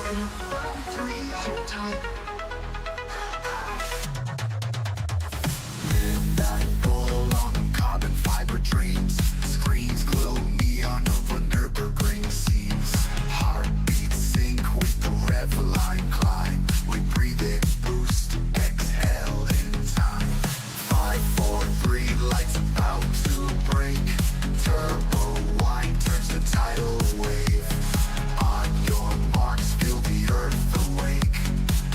Midnight bull on carbon fiber dreams. Screens glow neon over Nurburgring scenes. Heartbeats sync with the rev line climb. We breathe in, boost, exhale in time. 5, 4, 3, lights about to break. Turbo wine turns the tidal wave. On your marks, feel the earth awake.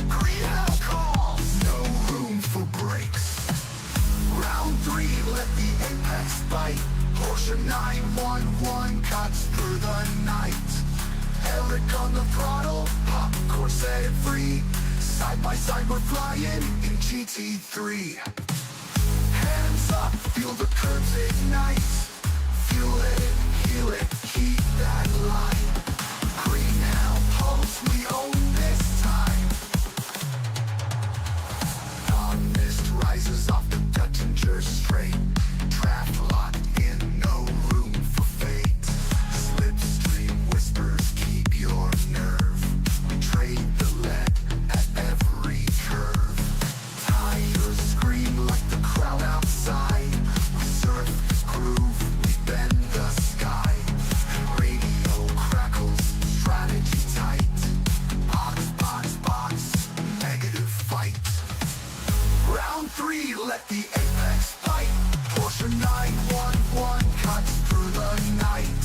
Green hell calls, no room for brakes. Round 3, let the apex bite. Porsche 911 cuts through the night. Eric on the throttle, popcorn set it free. Side by side we're flying in GT3. Hands up, feel the curves ignite. Fuel it, heal it, keep that line. Green hell pulse, we own this time. Non-mist rises off the Duttinger straight. Draft locked in, no room for fate. Slipstream whispers, keep your nerve. We trade the lead at every curve. Tires scream like the crowd outside. We surf the groove, we bend the sky. Radio crackles, strategy tight. Box, box, box, negative fight. Round 3, let the apex bite. Porsche 911 cuts through the night.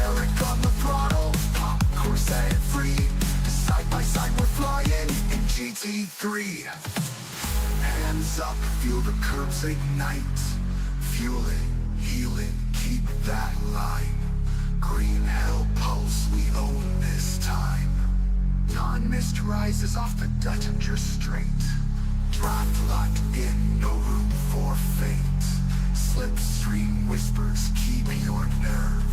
Eric on the throttle, popcorn set it free. Side by side we're flying in GT3. Hands up, feel the curves ignite. Fuel it, heal it, keep that line. Green hell pulse, we own this time. Non-mist rises off the Duttinger straight. Draft locked in, no room for fate. Slipstream whispers, keep your nerve.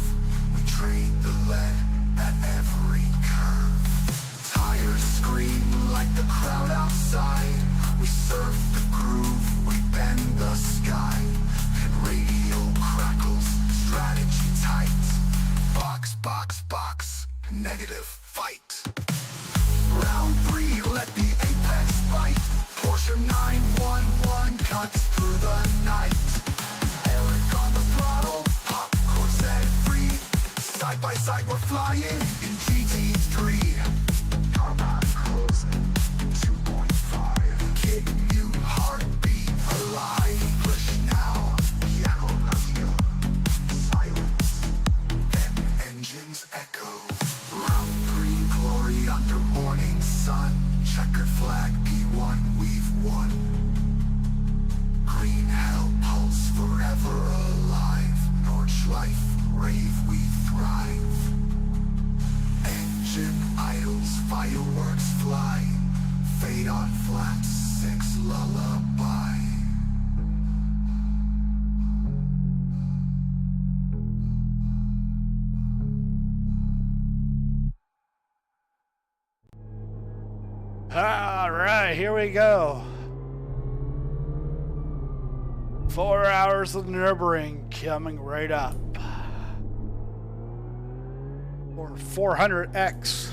We trade the lead at every curve. Tires scream like the crowd outside. We surf the groove, we bend the sky. And radio crackles, strategy tight. Box, box, box, negative fight. Round 3, let the apex bite. Porsche 911 cuts through the night. Eric on the throttle, popcorn set it free. Side by side we're flying in GT3. Carbon closing, 2.5. Kick mute, heartbeat alive. Push now, piano radio. Silence, then engines echo. Round 3, glory under morning sun. Checkered flag, P1, we've won. Green hell pulse, forever alive. Nordschleife, rave, we thrive. Engine idles, fireworks fly. Fade on flats, 6 lullaby. All right, here we go. 4 hours of Nurburgring coming right up. Or 400X.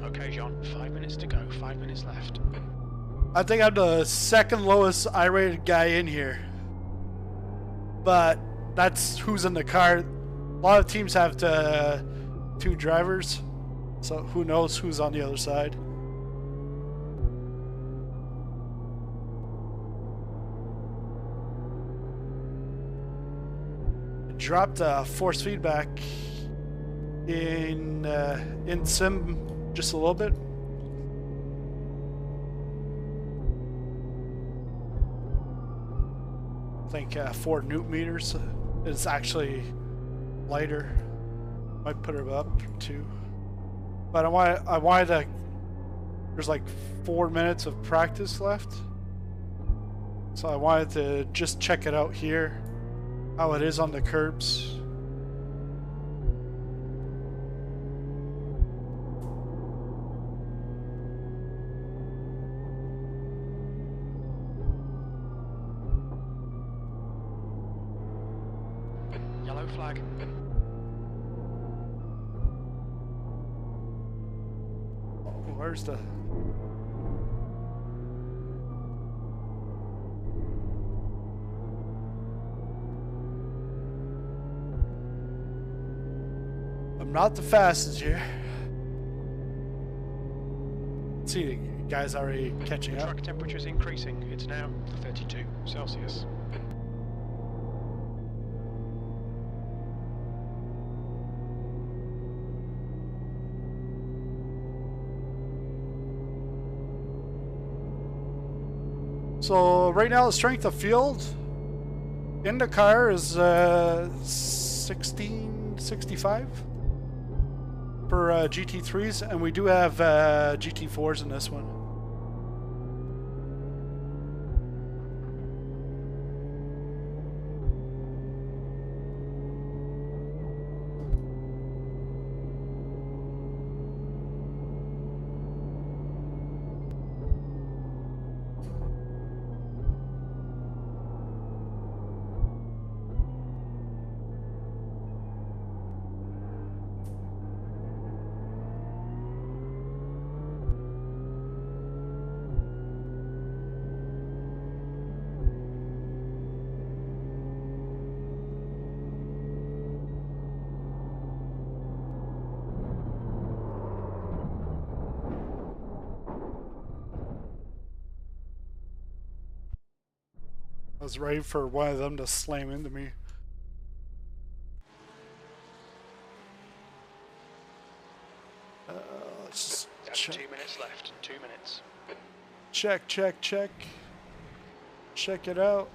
Okay, John, 5 minutes to go, 5 minutes left. I think I'm the second lowest I-rated guy in here. But that's who's in the car. A lot of teams have 2 drivers, so who knows who's on the other side. Dropped force feedback in sim just a little bit. I think 4 newton meters. It's actually lighter. Might put it up too. But I wanted to. There's like 4 minutes of practice left, so I wanted to just check it out here, how it is on the curbs. Yellow flag. Where's the... I'm not the fastest here. Let's see, the guy's already catching up. Track temperature is increasing. It's now 32 Celsius. So right now the strength of field in the car is 1665 for GT3s, and we do have GT4s in this one. I was ready for one of them to slam into me. Let's just check. 2 minutes left. 2 minutes. Check. Check it out.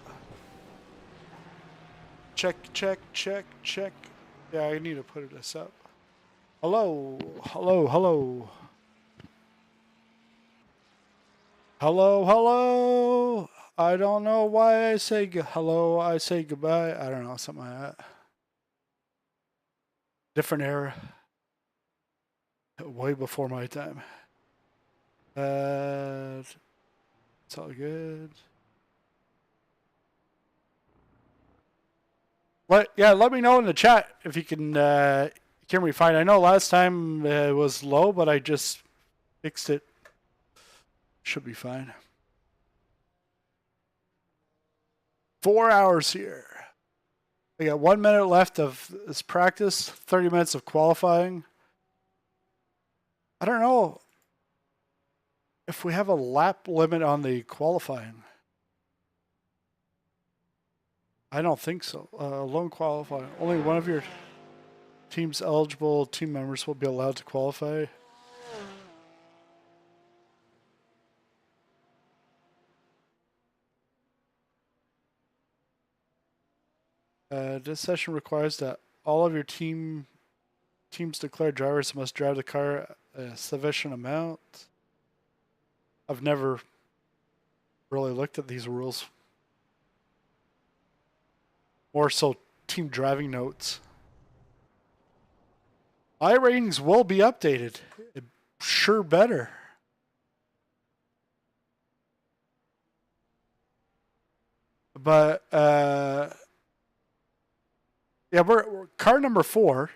Check. Yeah, I need to put this up. Hello. I don't know why I say hello. I say goodbye. I don't know, something like that. Different era. Way before my time. It's all good. Let me know in the chat if you can hear me fine. I know last time it was low, but I just fixed it. Should be fine. 4 hours here. We got 1 minute left of this practice, 30 minutes of qualifying. I don't know if we have a lap limit on the qualifying. I don't think so. Lone qualifying. Only one of your team's eligible team members will be allowed to qualify. This session requires that all of your team's declared drivers must drive the car a sufficient amount. I've never really looked at these rules. More so team driving notes. iRatings will be updated. It sure better. But yeah, we're car number 4.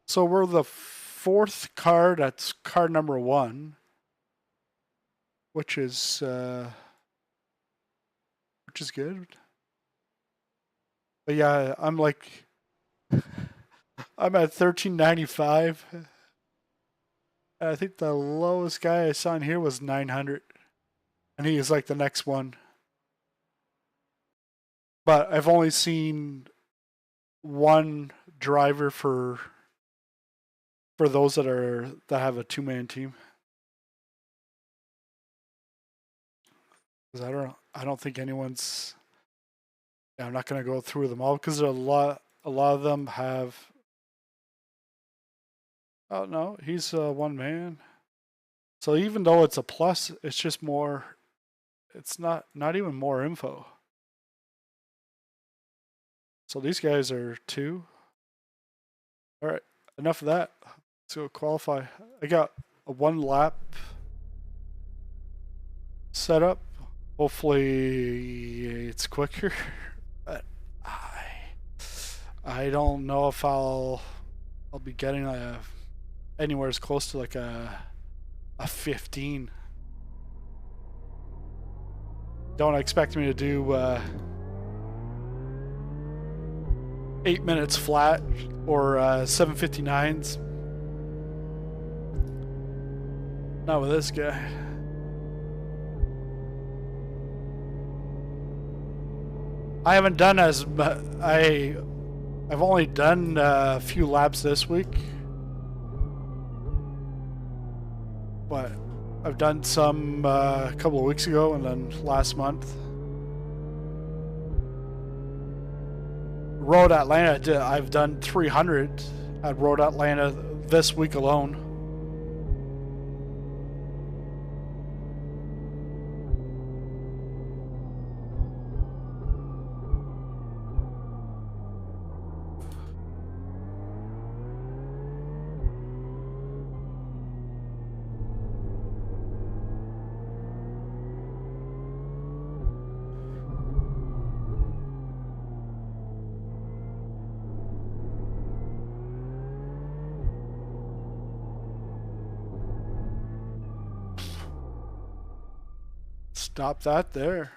So we're the 4th car that's car number 1. Which is good. But yeah, I'm like I'm at 1395. I think the lowest guy I saw in here was 900. And he is like the next one. But I've only seen one driver for those that have a 2-man team. Because I don't think anyone's. Yeah, I'm not gonna go through them all because a lot of them have. Oh no, he's 1 man. So even though it's a plus, it's just more. It's not even more info. So these guys are 2. All right, enough of that. Let's go qualify. I got a 1 lap set up. Hopefully it's quicker. But I don't know if I'll be getting anywhere as close to like a a 15. Don't expect me to do 8 minutes flat or 7:59s. Not with this guy. I haven't done as much. I've only done a few laps this week, but I've done some a couple of weeks ago and then last month. Road Atlanta, I've done 300 at Road Atlanta this week alone. Stop that there.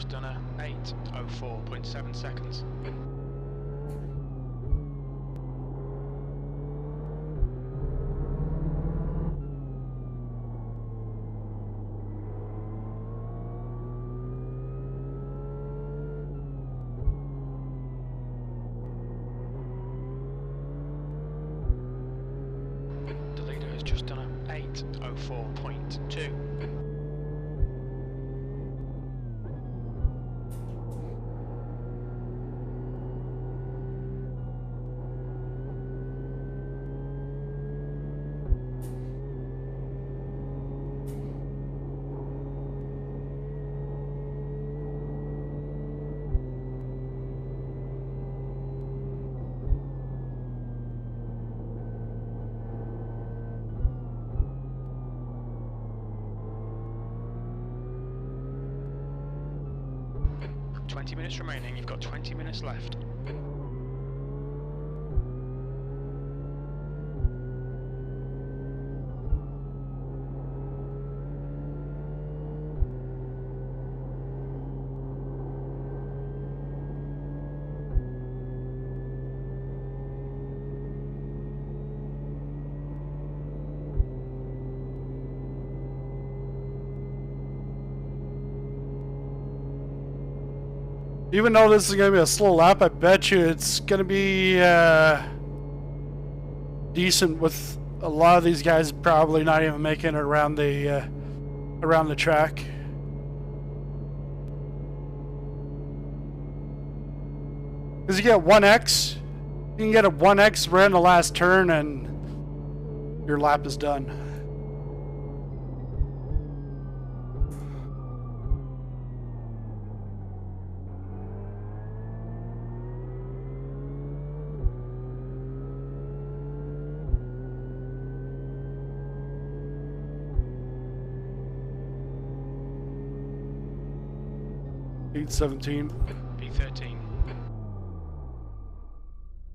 just done a 8:04.7 seconds. The leader has just done a 8:04.2. Minutes remaining, you've got 20 minutes left. Even though this is going to be a slow lap, I bet you it's going to be decent, with a lot of these guys probably not even making it around the track. Because you get 1x, you can get a 1x right in the last turn and your lap is done. P17. P13.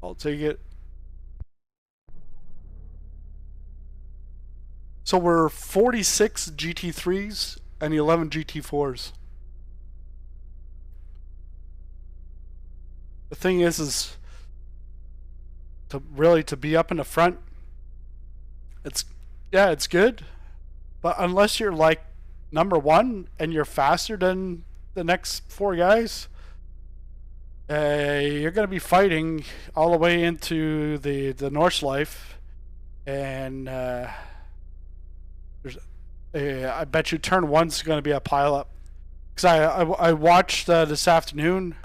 I'll take it. So we're 46 GT3s and 11 GT4s. The thing is to be up in the front. It's good, but unless you're like number one and you're faster than the next four guys, you're going to be fighting all the way into the Nordschleife, and I bet you turn one's going to be a pileup. Because I watched this afternoon.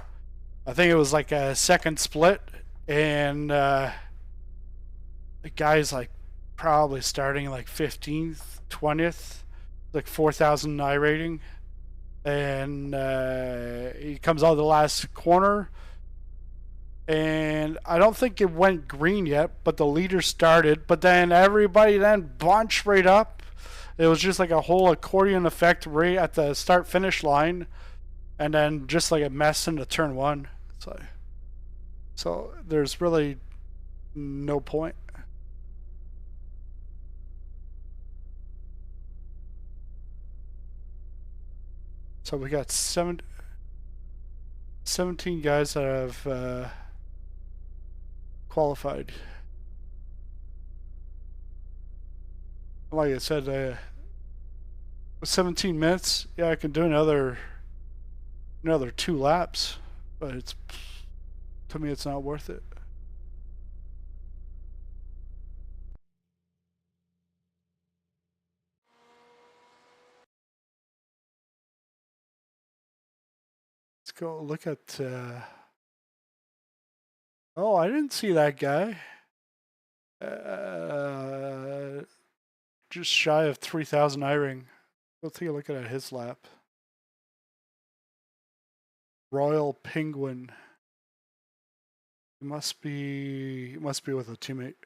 I think it was like a second split, and the guy's like probably starting like 15th, 20th, like 4,000 iRating. And he comes out of the last corner, and I don't think it went green yet, but the leader started, but then everybody then bunched right up. It was just like a whole accordion effect right at the start finish line, and then just like a mess into turn one. So there's really no point. So we got 17 guys that have qualified. Like I said, with 17 minutes, yeah, I can do another 2 laps, but to me it's not worth it. Let's go look at oh, I didn't see that guy. Just shy of 3,000 iRing. We'll take a look at his lap. Royal Penguin. He must be with a teammate.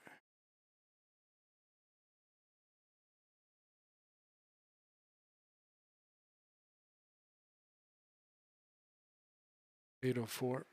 $804.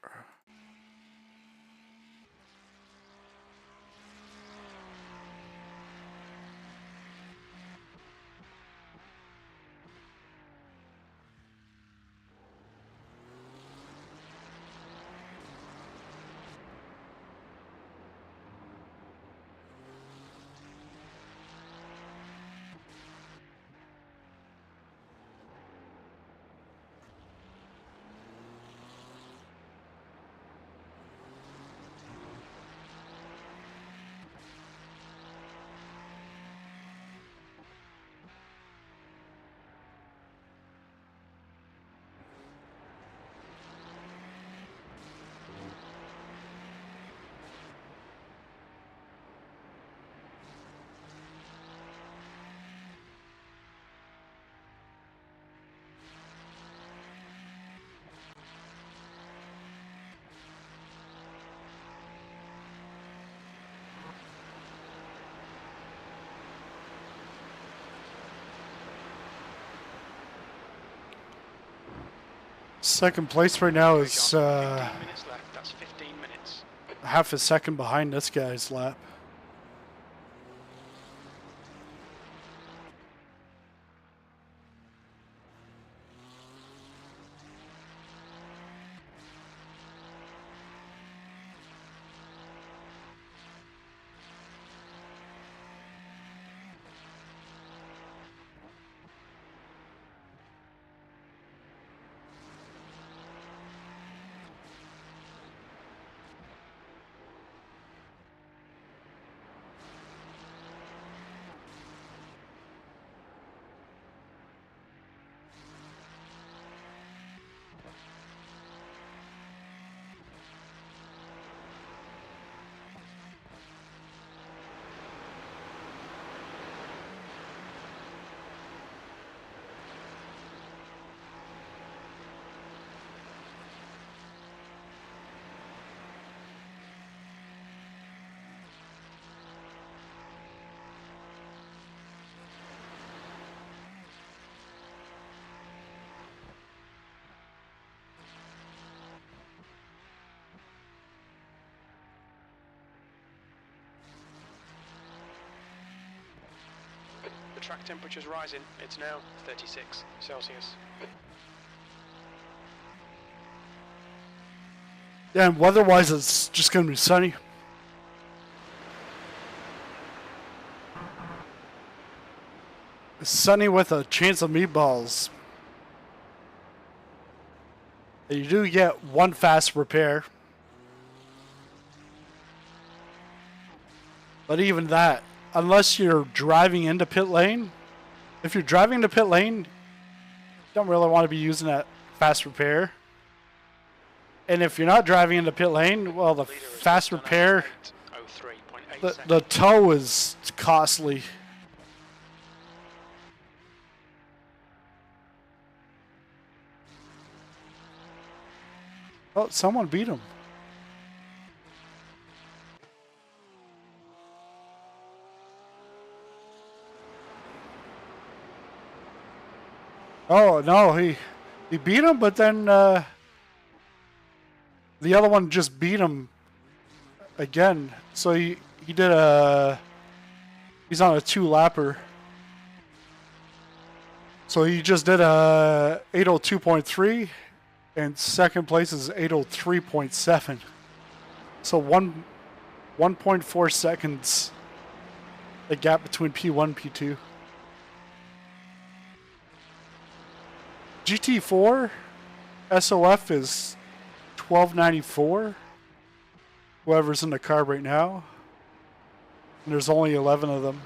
Second place right now is 15 minutes left. That's 15 minutes. half a second behind this guy's lap. The track temperature's rising. It's now 36 Celsius. Yeah, and weather-wise, it's just going to be sunny. It's sunny with a chance of meatballs. And you do get one fast repair. But even that, unless you're driving into pit lane, if you're driving into pit lane, you don't really want to be using that fast repair. And if you're not driving into pit lane, well, the fast repair, the tow is costly. Oh, someone beat him. Oh, no, he beat him, but then the other one just beat him again. So he did he's on a 2-lapper. So he just did a 802.3 and second place is 803.7. So 1.4 seconds the gap between P1 and P2. GT4 SOF is 1294. Whoever's in the car right now. And there's only 11 of them.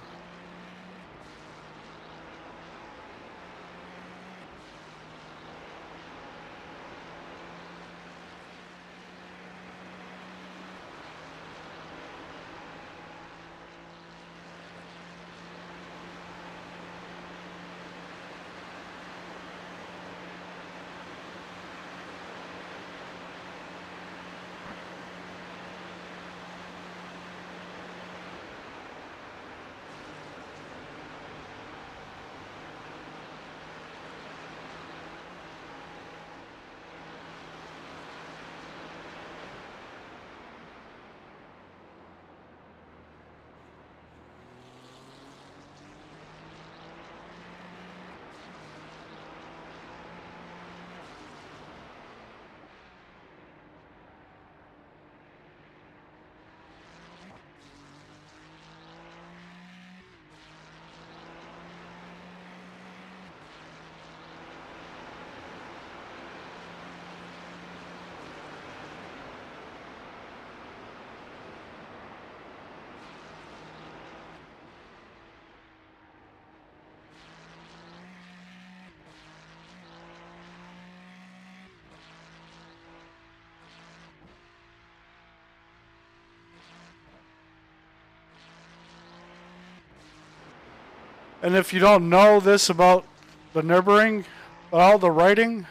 And if you don't know this about the Nurburgring, all the writing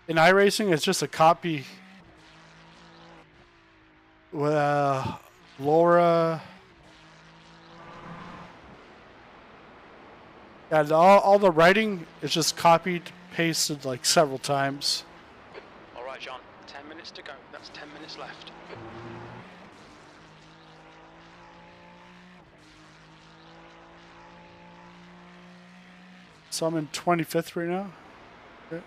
in iRacing is just a copy. Laura. And all the writing is just copied pasted like several times. All right, John. 10 minutes to go. That's 10 minutes left. So I'm in 25th right now. Okay.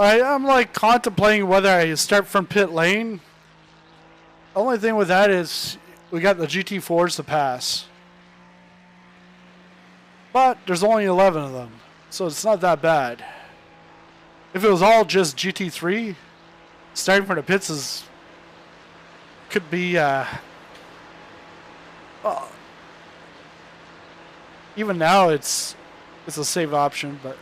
I'm like contemplating whether I start from pit lane. The only thing with that is we got the GT4s to pass. But there's only 11 of them, so it's not that bad. If it was all just GT3, starting from the pits could be even now it's a safe option, but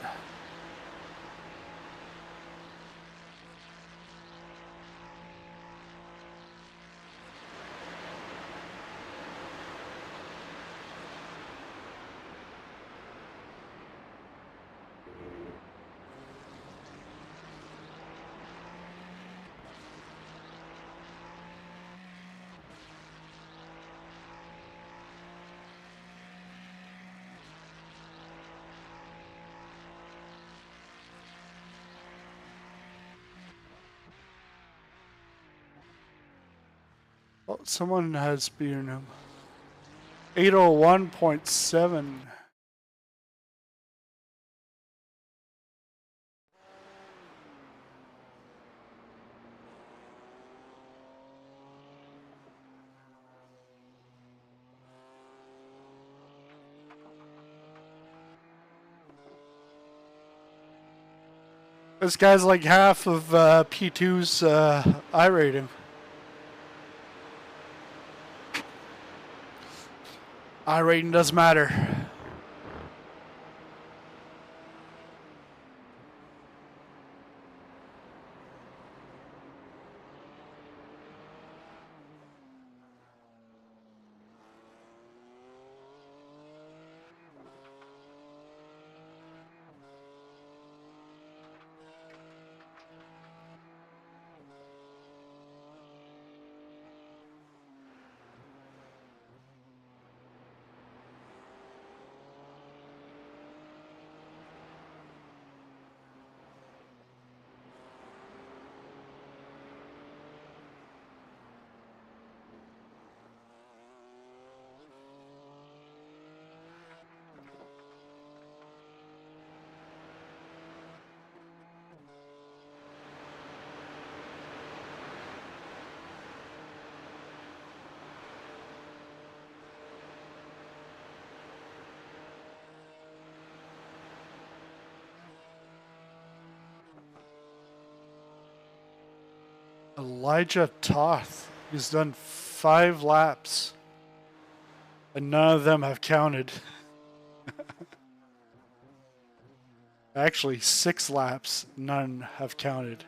oh, someone has beaten him. 801.7. This guy's like half of P2's iRating. iRating does matter. Elijah Toth. He's done 5 laps. And none of them have counted. Actually, 6 laps. None have counted.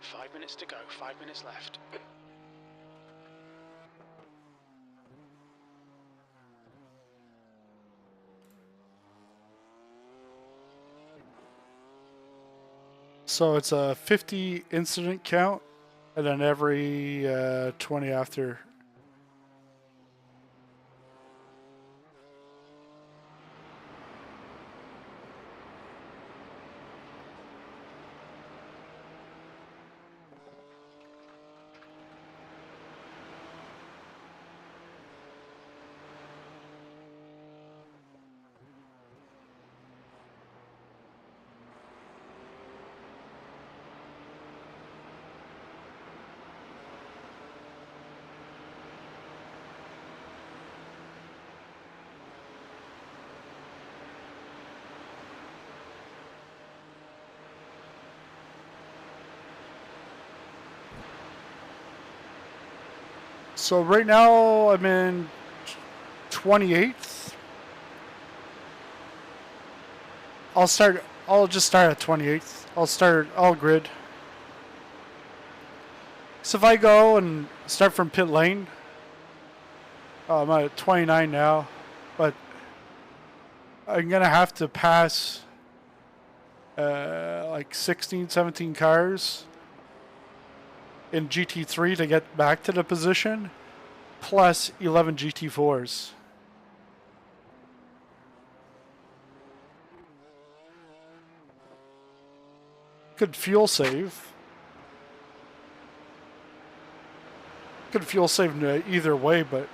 5 minutes to go. 5 minutes left. So it's a 50 incident count, and then every 20 after. So right now I'm in 28th. I'll just start at 28th. I'll grid. So if I go and start from pit lane, I'm at 29 now, but I'm gonna have to pass like 16, 17 cars in GT3 to get back to the position, plus 11 GT4s. Could fuel save. Could fuel save either way, but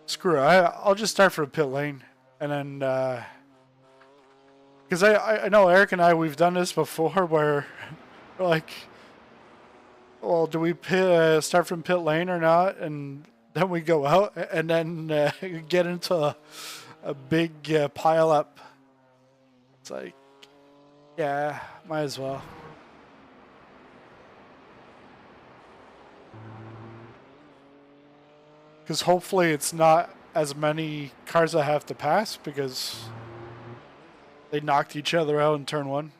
screw it. I'll just start from pit lane, and then because I know Eric and we've done this before where we're like, well, do we start from pit lane or not? And then we go out and then get into a big pile up. It's like, yeah, might as well. Because hopefully it's not as many cars I have to pass because they knocked each other out in turn one.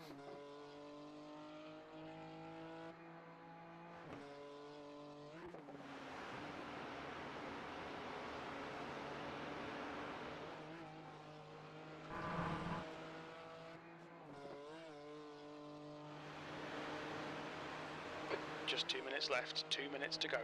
Just 2 minutes left. 2 minutes to go.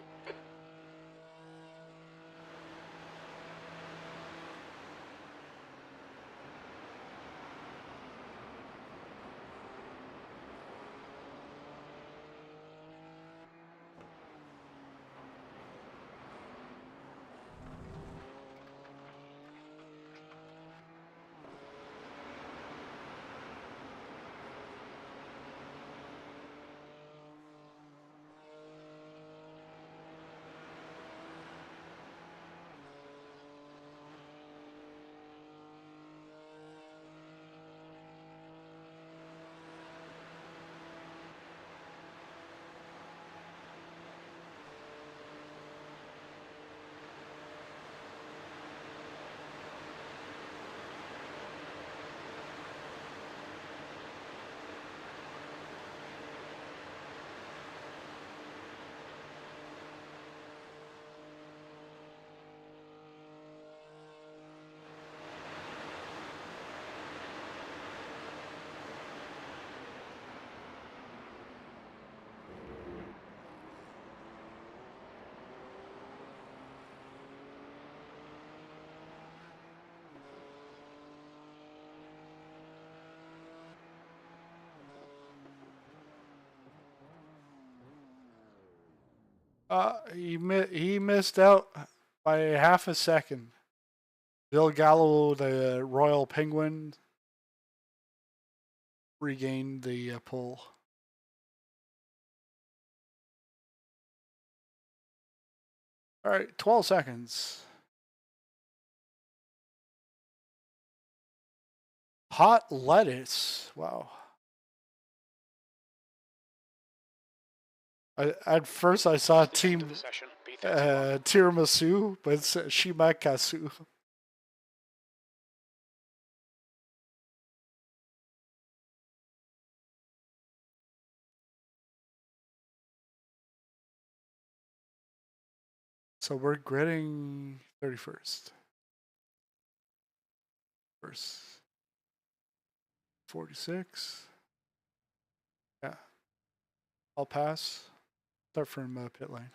He missed out by half a second. Bill Gallo, the Royal Penguin, regained the pole. All right, 12 seconds. Hot lettuce. Wow. At first I saw End team of the session. B31. tiramisu, but it's shimakasu. So we're gridding 31st. First 46. Yeah. I'll pass. Start from pit lane.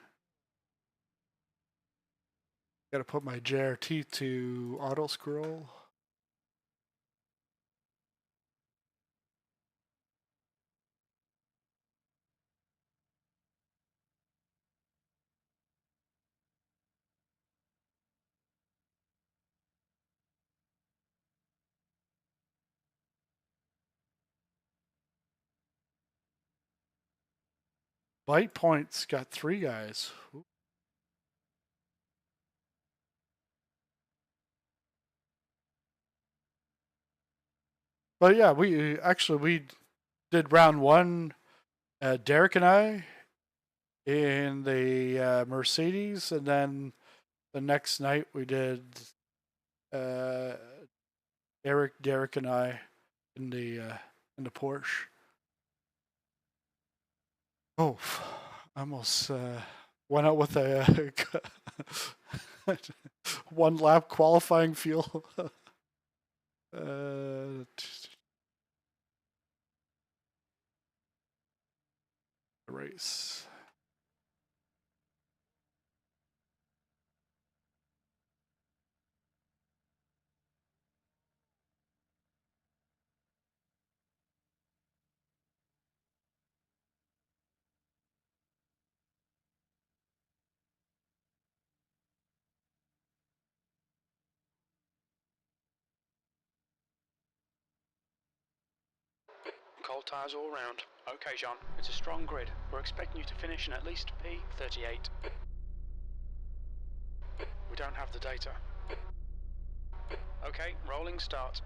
Gotta put my JRT to auto scroll. Bite points got 3 guys. Ooh. But yeah, we did round 1. Derek and I in the Mercedes, and then the next night we did Derek, and I in the Porsche. Oh, I almost went out with a 1 lap qualifying fuel. Race. Cold tyres all round. Okay, John, it's a strong grid. We're expecting you to finish in at least P38. We don't have the data. Okay, rolling start.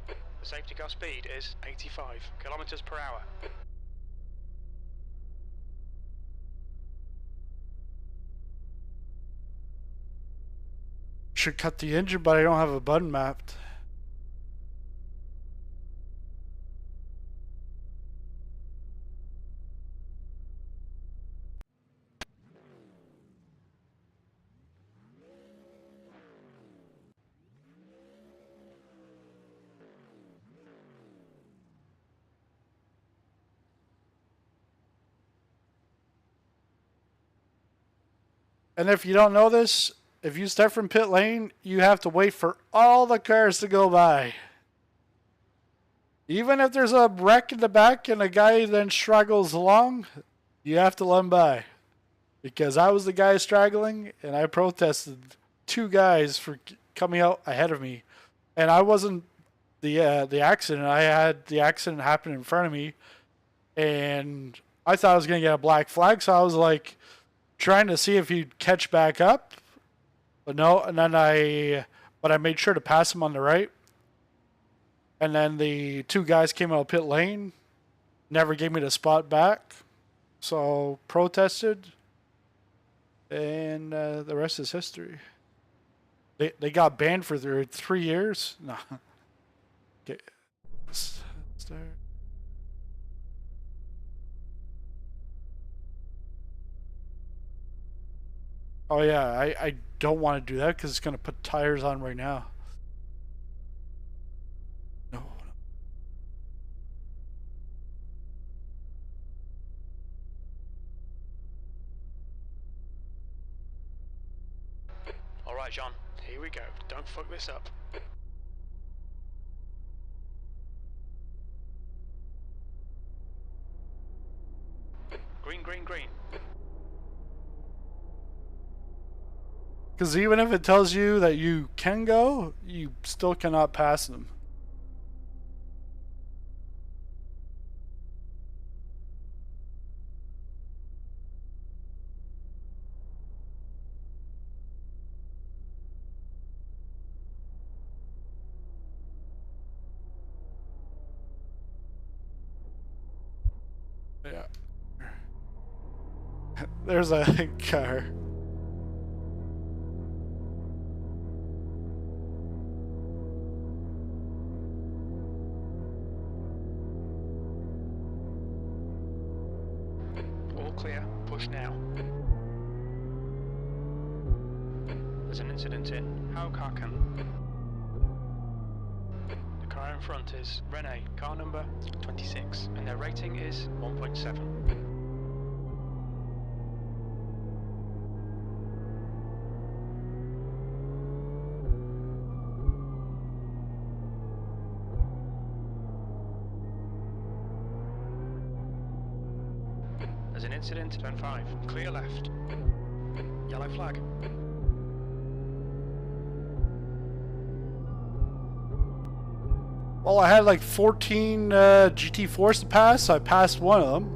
The safety car speed is 85 kilometers per hour. Should cut the engine, but I don't have a button mapped. And if you don't know this, if you start from pit lane, you have to wait for all the cars to go by. Even if there's a wreck in the back and a guy then struggles along, you have to let him by. Because I was the guy struggling, and I protested 2 guys for coming out ahead of me. And I wasn't the accident. I had the accident happen in front of me, and I thought I was going to get a black flag, so I was like trying to see if he'd catch back up. But no, and then I made sure to pass him on the right. And then the 2 guys came out of pit lane, never gave me the spot back. So protested, and the rest is history. They got banned for 3 years. No. Okay. Start. Oh yeah, I don't want to do that because it's going to put tires on right now. No. Alright, John, here we go. Don't fuck this up. Green, green, green. Because even if it tells you that you can go, you still cannot pass them. Yeah. There's a car. All clear. Push now. There's an incident in Haukaken. The car in front is Rene, car number 26, and their rating is 1.7. There's an incident, turn 5, clear left. Yellow flag. Well, I had like 14 GT4s to pass, so I passed one of them.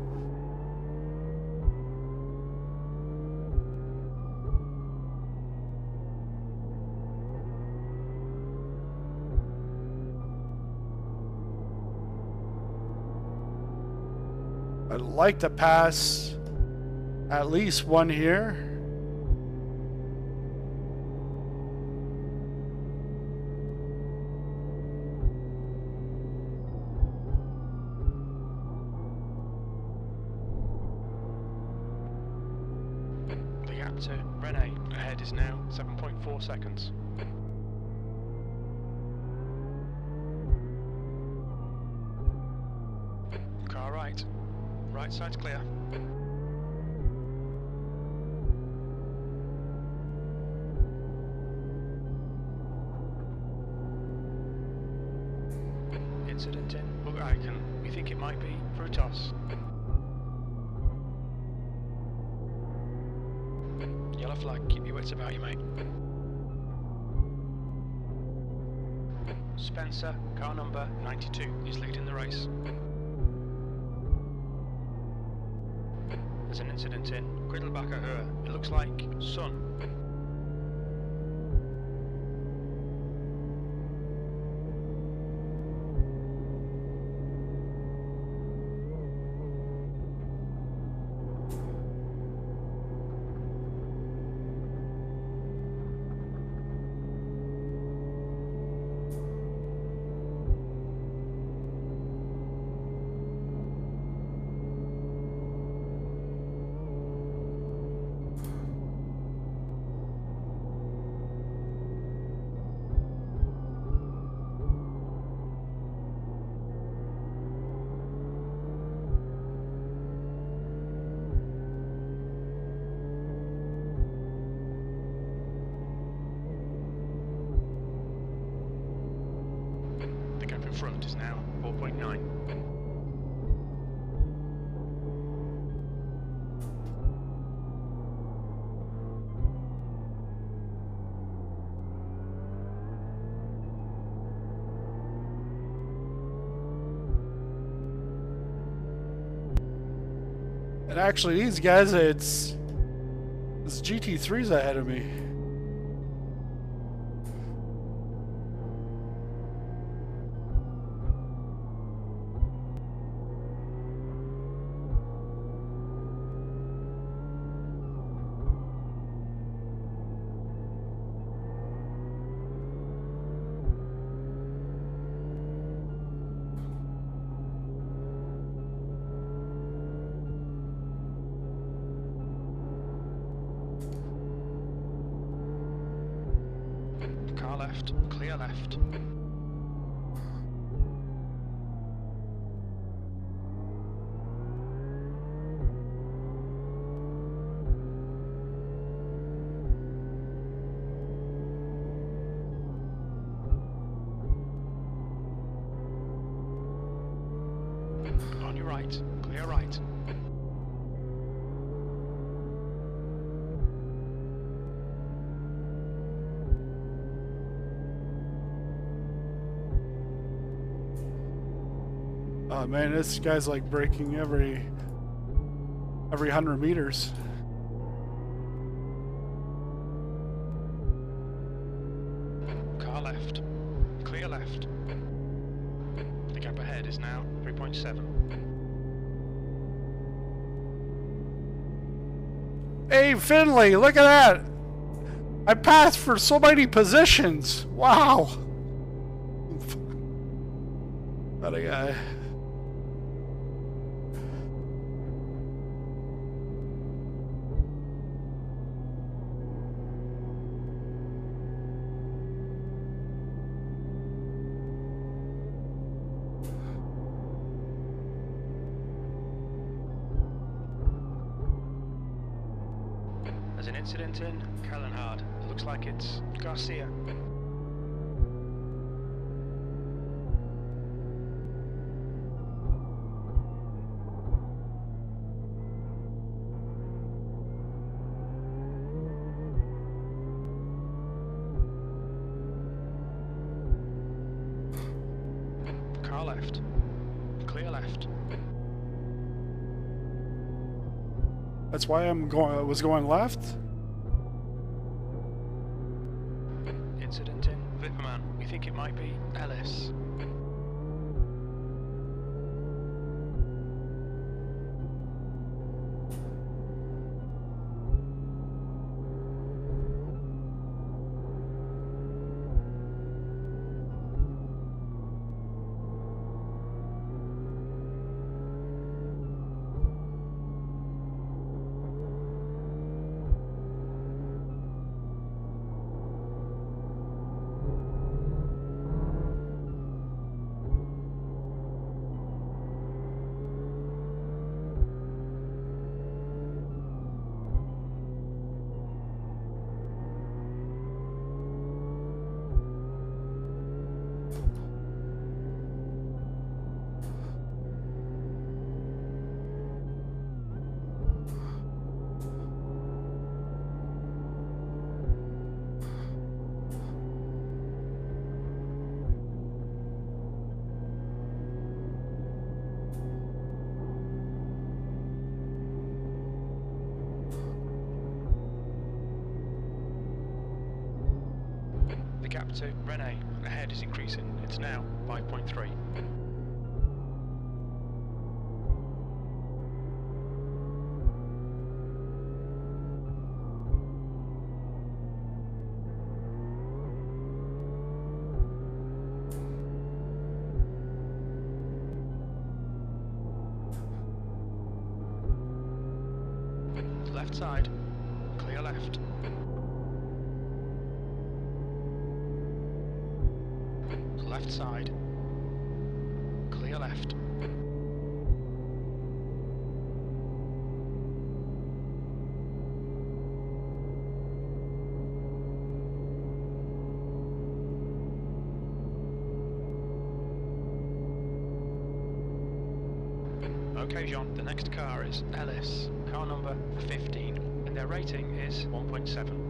I'd like to pass at least one here. The gap to Rene ahead is now 7.4 seconds. Car right. Right side's clear. Incident in Nurburgring. We think it might be Frutos. Yellow flag, keep your wits about you, mate. Spencer, car number 92, is leading the race. There's an incident in Griddelbacher Höhe. It looks like Sun. The gap in front is now 4.9. And actually, these guys, it's GT3's ahead of me. Car left, clear left. On your right, clear right. Oh man, this guy's like braking every 100 meters. Car left, clear left. The gap ahead is now 3.7. Hey, Finley, look at that! I passed for so many positions. Wow. That a guy. There's an incident in Kellenhard. It looks like it's Garcia. Car left. Clear left. That's why I was going left. Incident in Vipperman. We think it might be Ellis. The gap to Rene ahead is increasing. It's now 5.3. Left side, clear left. Left side, clear left. Okay, Jean, the next car is Ellis, car number 15, and their rating is 1.7.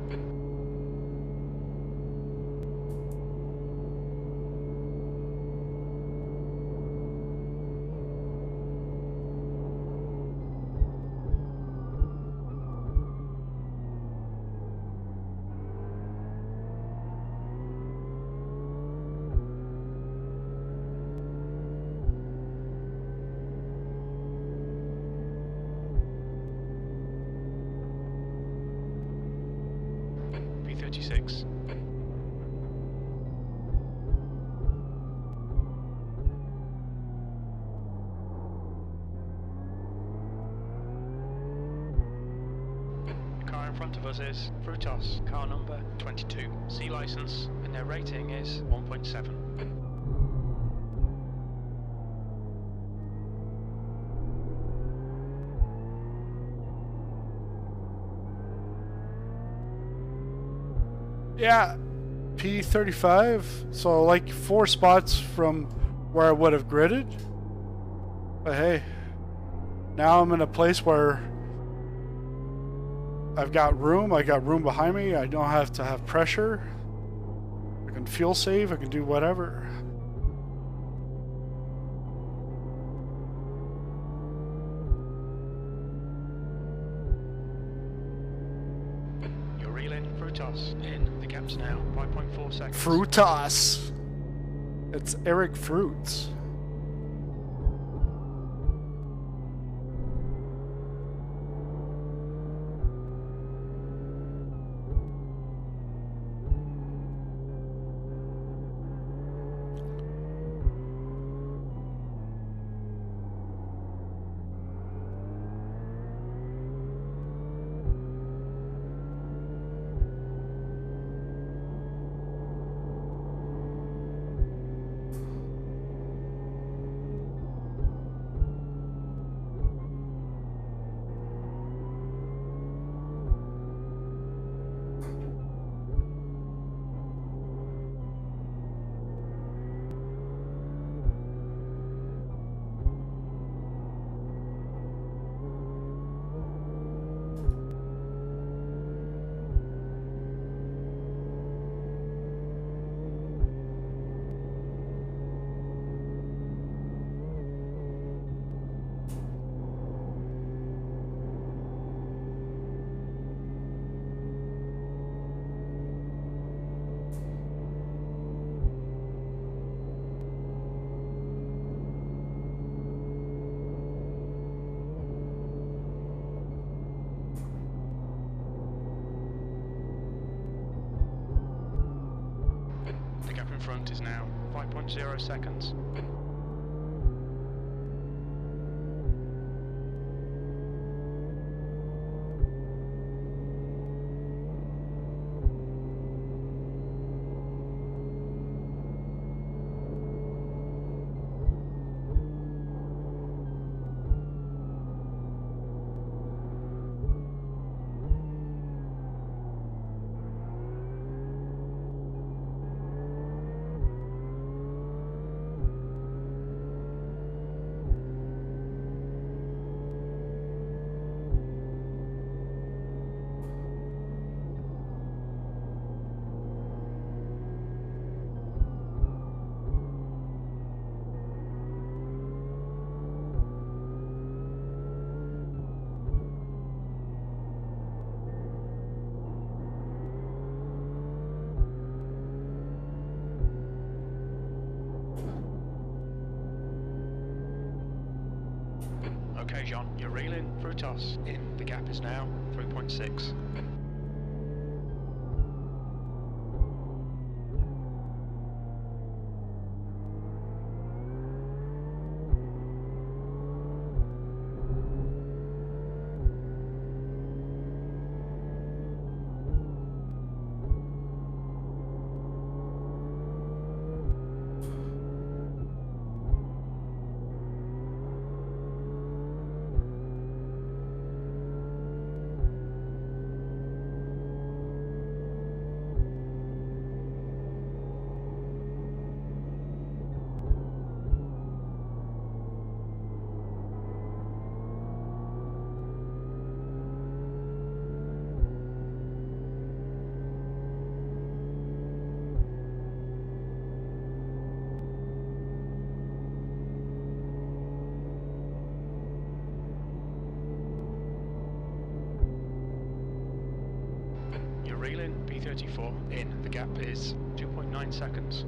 V36. The car in front of us is Frutos, car number 22, C license, and their rating is 1.7. Yeah, P35. So like 4 spots from where I would have gridded. But hey, now I'm in a place where I've got room. I got room behind me. I don't have to have pressure. I can fuel save. I can do whatever. You're reeling Frutos in. The gap's now 5.4 seconds. Frutas. It's Eric Fruits. The gap in front is now 5.0 seconds. Okay, John, you're reeling through toss. In. The gap is now 3.6. Reeling, P34, in. The gap is 2.9 seconds.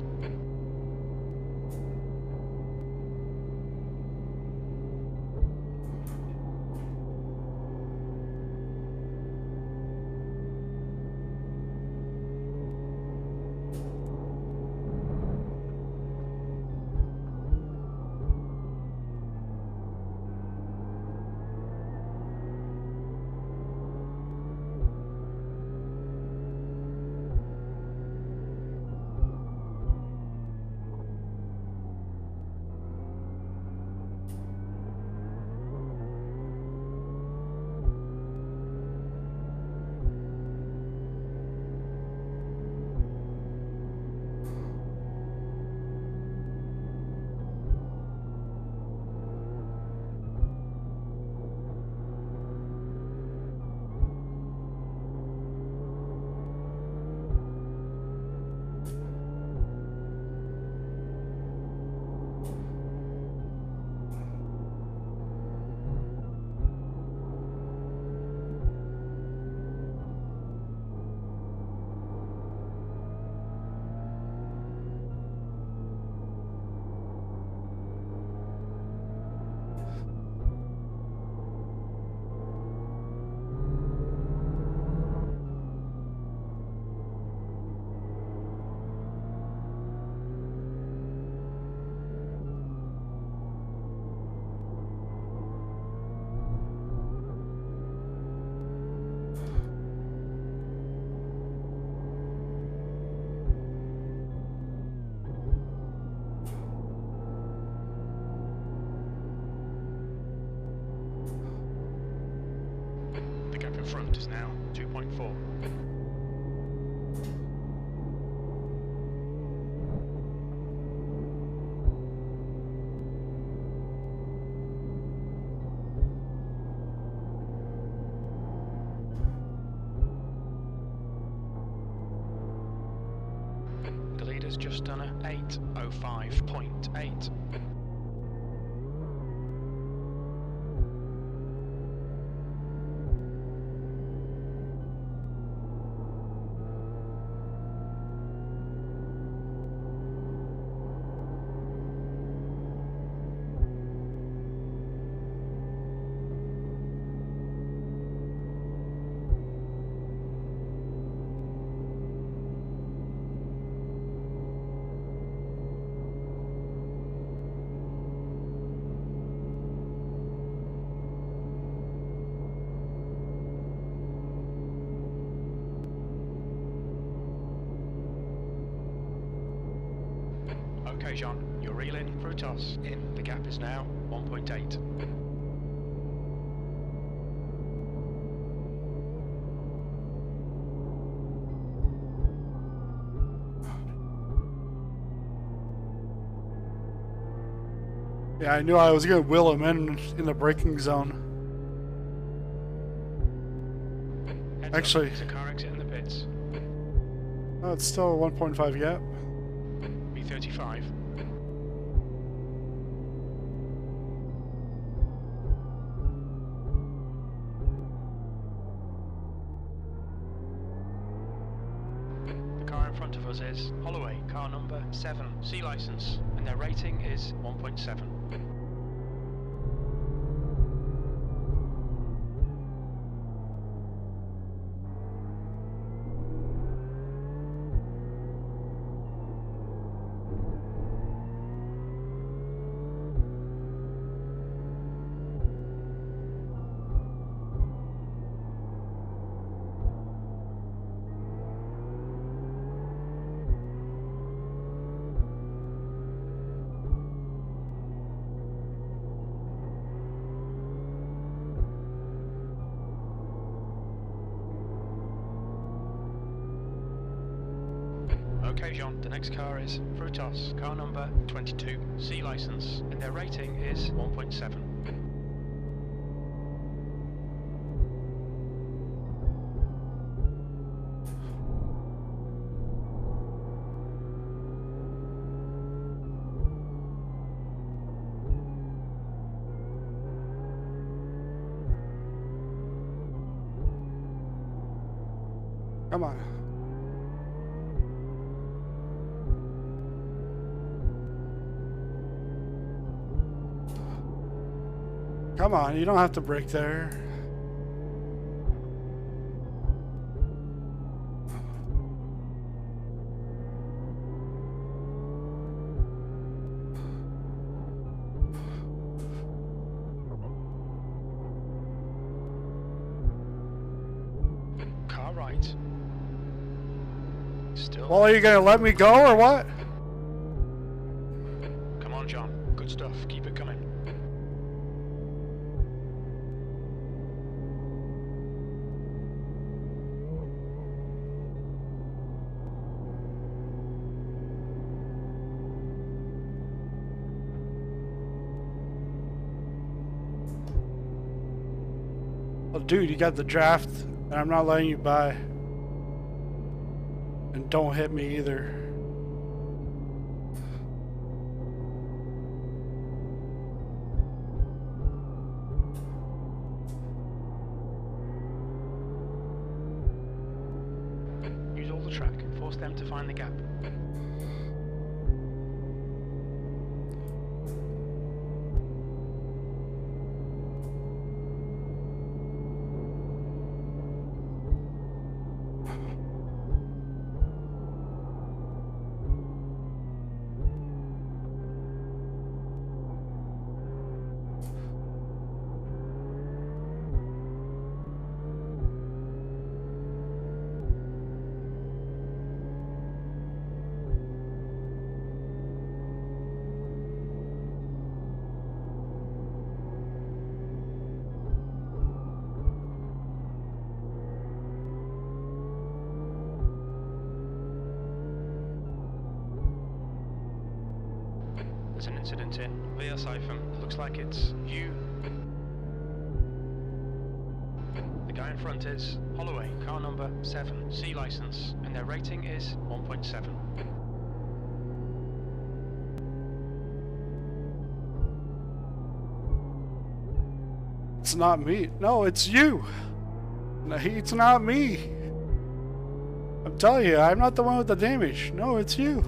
In front is now 2.4. The leader's just done a 8:05.8. Okay, John, you're reeling through toss. In, the gap is now 1.8. Yeah, I knew I was going to wheel him in the braking zone. Heads Actually, up, there's a car exit in the pits. oh, it's still a 1.5 gap. B35. The car in front of us is Holloway, car number 7, C license, and their rating is 1.7. Okay, John, the next car is Frutos, car number 22, C license, and their rating is 1.7. Come on. Come on, you don't have to brake there. Car right. Still. Well, are you going to let me go or what? Come on, John. Good stuff. Keep it coming. Well, dude, you got the draft, and I'm not letting you by. And don't hit me either. Use all the track. Force them to find the gap. There's an incident in via siphon. Looks like it's you. The guy in front is Holloway, car number 7, C license, and their rating is 1.7. It's not me. No, it's you. No, it's not me. I'm telling you, I'm not the one with the damage. No, it's you.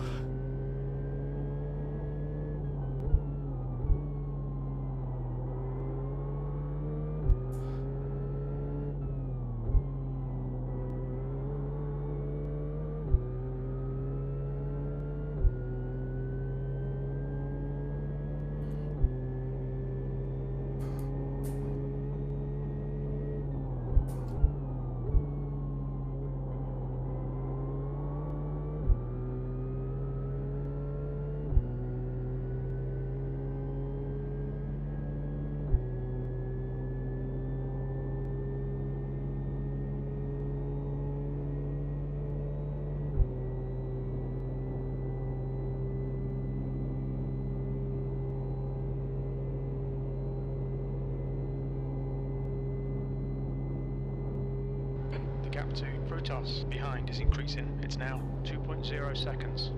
Frutos behind is increasing. It's now 2.0 seconds.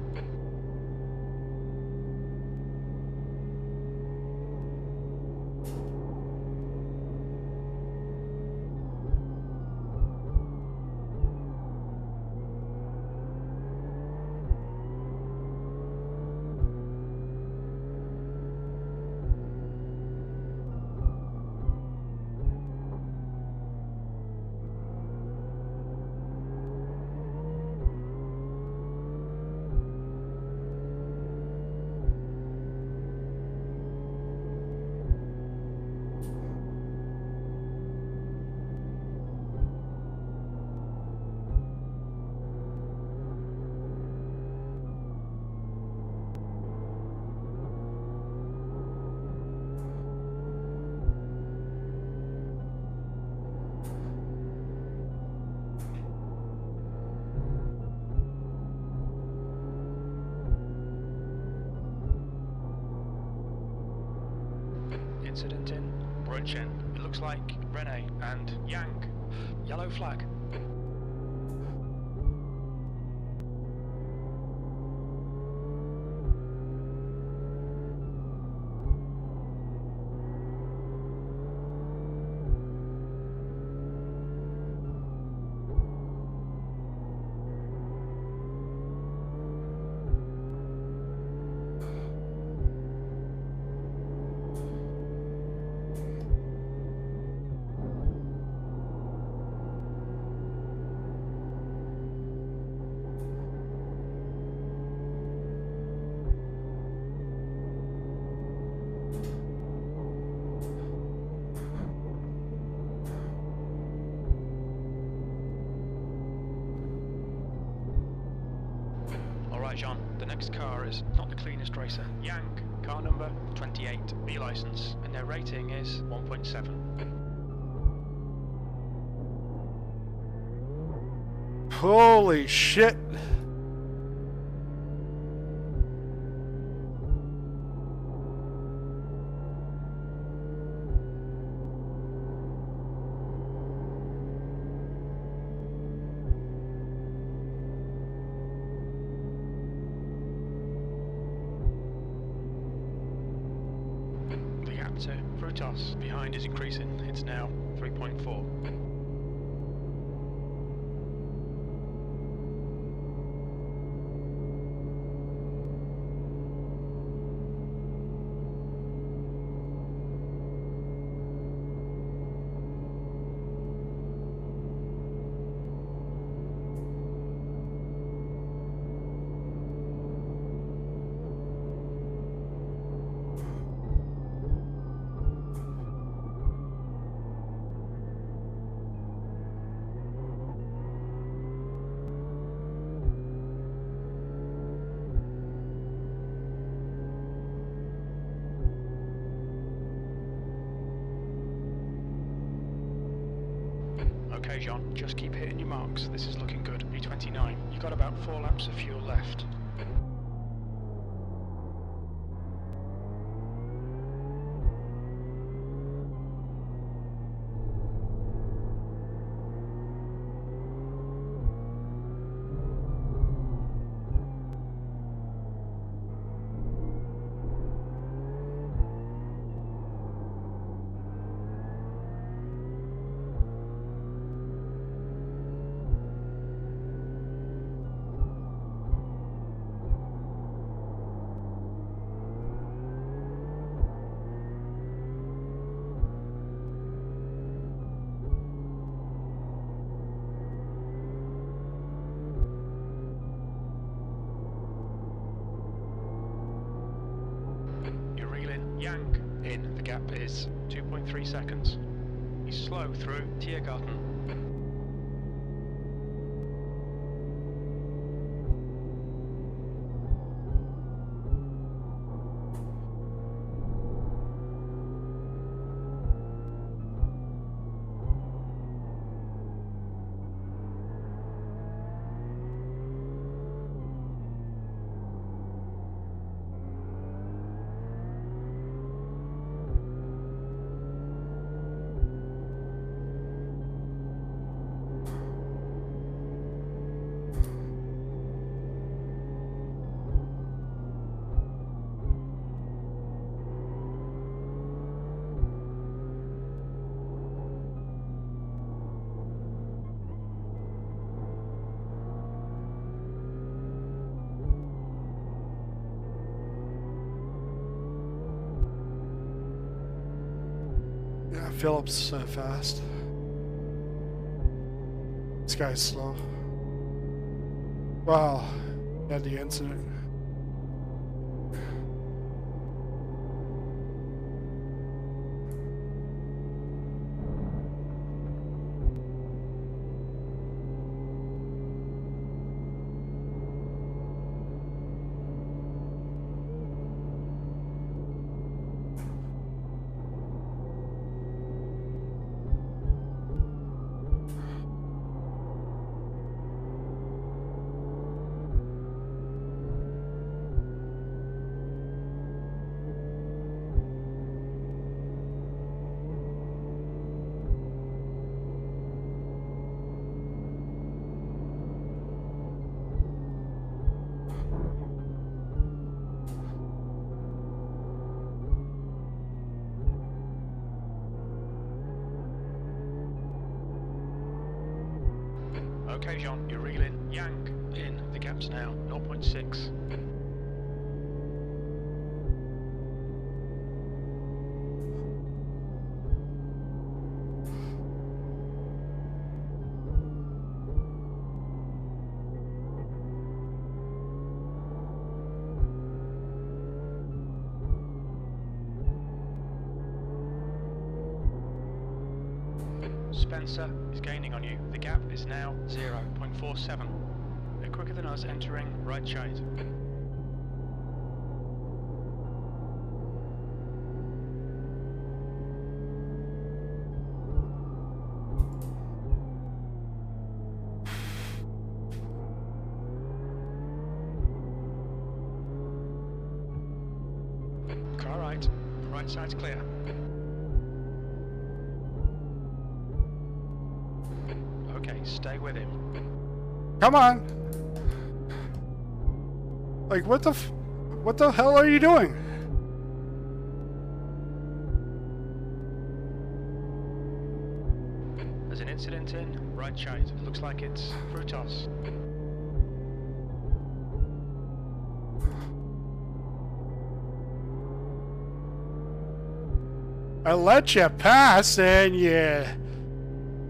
Incident in Brunchen. It looks like Rene and Yang. Yellow flag. Alright John, the next car is not the cleanest racer. Yang, car number 28, B license, and their rating is 1.7. Holy shit! To Frutos behind is increasing. It's now 3.4. Okay John, just keep hitting your marks. This is looking good. B29, you got about 4 laps of fuel left. Yang in, the gap is 2.3 seconds. He's slow through Tiergarten. Phillips fast. This guy's slow. Wow, he had the incident. Okay, Jean, you're reeling. Yang in. The gap's now 0.6. Spencer is gaining on you. The gap is now 0.47. They're quicker than us entering right shade. Car right. The right side's clear. Okay, stay with him. Come on! Like, what the hell are you doing? There's an incident in right shade. It looks like it's Frutos. I let you pass and you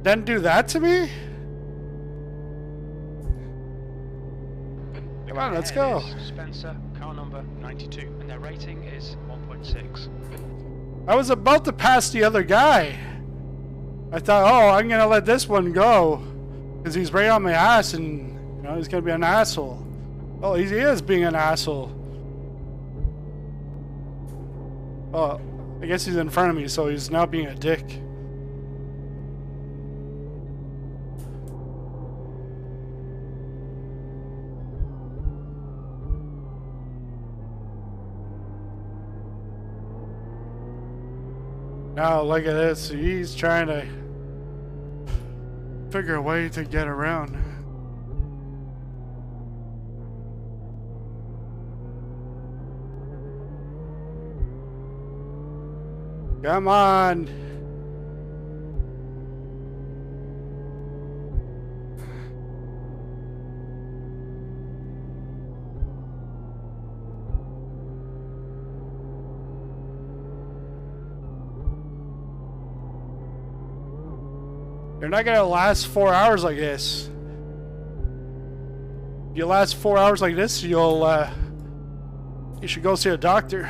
then do that to me? Come on, let's go. Spencer, car number 92, and their rating is 1.6. I was about to pass the other guy. I thought, oh, I'm gonna let this one go because he's right on my ass, and you know he's gonna be an asshole. Oh, he is being an asshole. Oh, I guess he's in front of me, so he's now being a dick. Now look at this, he's trying to figure a way to get around. Come on. You're not gonna last 4 hours like this. If you last 4 hours like this, you should go see a doctor.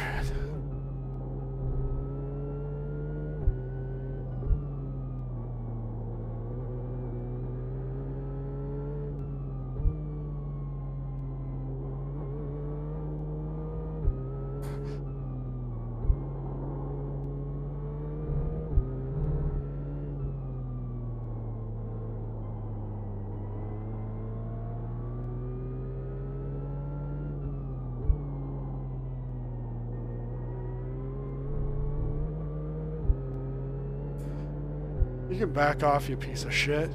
You can back off, you piece of shit.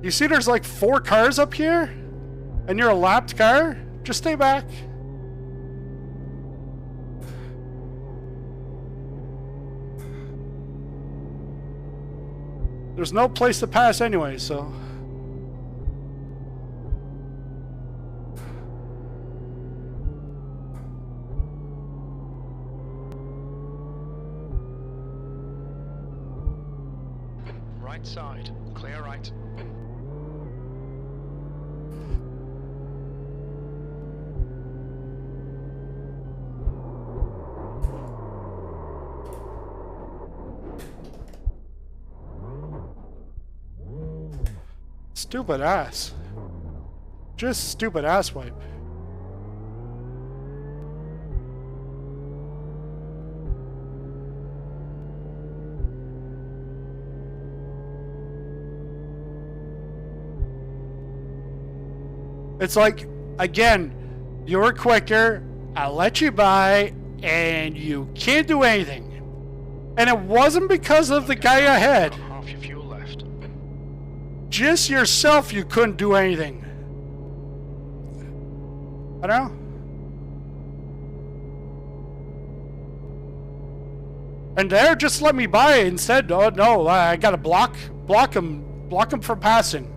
You see there's like 4 cars up here? And you're a lapped car? Just stay back. There's no place to pass anyway, so... Right side. Clear right. Stupid ass. Just stupid ass wipe. It's like, again, you're quicker, I let you by, and you can't do anything. And it wasn't because of the guy ahead. Half your fuel left. Just yourself, you couldn't do anything. I don't know. And there, just let me by instead. Oh no, I gotta block him from passing.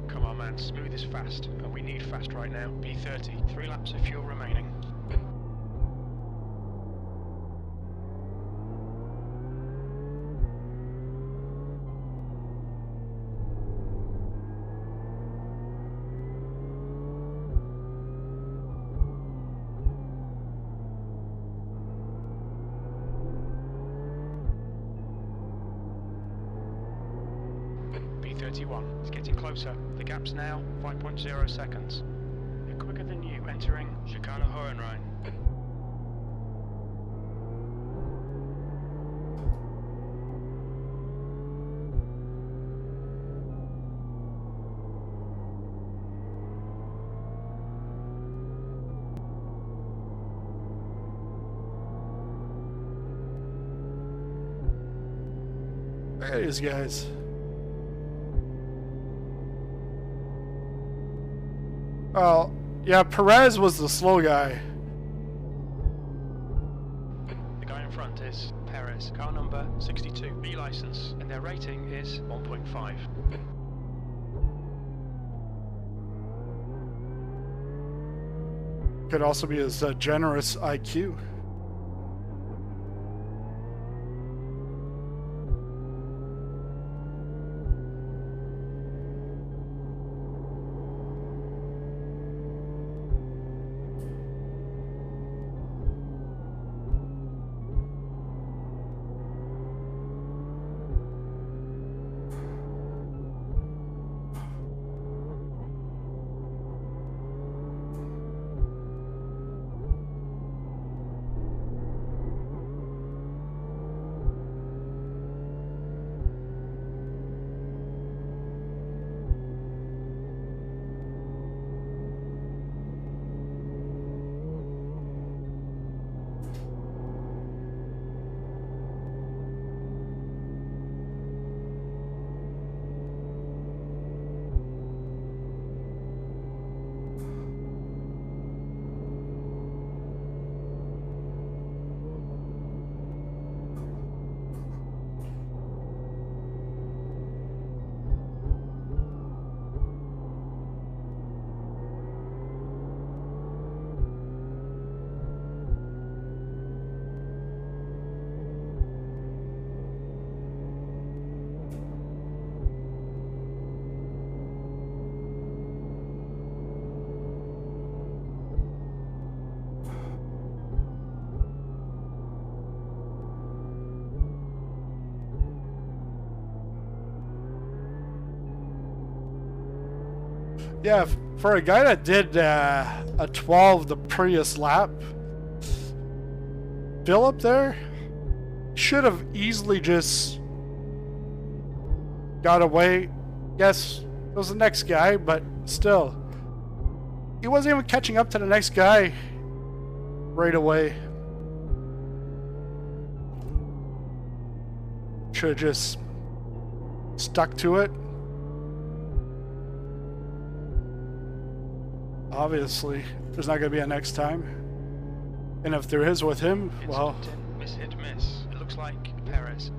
Come on, man. Smooth is fast, and we need fast right now. B30. 3 laps of fuel remaining. B31. It's getting closer. The gap's now 5.0 seconds. They're quicker than you entering Chicane Hohenrhein. There it is, guys. Well, yeah, Perez was the slow guy. The guy in front is Perez, car number 62, B license, and their rating is 1.5. Could also be his generous IQ. Yeah, for a guy that did a 12 the previous lap, Philip there should have easily just got away. Yes, it was the next guy, but still, he wasn't even catching up to the next guy right away. Should have just stuck to it. Obviously, there's not going to be a next time. And if there is with him, well... Incident in miss hit miss. It looks like Perez.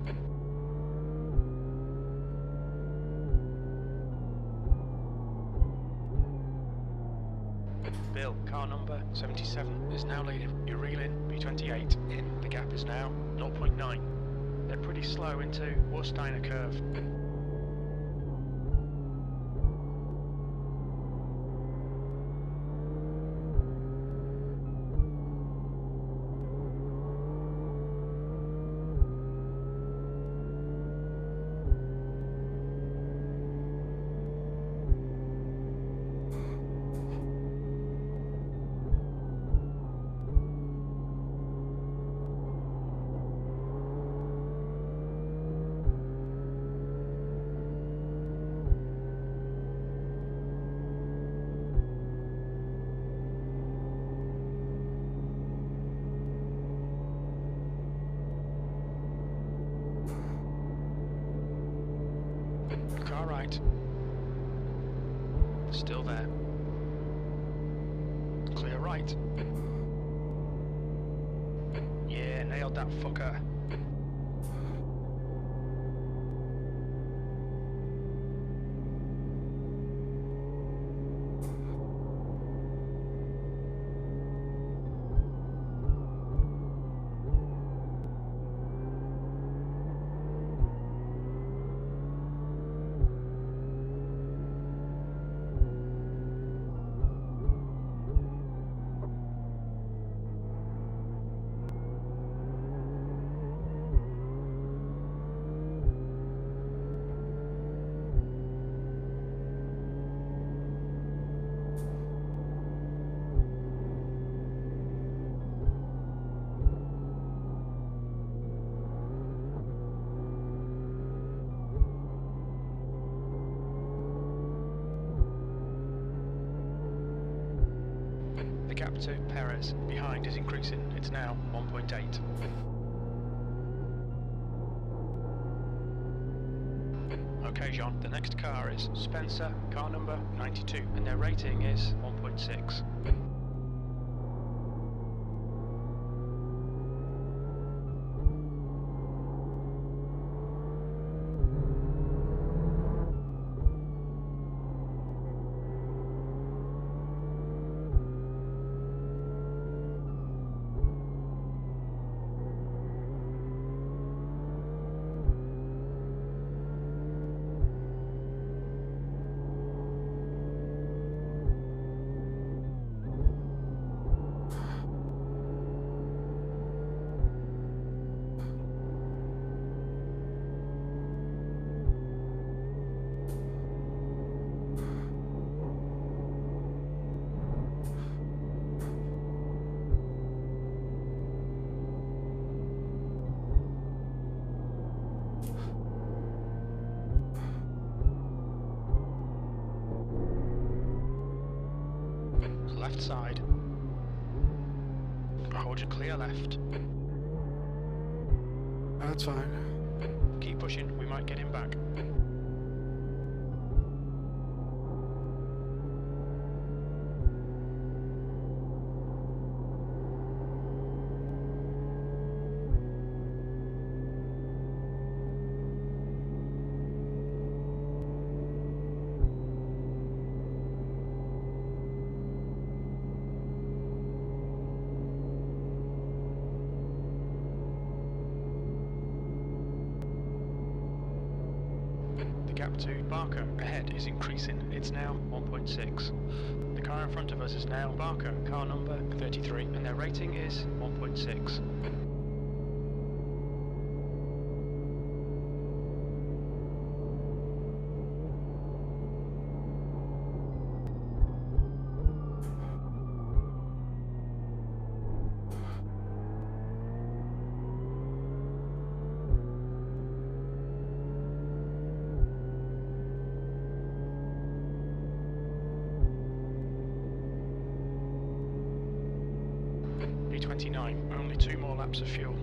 Bill, car number 77 is now leading. You're reeling B28 in. The gap is now 0.9. They're pretty slow into Warsteiner curve. Car right. Still there. Clear right. Yeah, nailed that fucker. The gap to Perez behind is increasing. It's now 1.8. Okay, Jean, the next car is Spencer, car number 92, and their rating is 1.6. Left side. Hold your clear left. That's fine. Keep pushing, we might get him back. The gap to Barker ahead is increasing. It's now 1.6. The car in front of us is now Barker, car number 33, and their rating is 1.6. B29, only 2 more laps of fuel.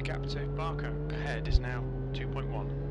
The gap to Barker ahead is now 2.1.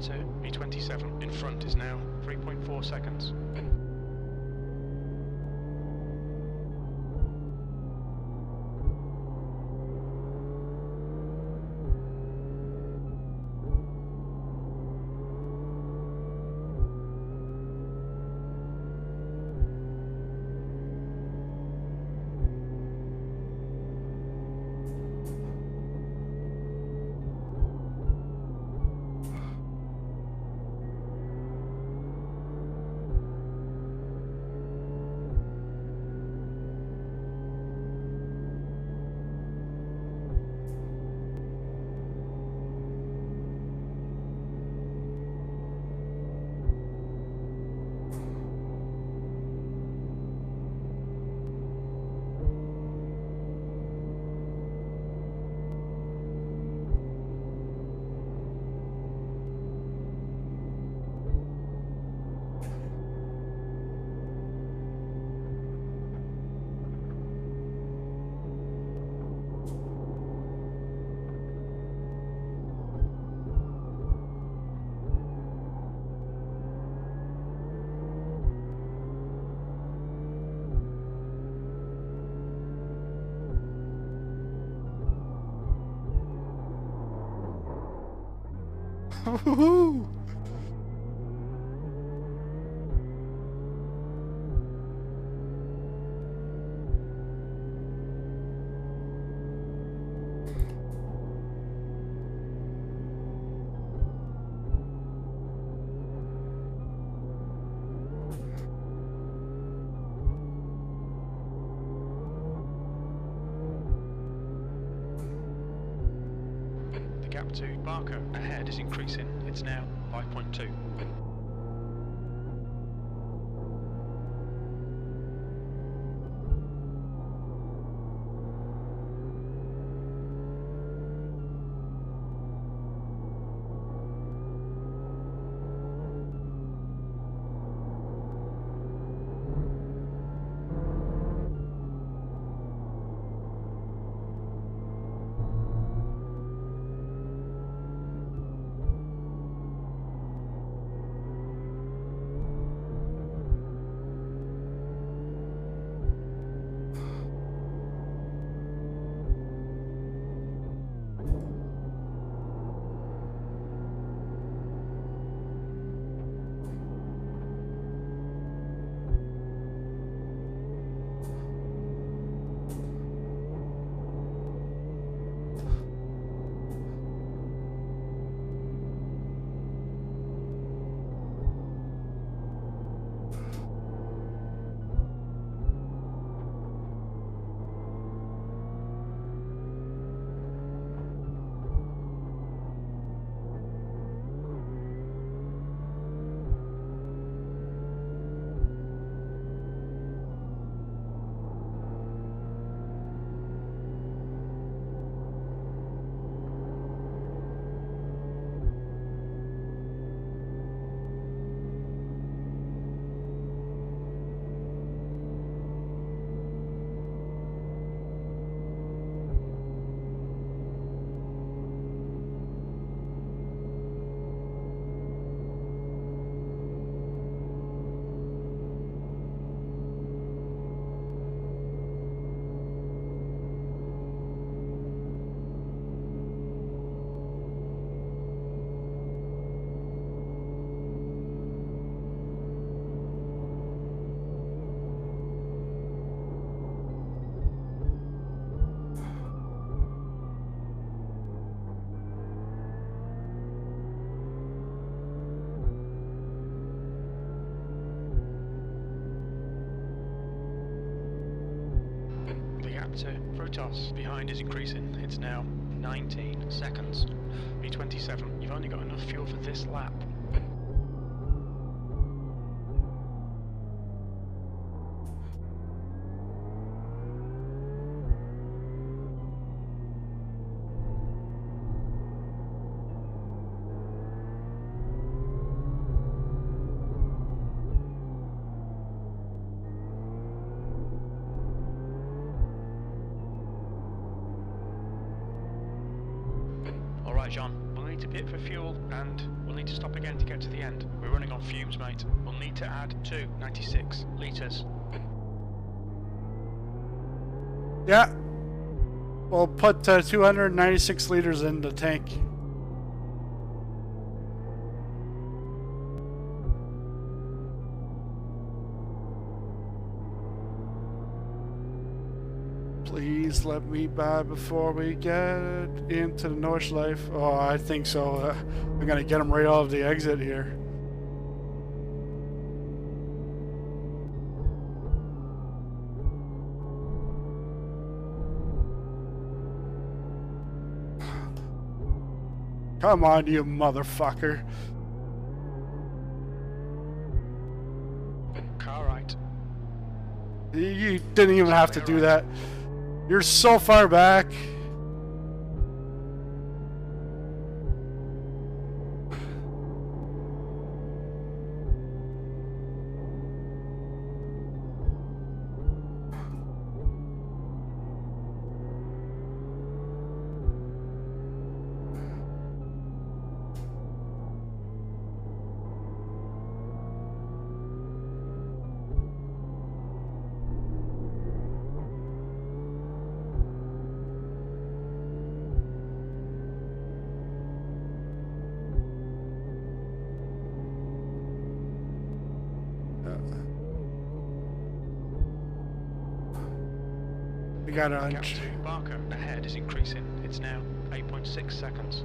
To B27 in front is now 3.4 seconds. Woohoo! The gap to Barker ahead is increasing. It's now 5.2. gap to Frutos behind is increasing. It's now 19 seconds. B27, you've only got enough fuel for this lap. Alright, John, we'll need to pit for fuel and we'll need to stop again to get to the end. We're running on fumes, mate. We'll need to add 296 litres. Yeah. We'll put 296 liters in the tank. Please let me by before we get into the Nordschleife. Oh, I think so. I'm gonna get him right out of the exit here. Come on, you motherfucker. Car right. You didn't even have to do that. You're so far back. We got Gap on. to Barker ahead is increasing. It's now 8.6 seconds.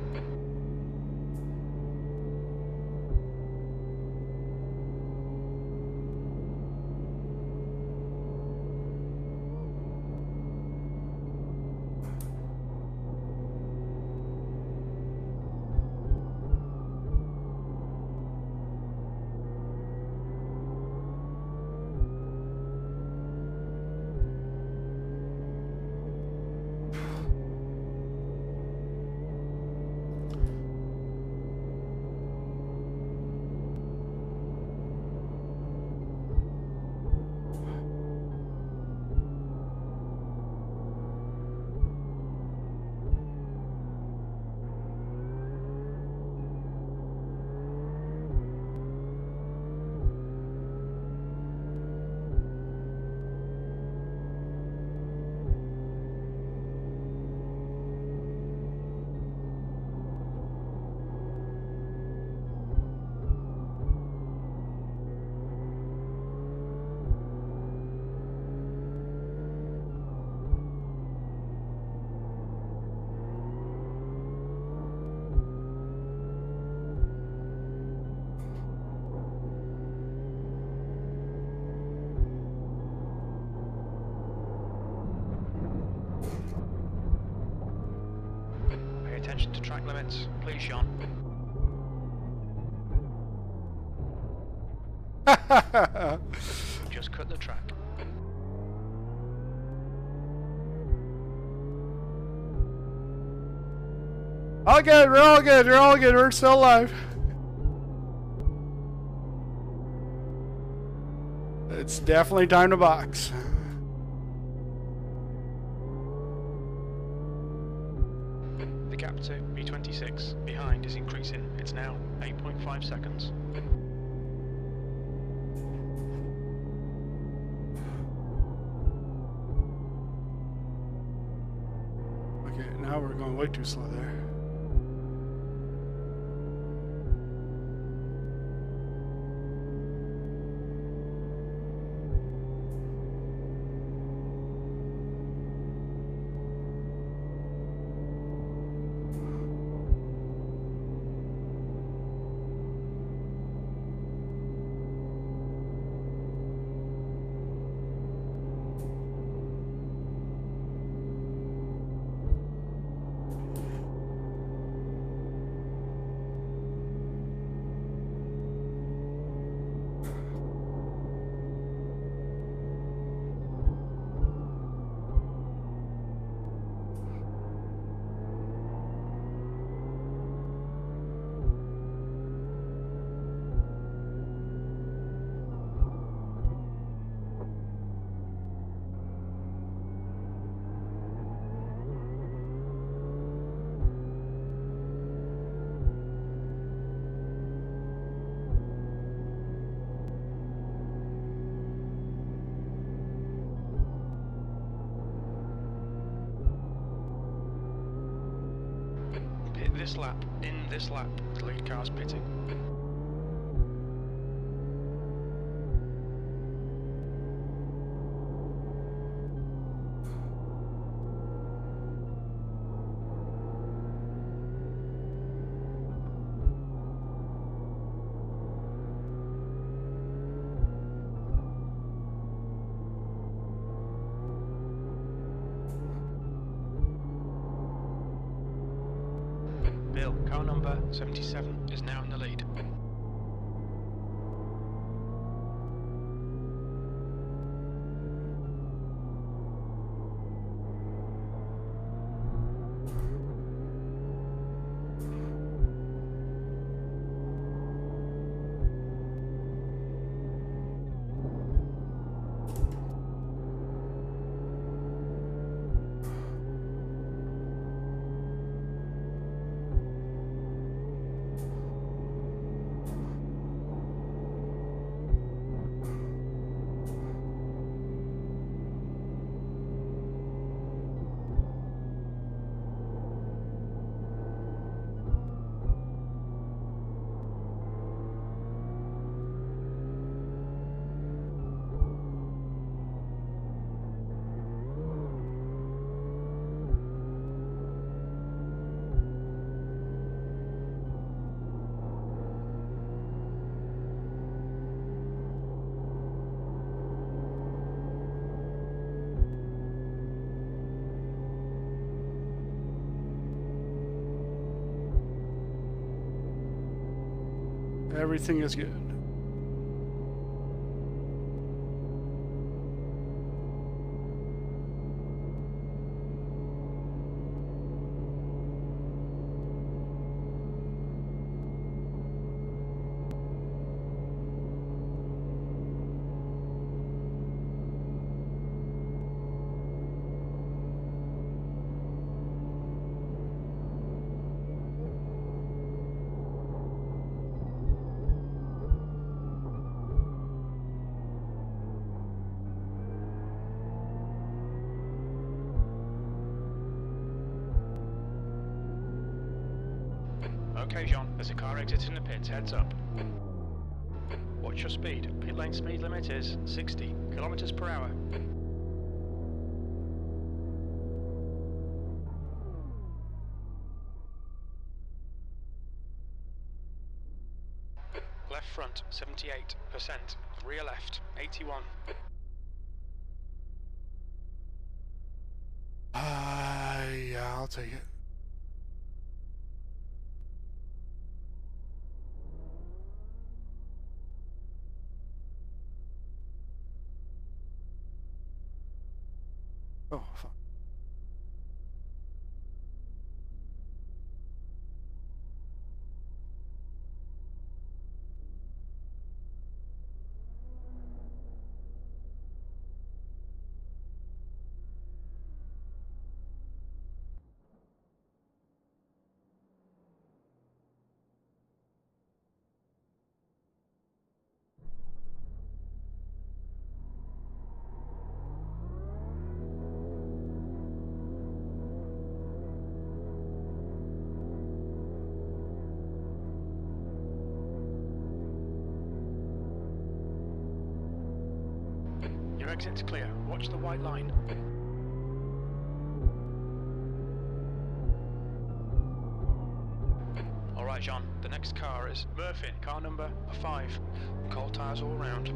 Attention to track limits, please, Sean. Just cut the track. All good, we're all good, we're all good, we're still alive. It's definitely time to box. The gap to B26 behind is increasing. It's now 8.5 seconds. Okay, now we're going way too slow there. this lap, the lead car's pitting. Bill, car number 77 is now in the lead. Everything is good. Okay, John, there's a car exiting the pits, heads up. What's your speed? Pit lane speed limit is 60 kilometers per hour. Left front, 78%. Rear left, 81. Yeah, I'll take it. Oh, fuck. Your exit's clear. Watch the white line. Alright, John, the next car is Murphy, car number 5. Cold tyres all round.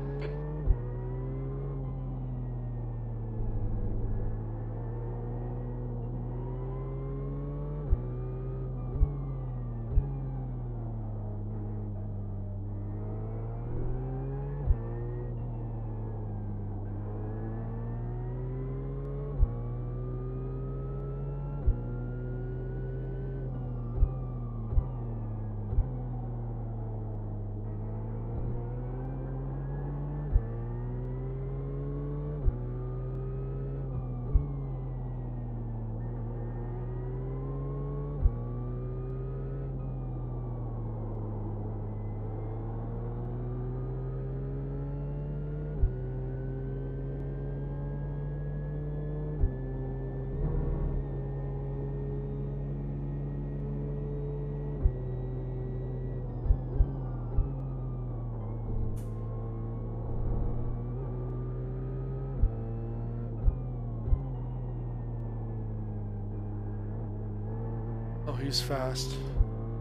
he's fast.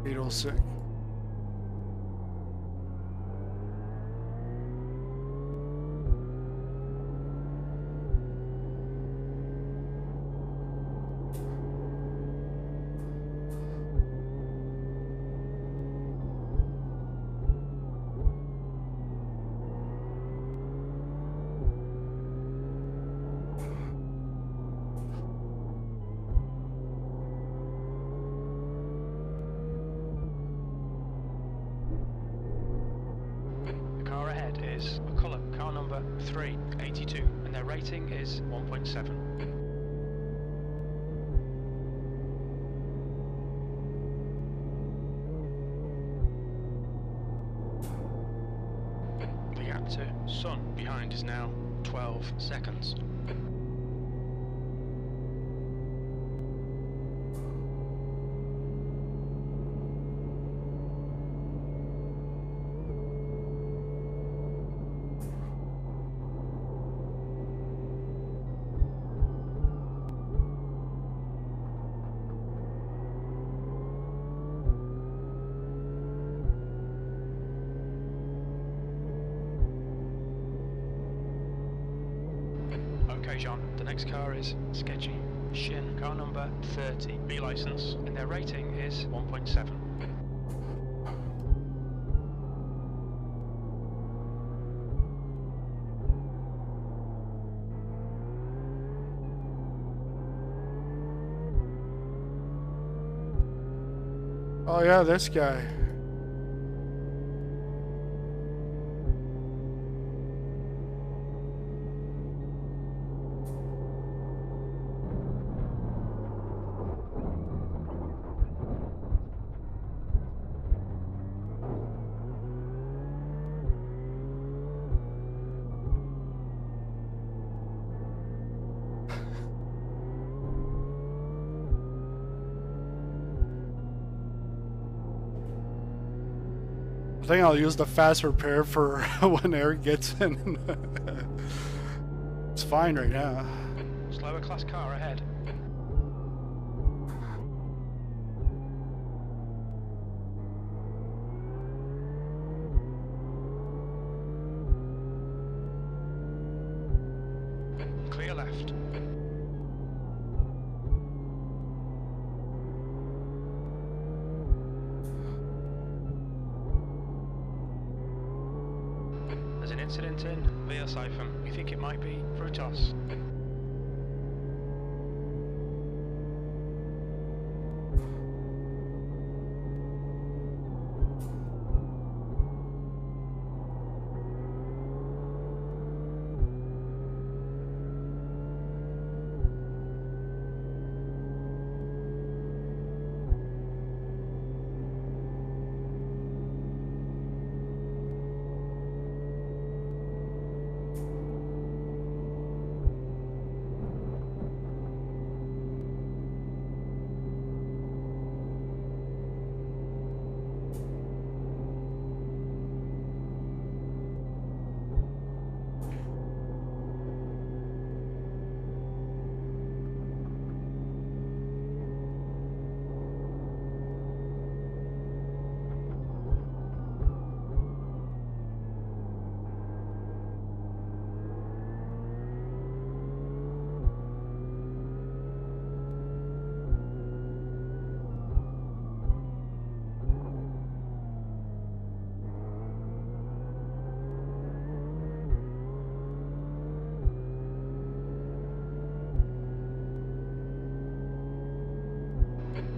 806. Is McCullough, car number 382, and their rating is 1.7. The gap to Sun behind is now 12 seconds. Okay, John, the next car is Sketchy Shin, car number 30, B license, and their rating is 1.7. Oh yeah, this guy. I think I'll use the fast repair for when Eric gets in. It's fine right now. Slower class car ahead. Clear left. There's an incident in via siphon. We think it might be Frutos.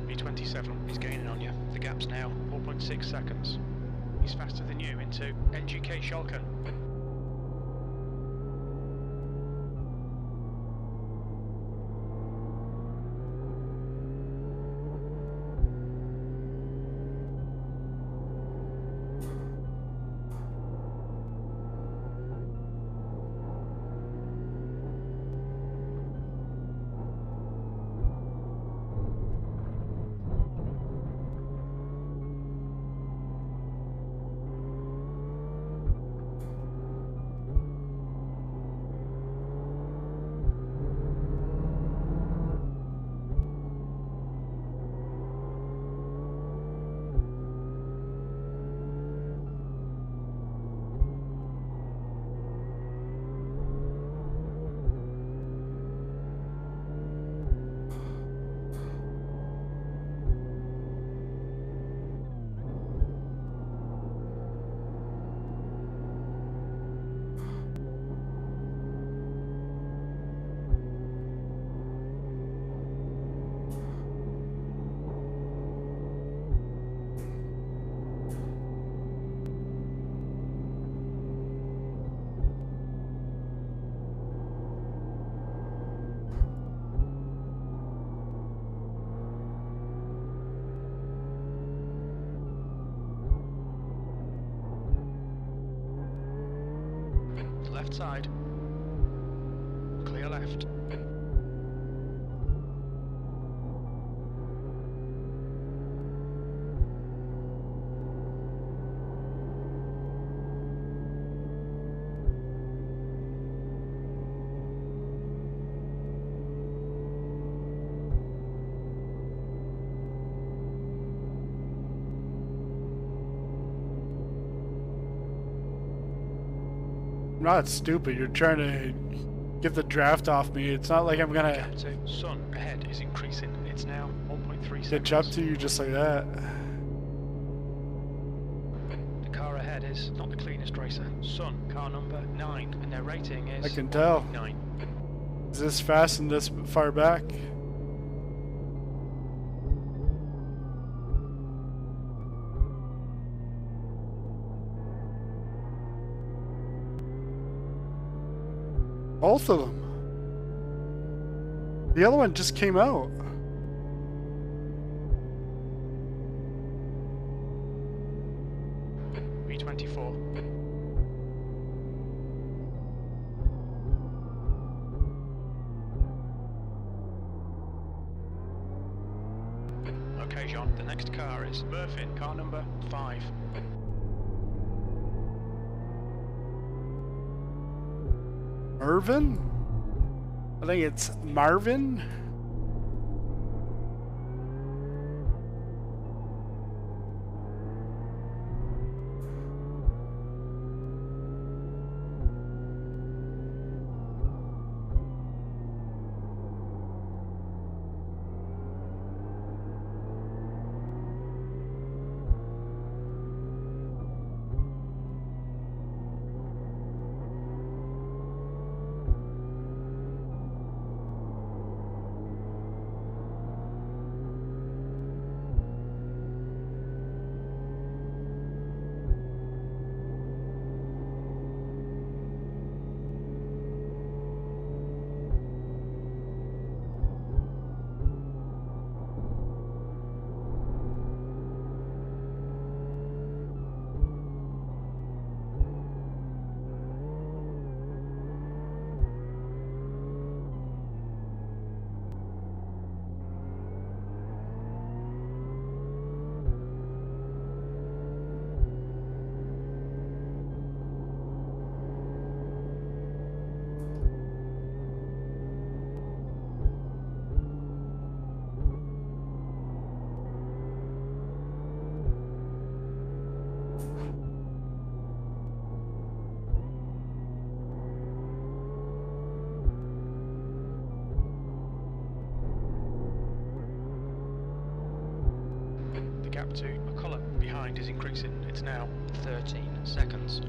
B27, he's gaining on you. The gap's now 4.6 seconds. He's faster than you into NGK Schalken. left side. Clear left. I'm not stupid. You're trying to get the draft off me. It's not like I'm gonna Gap to sun ahead is increasing. It's now 1.3 seconds. catch up to you just like that. The car ahead is not the cleanest racer. Sun, car number 9, and their rating is I can tell. 9. Is this fast and this far back? Both of them. The other one just came out. V24. Okay, John, the next car is Murphy, car number 5. Mervin? I think it's Marvin. The gap to McCullough behind is increasing. It's now 13 seconds.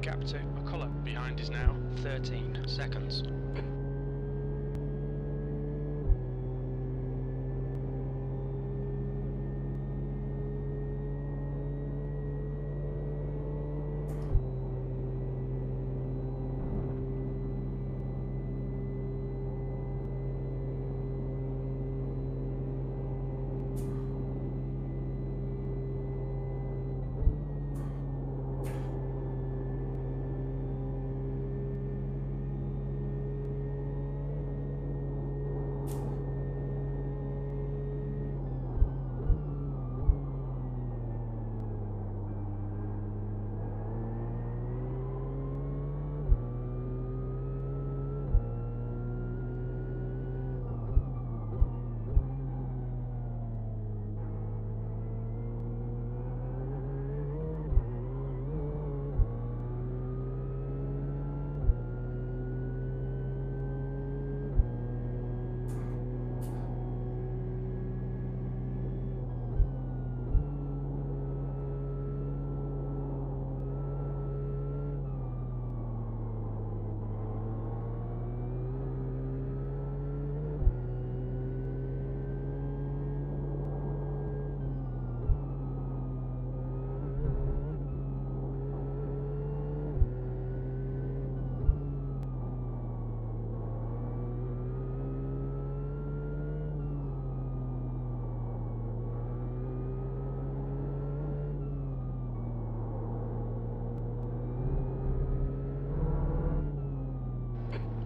gap to McCullough behind is now 13 seconds.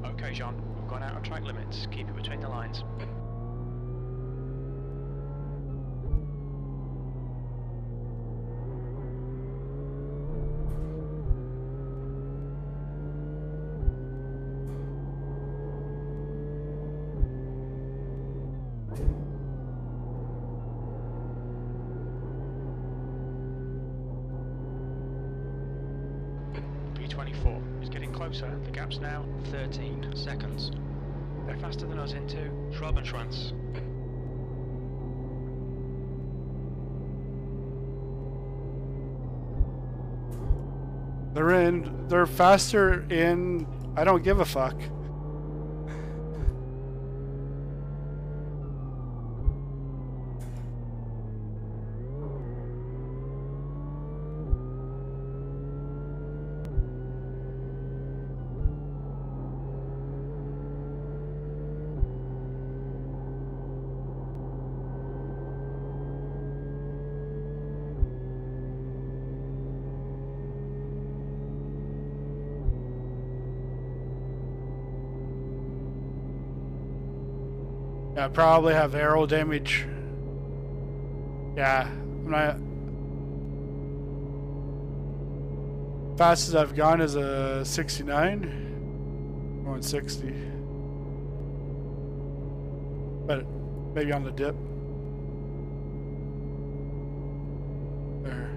Okay, John, we've gone out of track limits. Keep it between the lines. P24 is getting closer. The gap's now 13 seconds. They're faster than us into Schrabenschwanz. They're faster in, I don't give a fuck. Yeah, probably have aero damage. Yeah, I'm not. Fastest I've gone is a 69. Going 60. But maybe on the dip. There.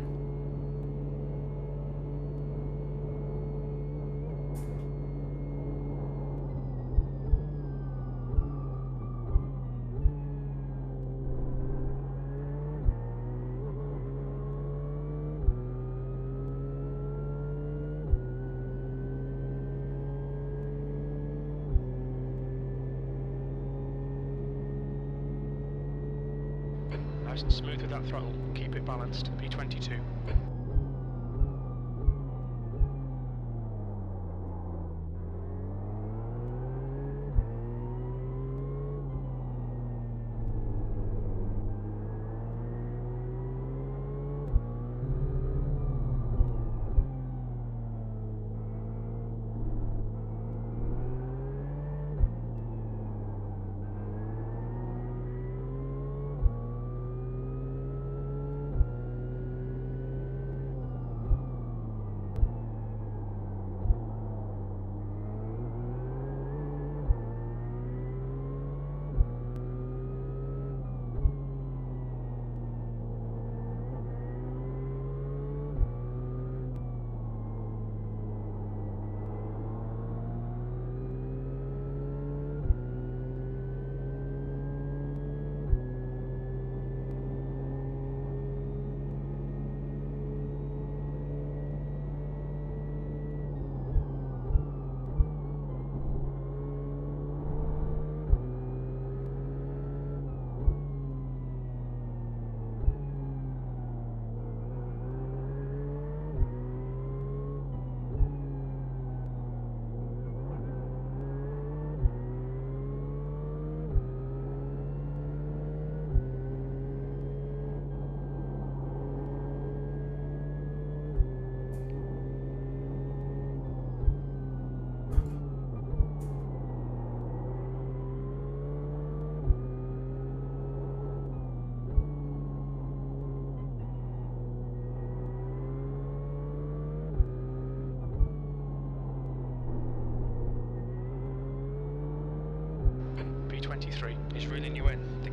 Nice and smooth with that throttle. Keep it balanced. P22.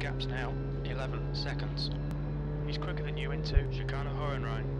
gap's now 11 seconds. He's quicker than you into Chicane Hohenrhein.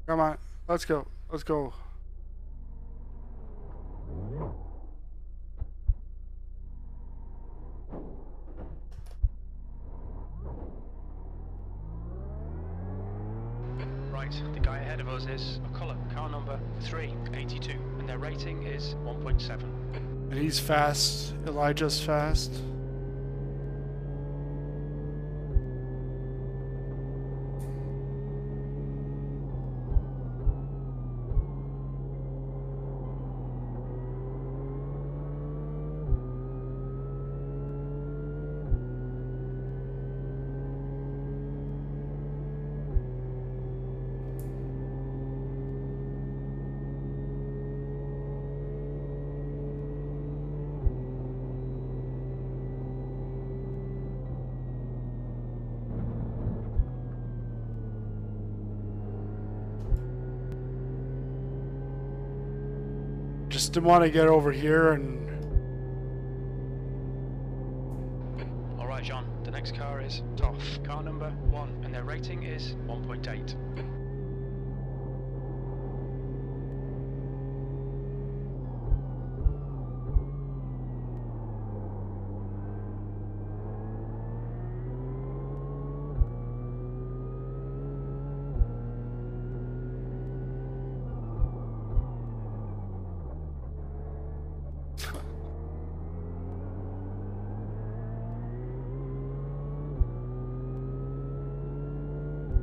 Come on, let's go. Let's go. Right, the guy ahead of us is McCullough, car number 382, and their rating is 1.7. And he's fast. Elijah's fast. Just didn't want to get over here and... Alright, John, the next car is Toff, car number 1, and their rating is 1.8.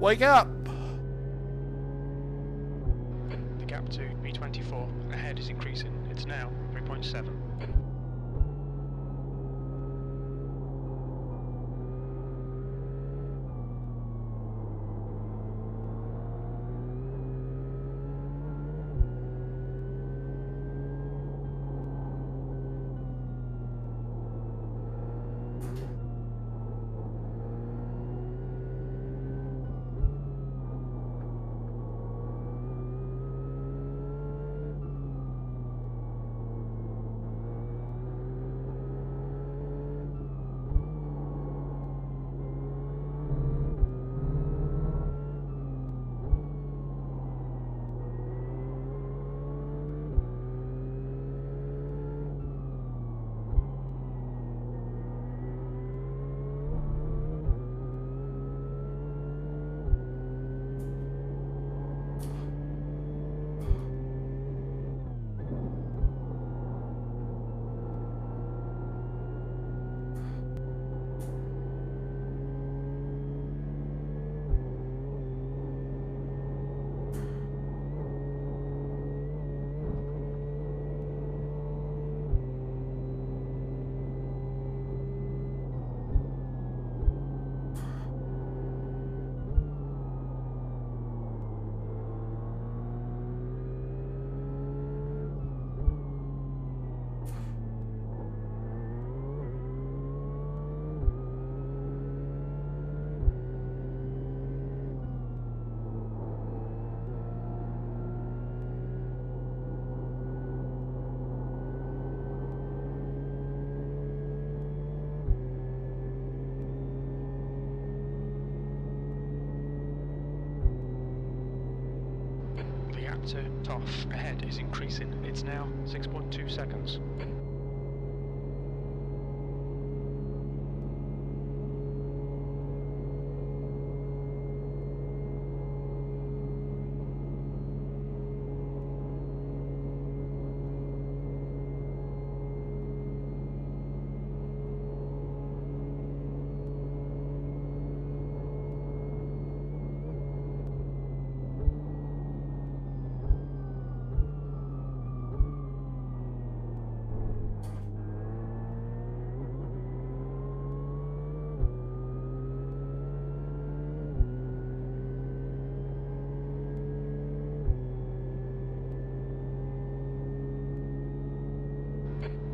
Wake up! The gap to B24 ahead is increasing. It's now 3.7. gap to Toff ahead is increasing. It's now 6.2 seconds.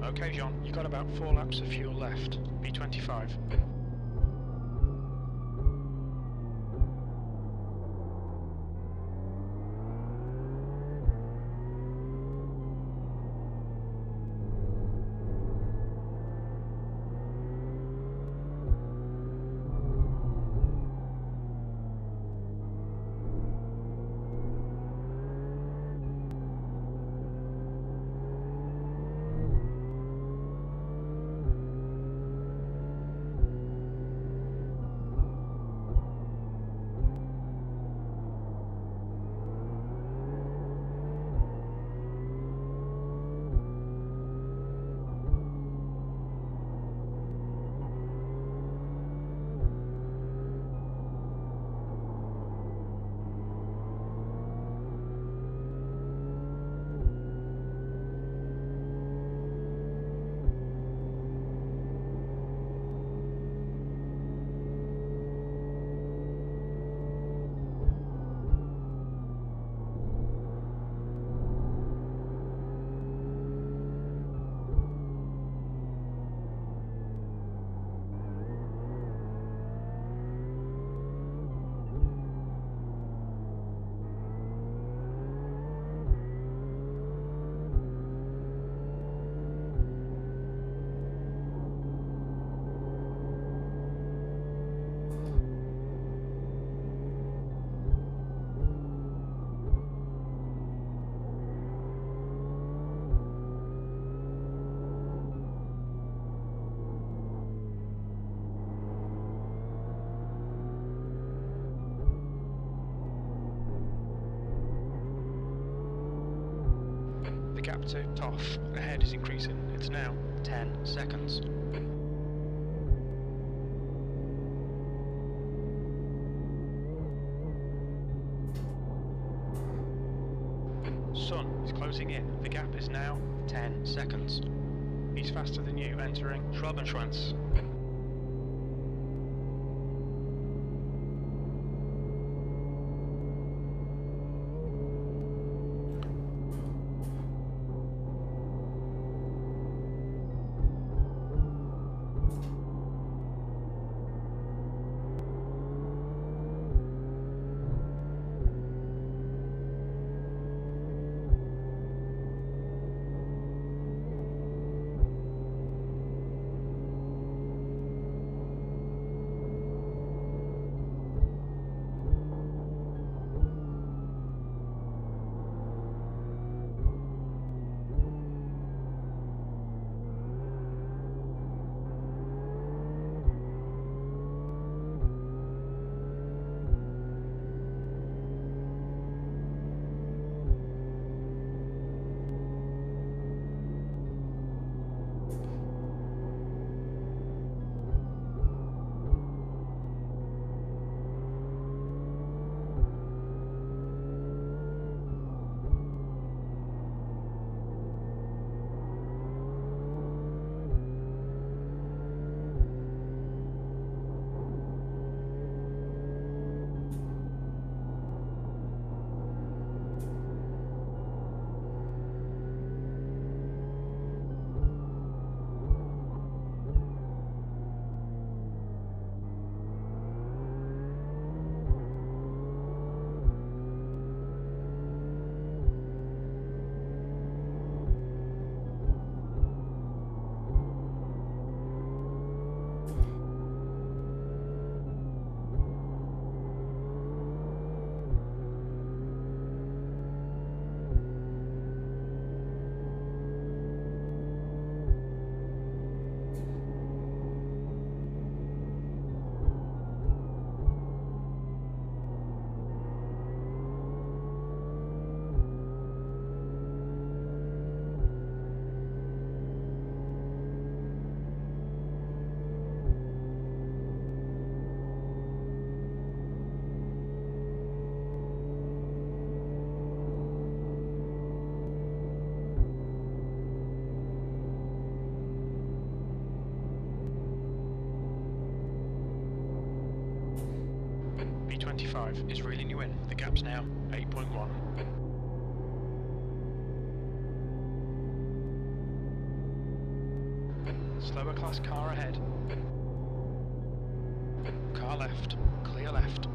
Okay, John, you got about 4 laps of fuel left. B25. The gap to Toff ahead is increasing. It's now 10 seconds. Sun is closing in. The gap is now 10 seconds. He's faster than you, entering Schrabenschwanz. 25 is reeling you in. The gap's now 8.1. Slower class car ahead. Car left. Clear left.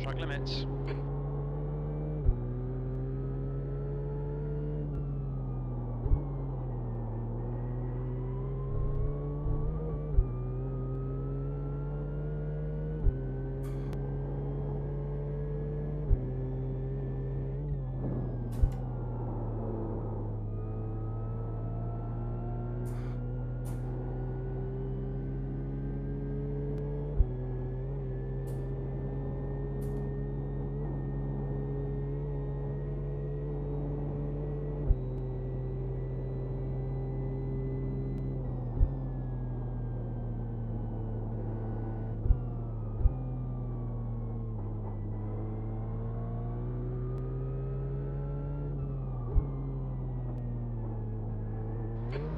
Track limits.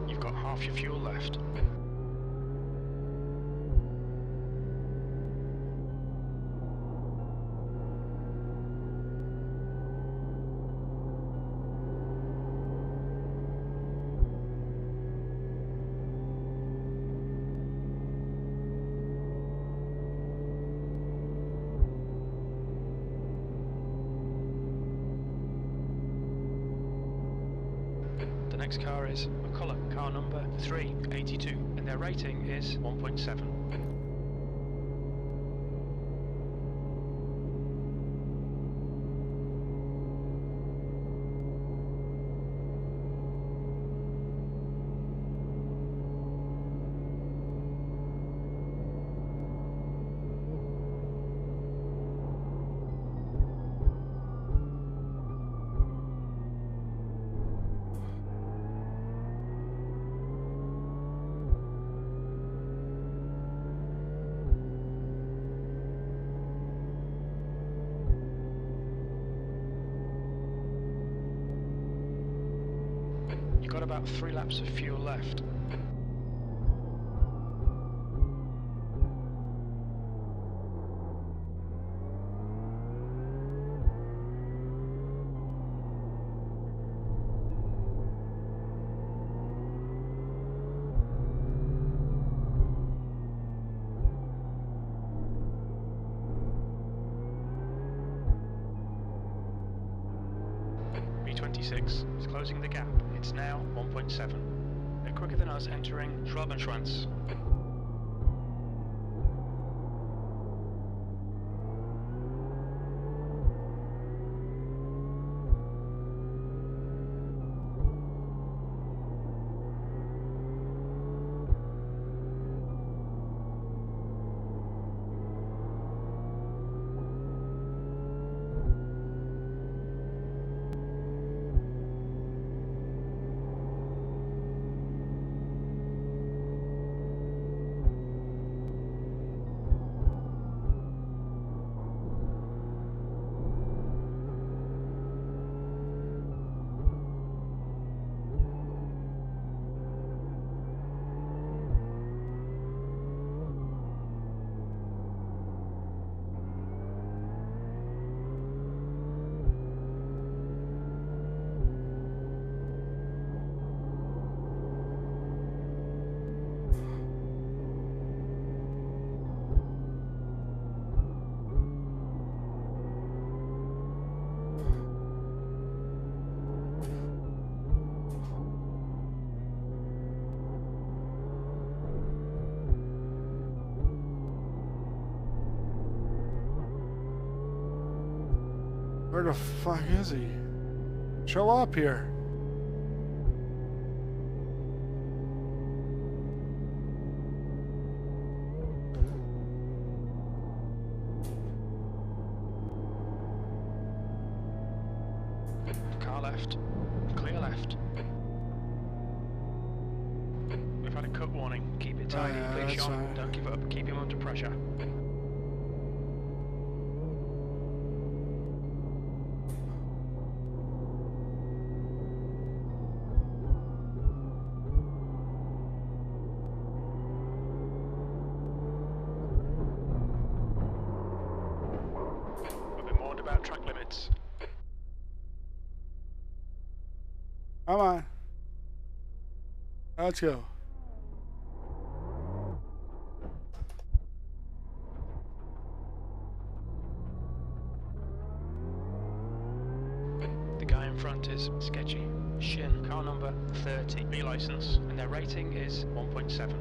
You've got half your fuel left. The next car is McCulloch, car number 382, and their rating is 1.7. You've got about 3 laps of fuel left. B26 is closing the gap. It's now 1.7. They're quicker than us entering Schwabenschwanz. Where the fuck is he? Show up here. Car left. Clear left. We've had a cut warning. Keep it tidy, please, that's Sean. fine. Don't give up. Keep him under pressure. We've been warned about track limits. Come on. Let's go. The guy in front is sketchy. Shin, car number 30, B license, and their rating is 1.7.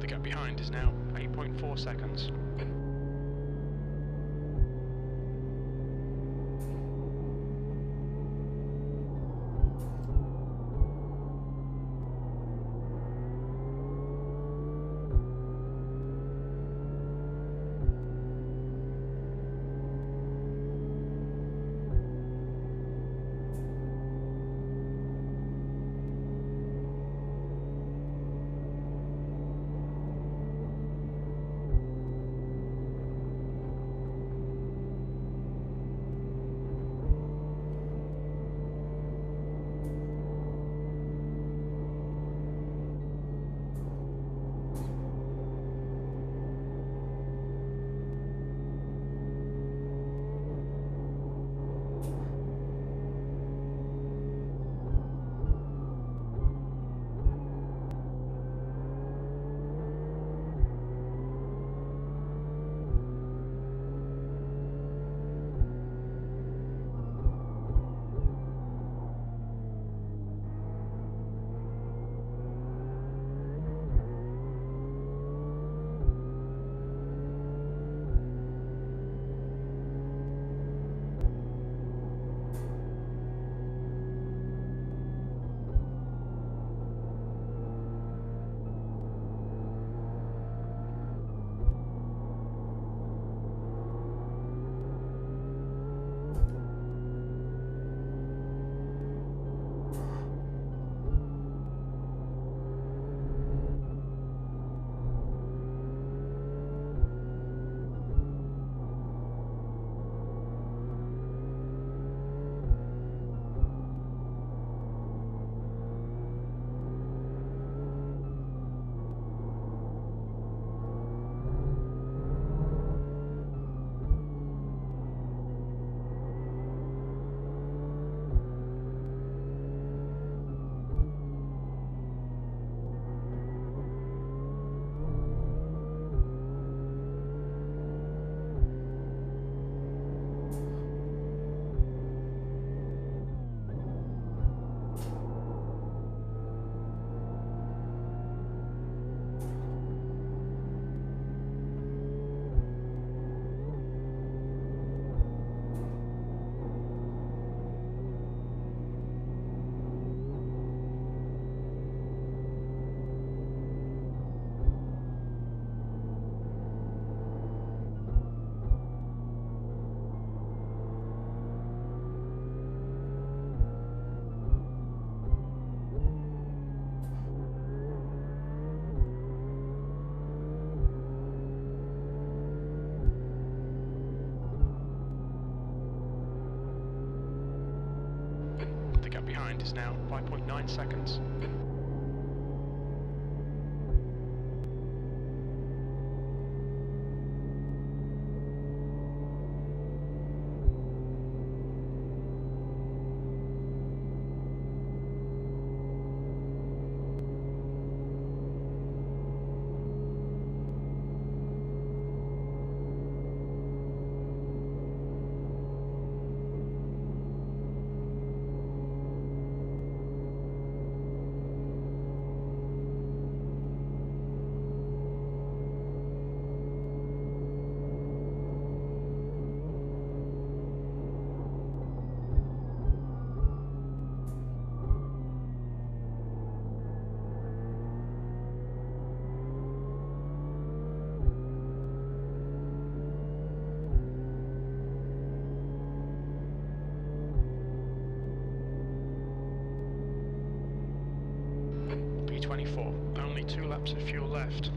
The gap behind is now 8.4 seconds. The gap behind is now 5.9 seconds. P24, only 2 laps of fuel left.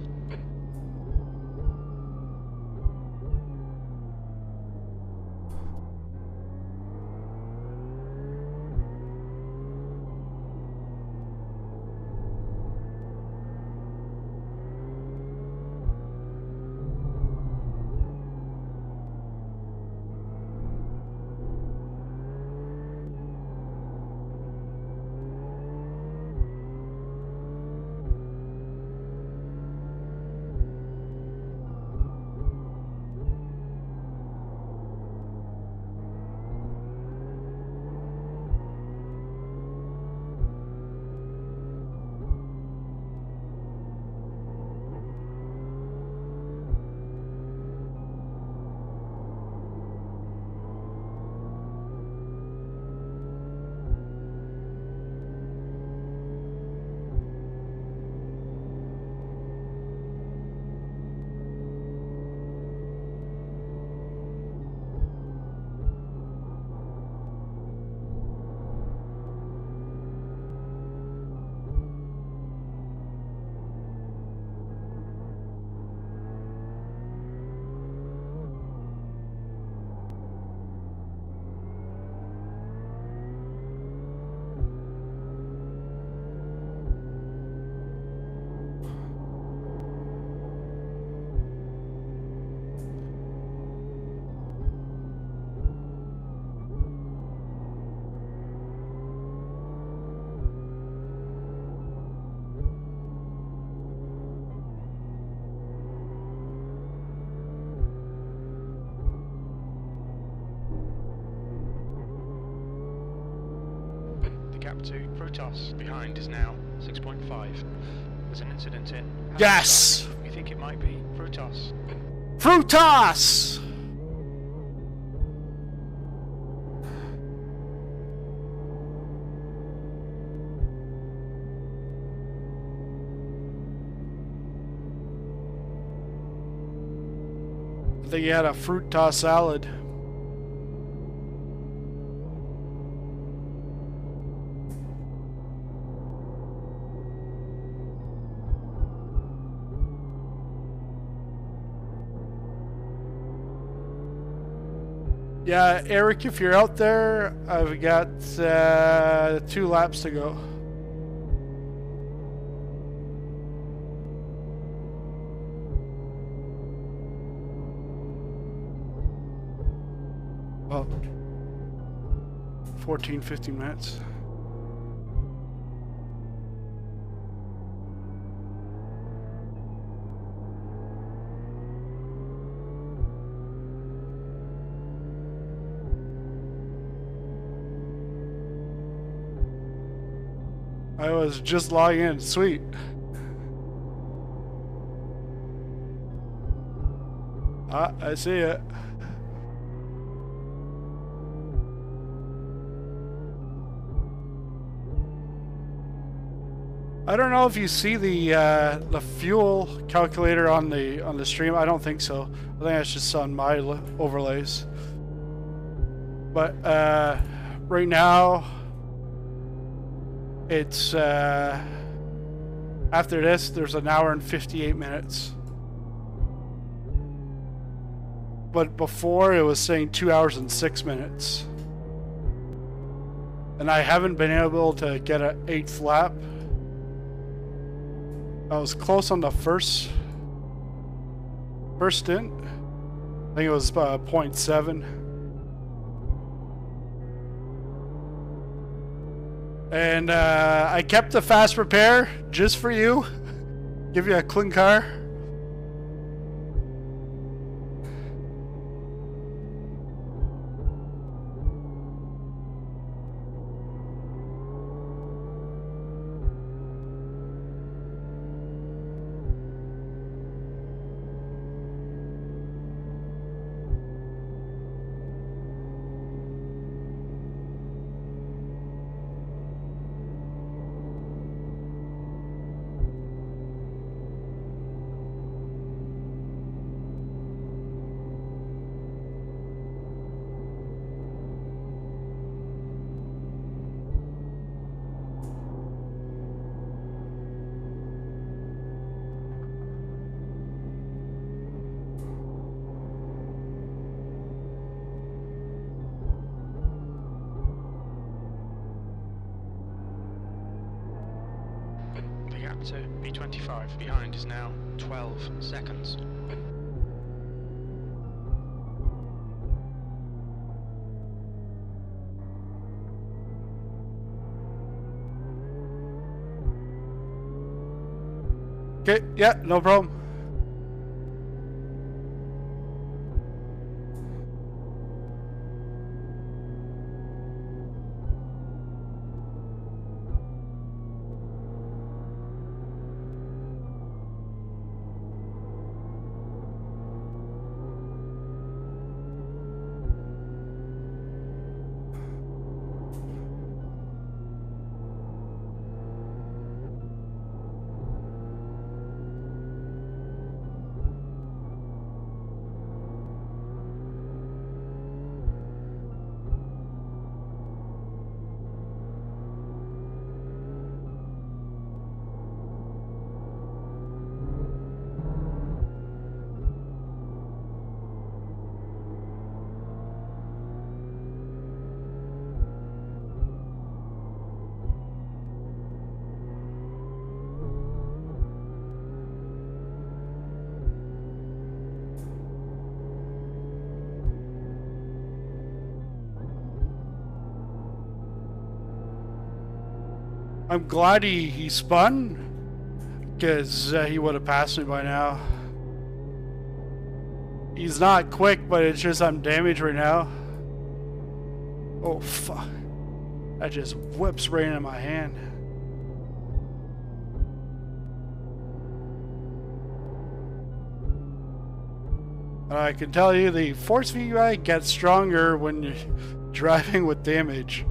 Gap to Frutos behind is now 6.5. There's an incident in. Yes! You think it might be Frutos? Frutas! I think he had a fruta salad. Yeah, Eric, if you're out there, I've got 2 laps to go. Well, 14, 15 minutes. I was just logging in. Sweet. Ah, I see it. I don't know if you see the fuel calculator on the stream. I don't think so. I think that's just on my overlays. But right now, it's after this. There's an hour and 58 minutes. But before it was saying 2 hours and 6 minutes. and I haven't been able to get an 8th lap. I was close on the first stint. I think it was 0.7. And I kept the fast repair just for you. Give you a clean car. To B25 behind is now 12 seconds. Okay, yeah, no problem. I'm glad he spun, because he would have passed me by now. He's not quick, but it's just I'm damaged right now. Oh fuck. That just whips right into my hand. I can tell you the force VUI gets stronger when you're driving with damage.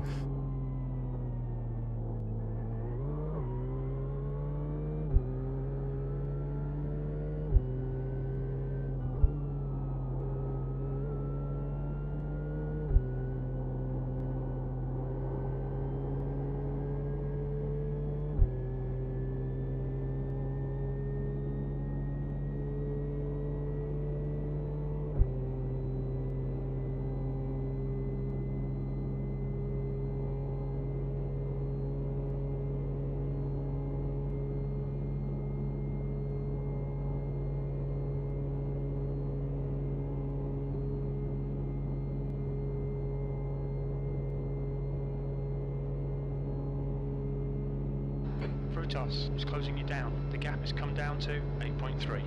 Is closing you down. The gap has come down to 8.3.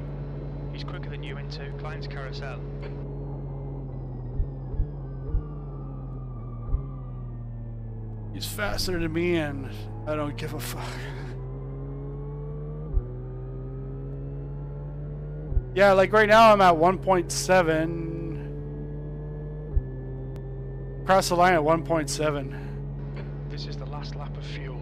He's quicker than you into Klein's carousel. He's faster than me and I don't give a fuck. Yeah, like right now I'm at 1.7. Across the line at 1.7. This is the last lap of fuel.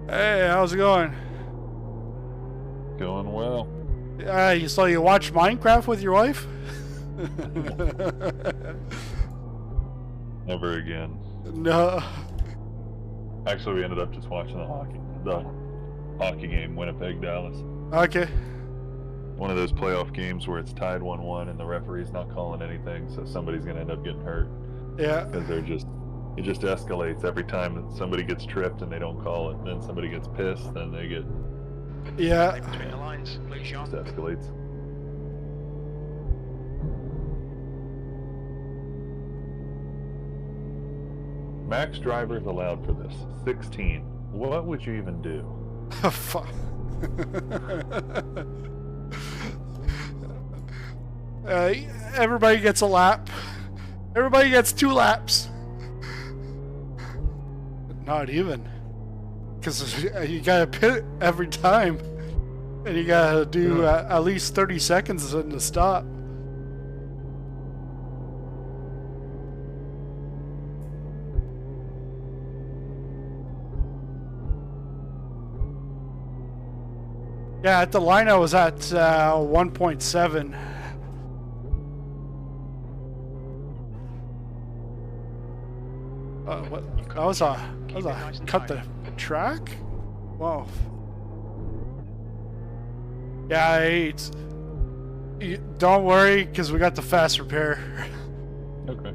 Hey, how's it going? Going well. So you watch Minecraft with your wife? Never again. No. Actually, we ended up just watching the hockey game, Winnipeg, Dallas. Okay. One of those playoff games where it's tied 1-1 and the referee's not calling anything, so somebody's gonna end up getting hurt. Yeah. Because it just escalates every time that somebody gets tripped and they don't call it. Then somebody gets pissed, then they get Yeah. Between the lines, blue shot. just escalates. Max drivers allowed for this 16. What would you even do? Fuck. Everybody gets a lap. Everybody gets 2 laps. Not even. Because you gotta pit every time. And you gotta do at least 30 seconds in the stop. Yeah, at the line I was at 1.7. What? That was a cut the track? Wow. Yeah, don't worry, because we got the fast repair. Okay.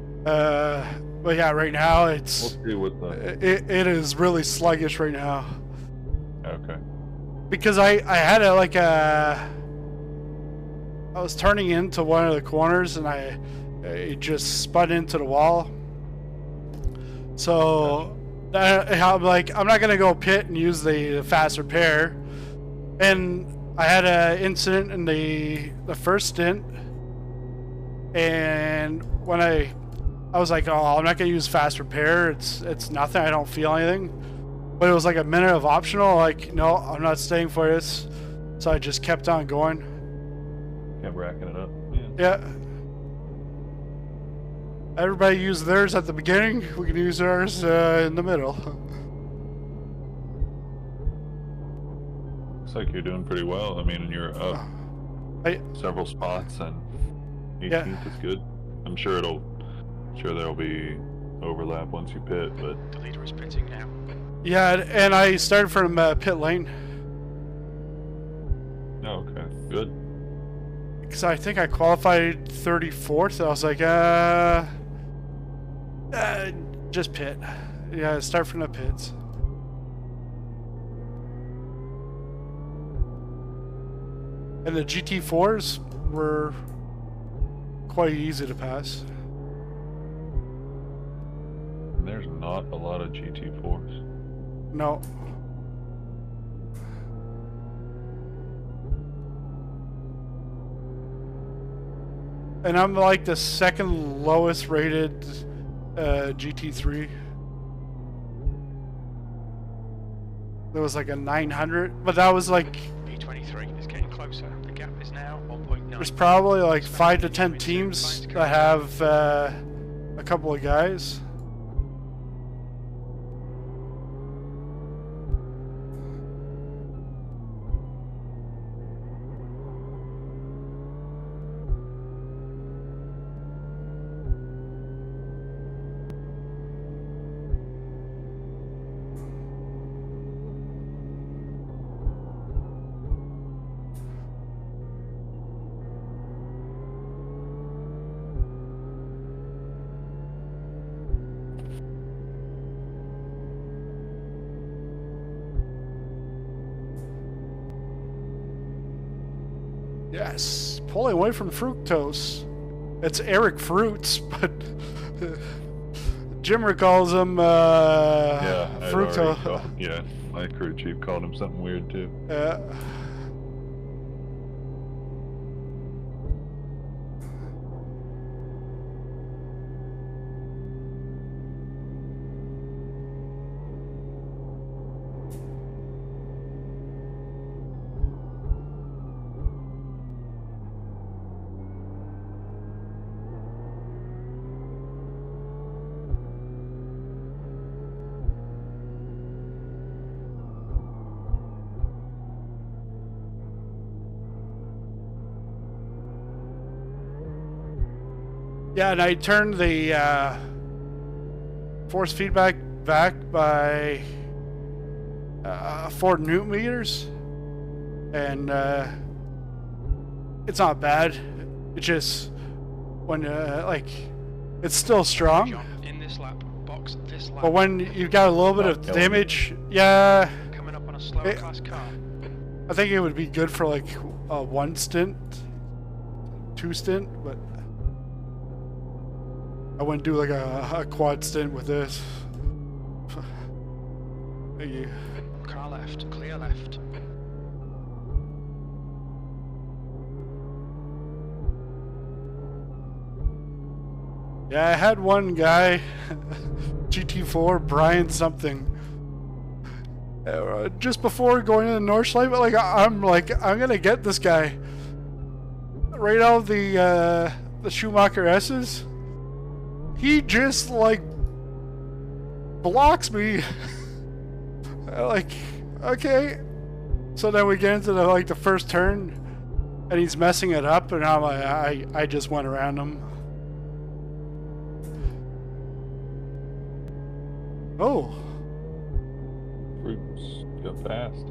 But yeah, right now We'll it's see what the. it is really sluggish right now. Okay. Because I had I was turning into one of the corners and it just spun into the wall. So I'm like, I'm not gonna go pit and use the fast repair. And I had an incident in the first stint, and when I was like, oh, I'm not gonna use fast repair. It's nothing. I don't feel anything. But it was like a minute of optional. Like, no, I'm not staying for this. So I just kept on going. Kept racking it up. Yeah. Everybody used theirs at the beginning. We can use ours in the middle. Looks like you're doing pretty well. I mean, you're up several spots, and 18th is good. I'm sure there'll be overlap once you pit, but The leader is pitting now. Yeah, and I started from pit lane. oh, okay, good. Because I think I qualified 34th. I was like, just pit. Yeah, start from the pits. And the GT4s were quite easy to pass. And there's not a lot of GT4s. No. And I'm like the second lowest rated GT3. There was like a 900, but that was like, P23 is getting closer. The gap is now 1.9. there's probably like 5 to 10 teams that have a couple of guys. Yes, pulling away from fructose. It's Eric Fruits, but Jim recalls him fructose. Yeah, my crew chief called him something weird too. Yeah. Yeah, and I turned the force feedback back by 4 newton meters, and it's not bad. It's just when like it's still strong. John, in this lap, box this lap. But when you got a little bit of damage, yeah, Coming up on a slower class car. I think it would be good for like 1 stint, 2 stint, but I wouldn't do like a quad stint with this. Thank you. Car left, clear left. Yeah, I had one guy, GT4, Brian something, just before going to the Nordschleife, like I'm gonna get this guy right out of the Schumacher S's. He just like blocks me. Like, okay. So then we get into the first turn, and he's messing it up, and I'm like, I just went around him. Oh. Fruits go fast.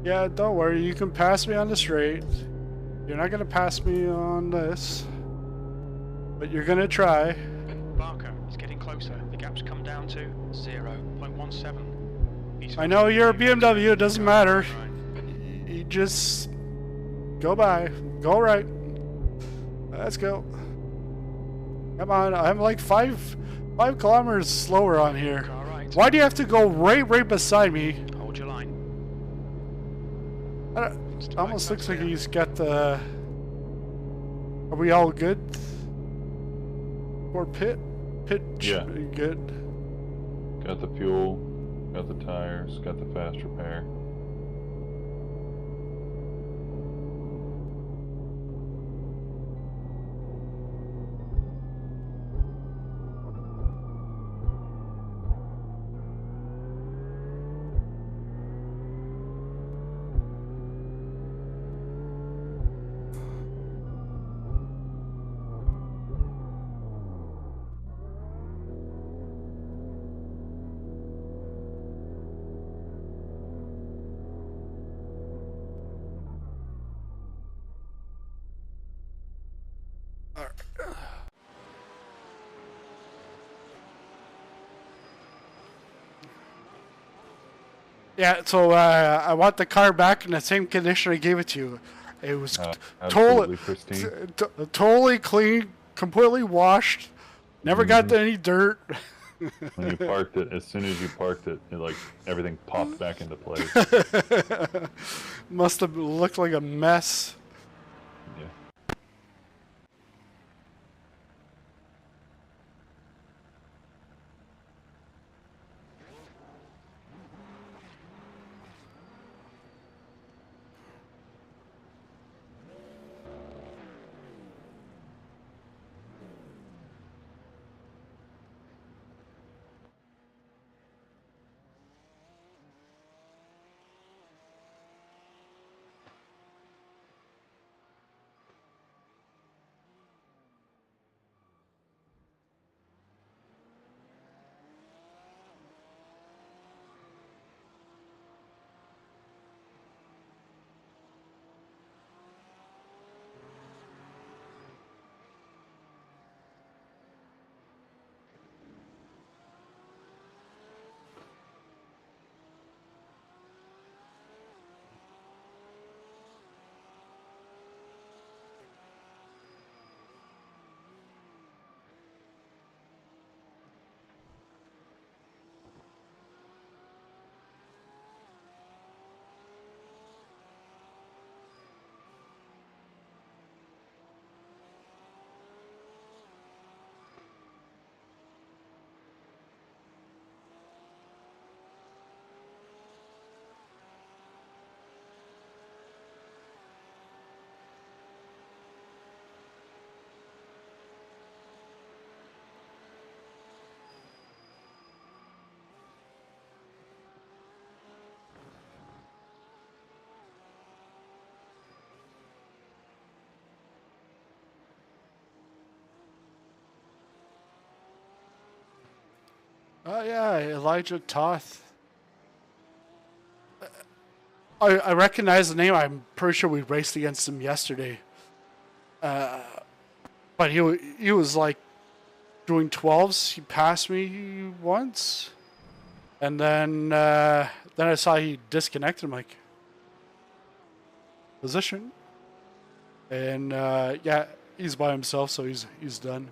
Yeah, don't worry. You can pass me on the straight. You're not gonna pass me on this, but you're gonna try. Barker is getting closer. The gap's come down to 0.17. I know you're a BMW. It doesn't matter. You just go by. Go right. Let's go. Come on. I'm like 5 kilometers slower on here. Car right. Why do you have to go right beside me? Hold your line. It almost looks like he's got the... Are we all good? Or pit? Pit Yeah. should be good. Got the fuel, got the tires, got the fast repair. Yeah, so I want the car back in the same condition I gave it to you. It was Absolutely pristine. totally clean, completely washed, never got any dirt. When you parked it, as soon as you parked it, like everything popped back into place. Must have looked like a mess. Yeah. Oh yeah, Elijah Toth. I recognize the name. I'm pretty sure we raced against him yesterday. But he was like doing 12s. He passed me once, and then I saw he disconnected. I'm like, position, and yeah, he's by himself, so he's done.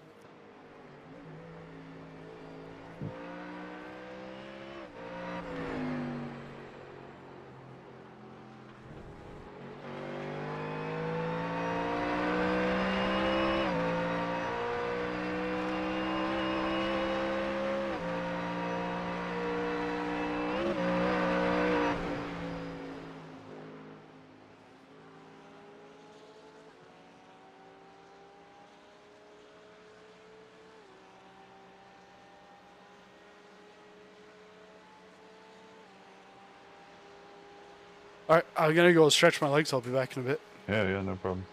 All right, I'm gonna go stretch my legs. I'll be back in a bit. Yeah, no problem.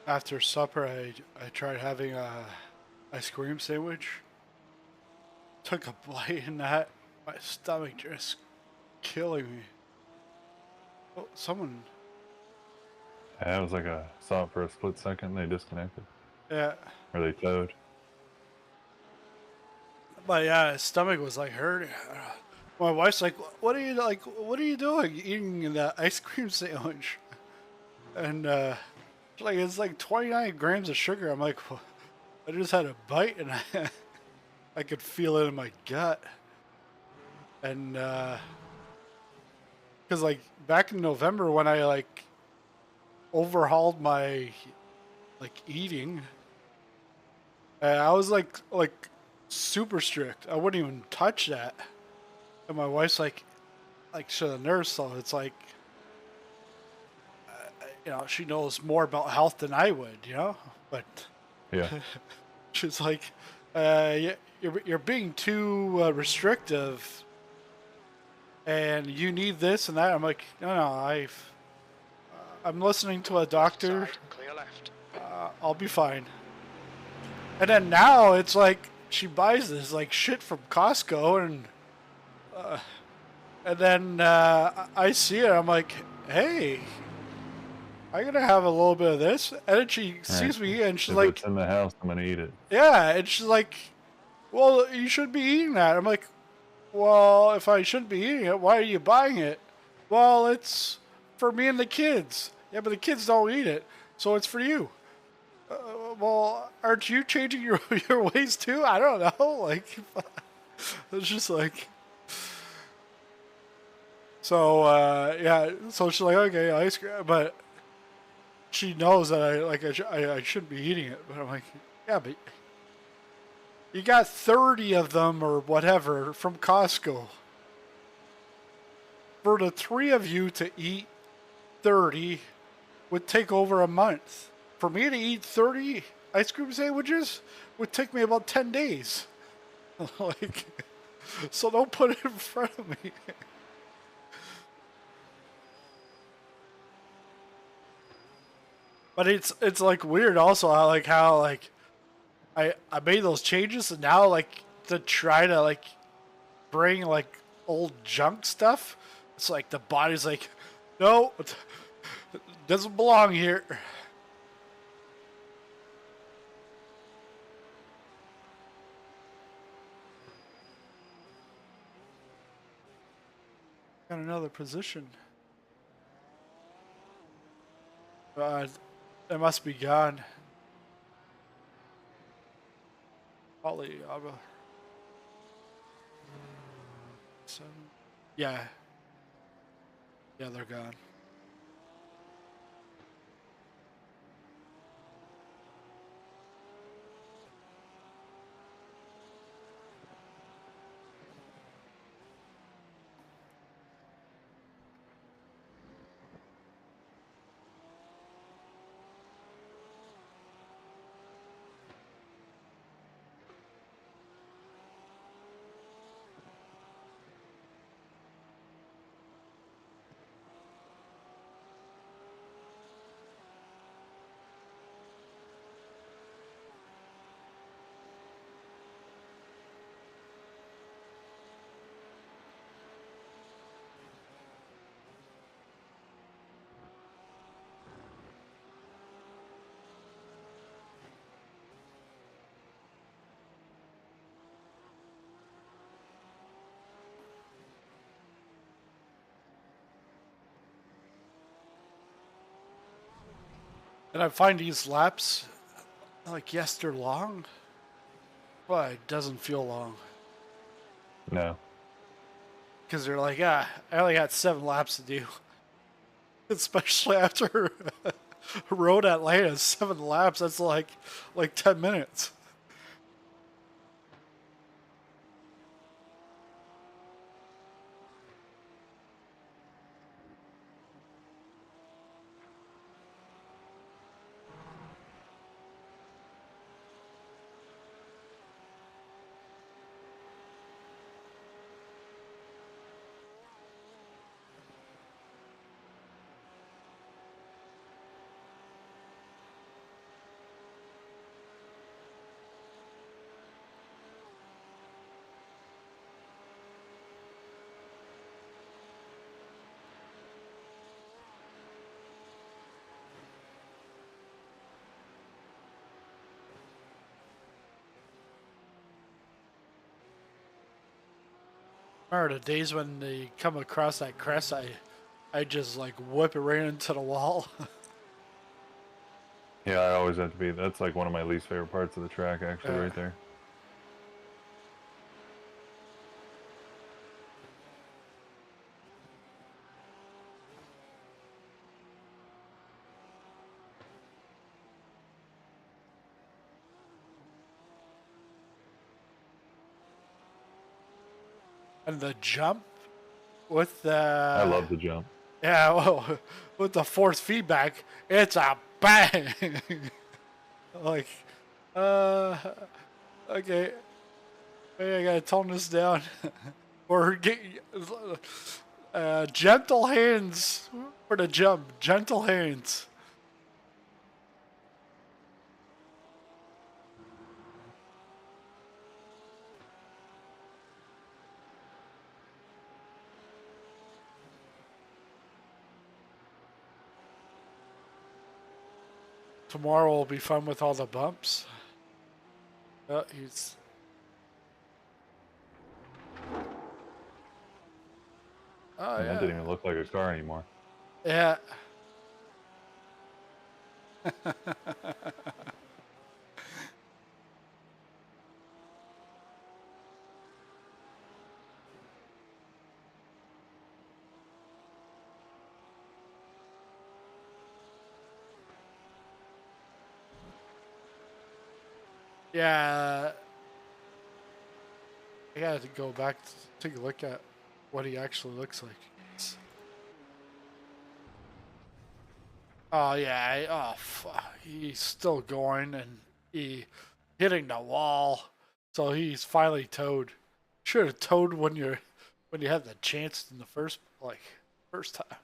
After supper, I tried having a ice cream sandwich. Took a bite in that. My stomach just killing me. Oh, someone. Yeah, it was like I saw it for a split second. They disconnected, Yeah. or they towed. But yeah, his stomach was like hurting. My wife's like, "What are you like? What are you doing eating that ice cream sandwich?" And like it's like 29 grams of sugar. I'm like, well, I just had a bite and I could feel it in my gut. And because like back in November when I like overhauled my like eating, I was like super strict. I wouldn't even touch that. And my wife's like to the nurse, so it's like, you know, she knows more about health than I would, you know. But Yeah. she's like, you're being too restrictive, and you need this and that. I'm like, no, I'm listening to a doctor. Side, clear left. I'll be fine. And then now it's like she buys this like shit from Costco, and then I see it. I'm like, hey, I'm gonna have a little bit of this. And then she sees me and she's If like, it's in the house, I'm gonna eat it. yeah. And she's like, well, you should be eating that. I'm like, well, if I shouldn't be eating it, why are you buying it? Well, it's for me and the kids. Yeah, but the kids don't eat it, so it's for you. Well, aren't you changing your your ways too? I don't know. Like, it's just like. So yeah, so she's like, okay, ice cream, but she knows that I shouldn't be eating it. But I'm like, yeah, but you got 30 of them or whatever from Costco. For the three of you to eat 30 would take over a month. For me to eat 30 ice cream sandwiches would take me about 10 days. Like, so don't put it in front of me. But it's like weird also how I made those changes and now like to try to like bring like old junk stuff. It's like the body's like, no, it doesn't belong here. Got another position. It must be gone. Probably, yeah. Yeah, they're gone. And I find these laps, like, yes, they're long, but it doesn't feel long. No. Because they're like, I only got 7 laps to do. Especially after road Atlanta, 7 laps, that's like 10 minutes. Remember the days when they come across that crest, I just like whip it right into the wall. Yeah, I always have to be. That's like one of my least favorite parts of the track, actually, Yeah. right there. And the jump with I the love the jump. yeah, well, with the force feedback, it's a bang. Like, uh, okay, maybe I gotta tone this down, or get gentle hands for the jump. Gentle hands. Tomorrow will be fun with all the bumps. He's. Oh And that didn't yeah. even look like a car anymore. Yeah. Yeah. I gotta go back to take a look at what he actually looks like. Oh yeah, oh fuck. He's still going and he hitting the wall. So he's finally towed. Should have towed when you had the chance in the first time.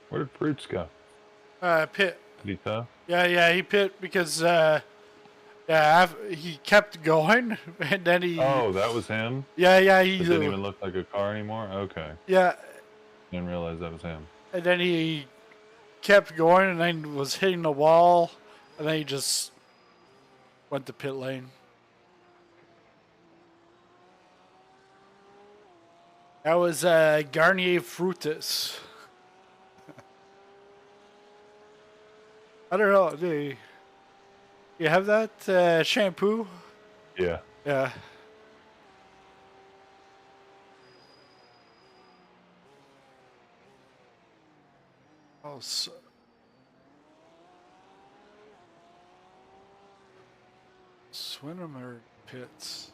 Where did Fruits go? Pit. Did he tow? Yeah, he pit because he kept going, and then he. Oh, that was him? Yeah, It didn't even look like a car anymore? Okay. Yeah, Didn't realize that was him. and then he kept going, and then was hitting the wall, and then he just went to pit lane. That was Garnier Fruitus. I don't know. Do you have that shampoo? Yeah. Yeah. Oh, so. Swinham pits.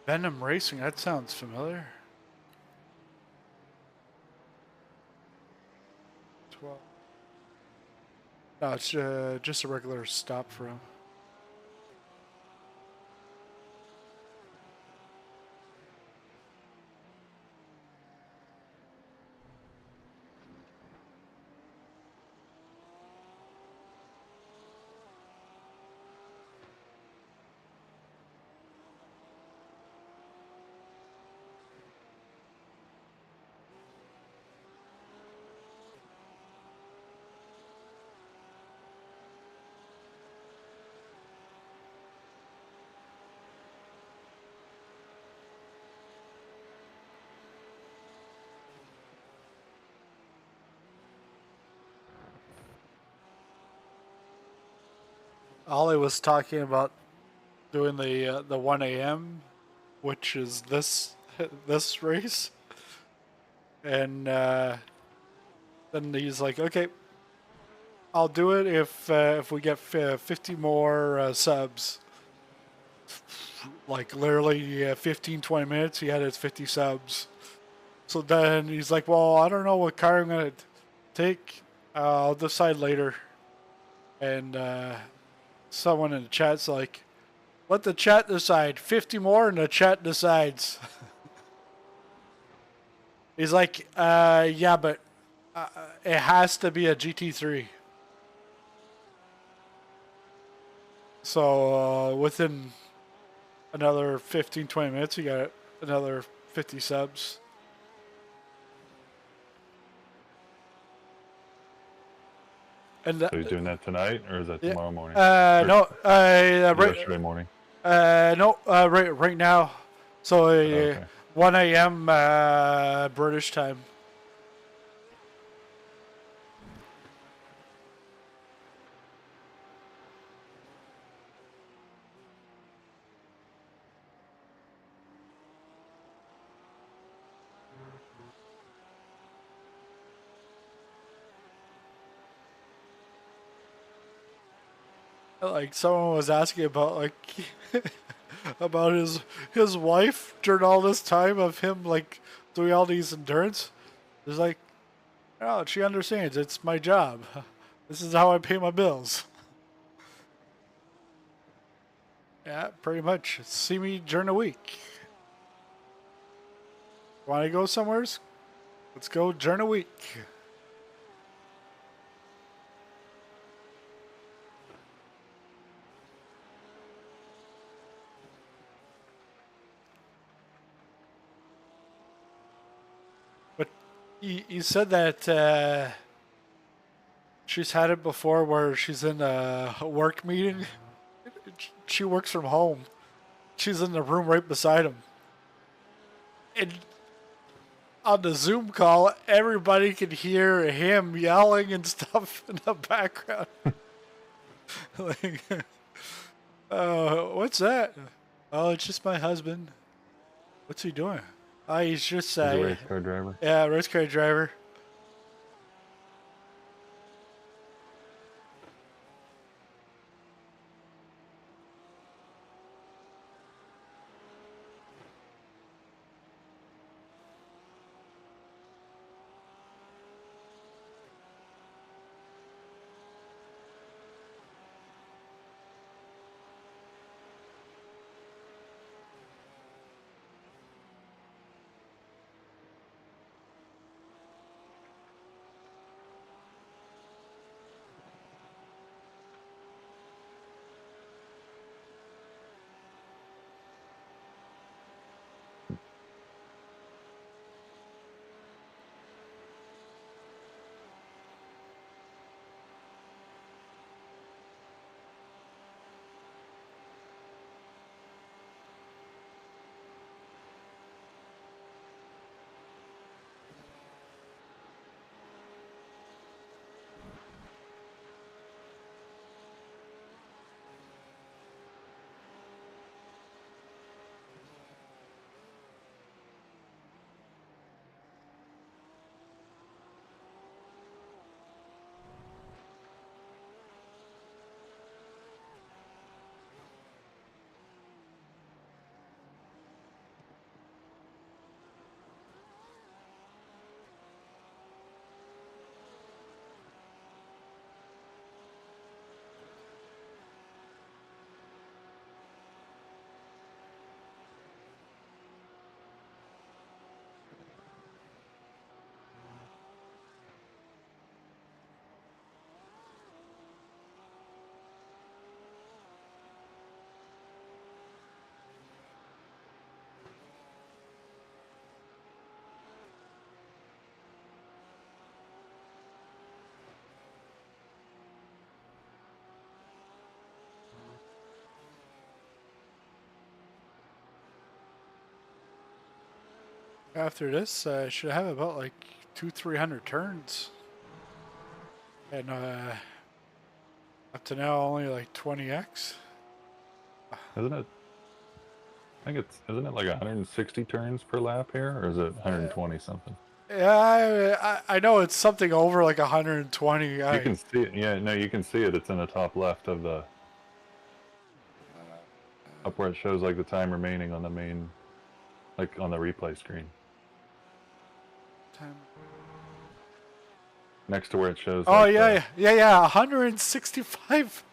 Venom Racing, that sounds familiar. 12. No, it's just a regular stop for him. Ollie was talking about doing the 1 a.m., which is this race, and then he's like, "Okay, I'll do it if we get 50 more subs." Like literally 15, 20 minutes, he had his 50 subs. So then he's like, "Well, I don't know what car I'm gonna take. I'll decide later." And someone in the chat's like, "Let the chat decide. 50 more, and the chat decides." He's like, "Yeah, but it has to be a GT3." So within another 15, 20 minutes, you got another 50 subs. And So he's doing that tonight, or is that tomorrow morning? No, Yesterday morning. no, right now. So Okay. 1 a.m. British time. Like someone was asking about like about his wife during all this time of him like doing all these endurance. It's like, oh, she understands. It's my job. This is how I pay my bills. Yeah, pretty much. See me during the week. Want to go somewheres? Let's go during the week. But you said that she's had it before where she's in a work meeting. She works from home. She's in the room right beside him. And on the Zoom call, everybody could hear him yelling and stuff in the background. Like, what's that? Oh, it's just my husband. What's he doing? Oh, he's just He's a race car driver. Yeah, race car driver. After this, I should have about like 300 turns. And up to now, only like 20x. Isn't it? I think isn't it like 160 turns per lap here, or is it 120 something? Yeah, I know it's something over like 120. You can see it. Yeah, no, you can see it. It's in the top left of the up where it shows like the time remaining on the main, like on the replay screen. Next to where it shows. Oh like, yeah. 165.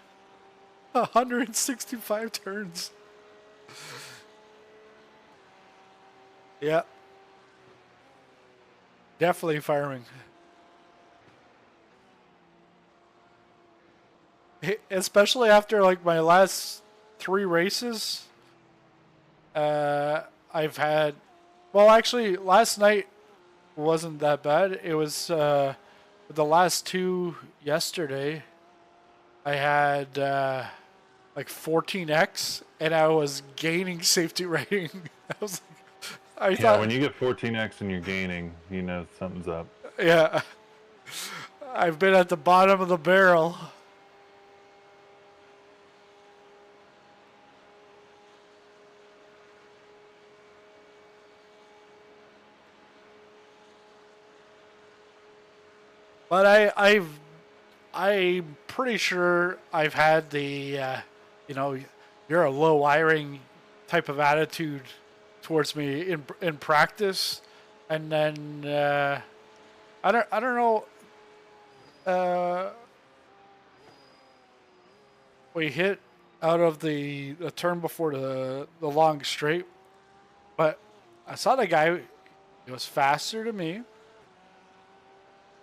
165 turns. Yeah. Definitely firing. Especially after like my last 3 races. I've had, well, actually last night wasn't that bad. It was the last 2 yesterday. I had like 14x and I was gaining safety rating. I was like, yeah, when you get 14x and you're gaining, you know something's up. Yeah. I've been at the bottom of the barrel. But I'm pretty sure I've had the, you know, you're a low wiring type of attitude towards me in practice, and then I don't know. We hit out of the turn before the long straight, but I saw the guy. He was faster than me,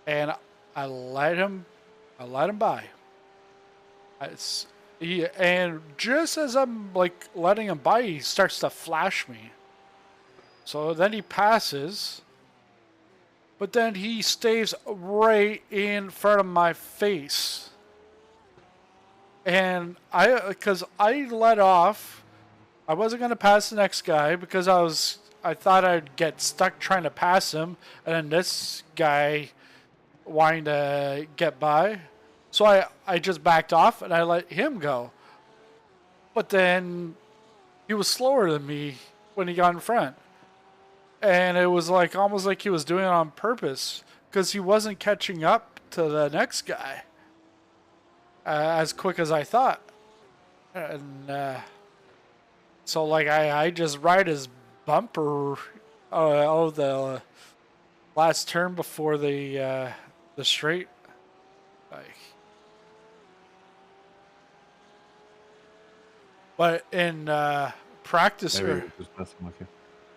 and I let him by. And just as I'm like letting him by, he starts to flash me. So then he passes, but then he stays right in front of my face. And because I let off, I wasn't gonna pass the next guy because I thought I'd get stuck trying to pass him, and then this guy wanting to get by. So I just backed off and I let him go. But then he was slower than me when he got in front. And it was like almost like he was doing it on purpose because he wasn't catching up to the next guy as quick as I thought. And so like I just ride his bumper out of the last turn before the straight. But in practice, Maybe we're just messing with you.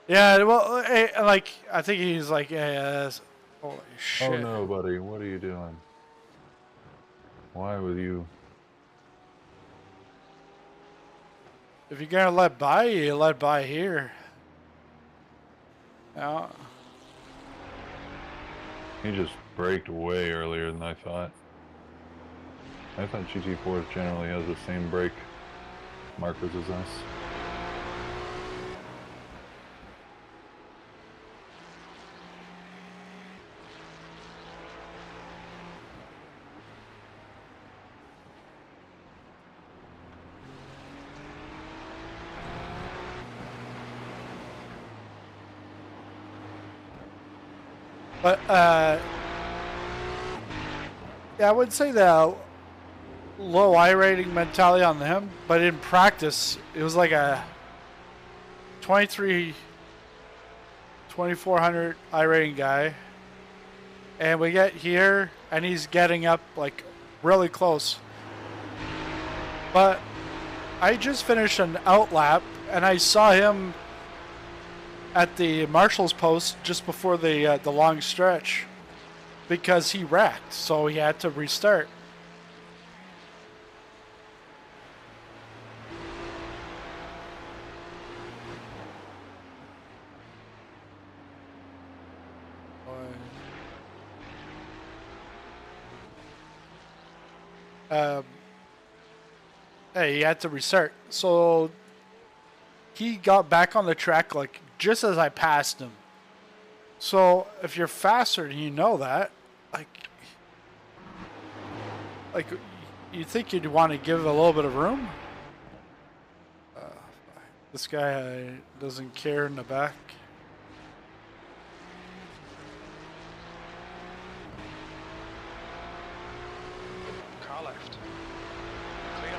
yeah, well, like I think he's like, yeah, holy shit. Oh no, buddy, what are you doing? Why would you? If you're gonna let by, you let by here. Yeah. He just braked way earlier than I thought. I thought GT4 generally has the same brake markers as us. But yeah, I would say the low iRating mentality on him, but in practice, it was like a 2400 iRating guy. And we get here, and he's getting up like really close. But I just finished an out lap, and I saw him at the marshal's post just before the long stretch because he wrecked, so he had to restart. Hey, he had to restart, so he got back on the track like just as I passed him, So if you're faster and you know that, like you think you'd want to give a little bit of room. This guy doesn't care in the back. Car left. Clear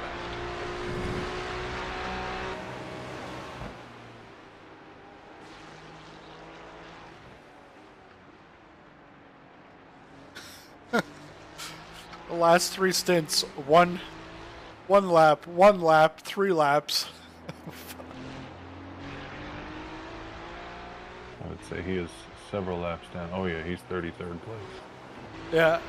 left. The last 3 stints, one lap, 3 laps. I would say he is several laps down. Oh yeah, he's 33rd place. Yeah.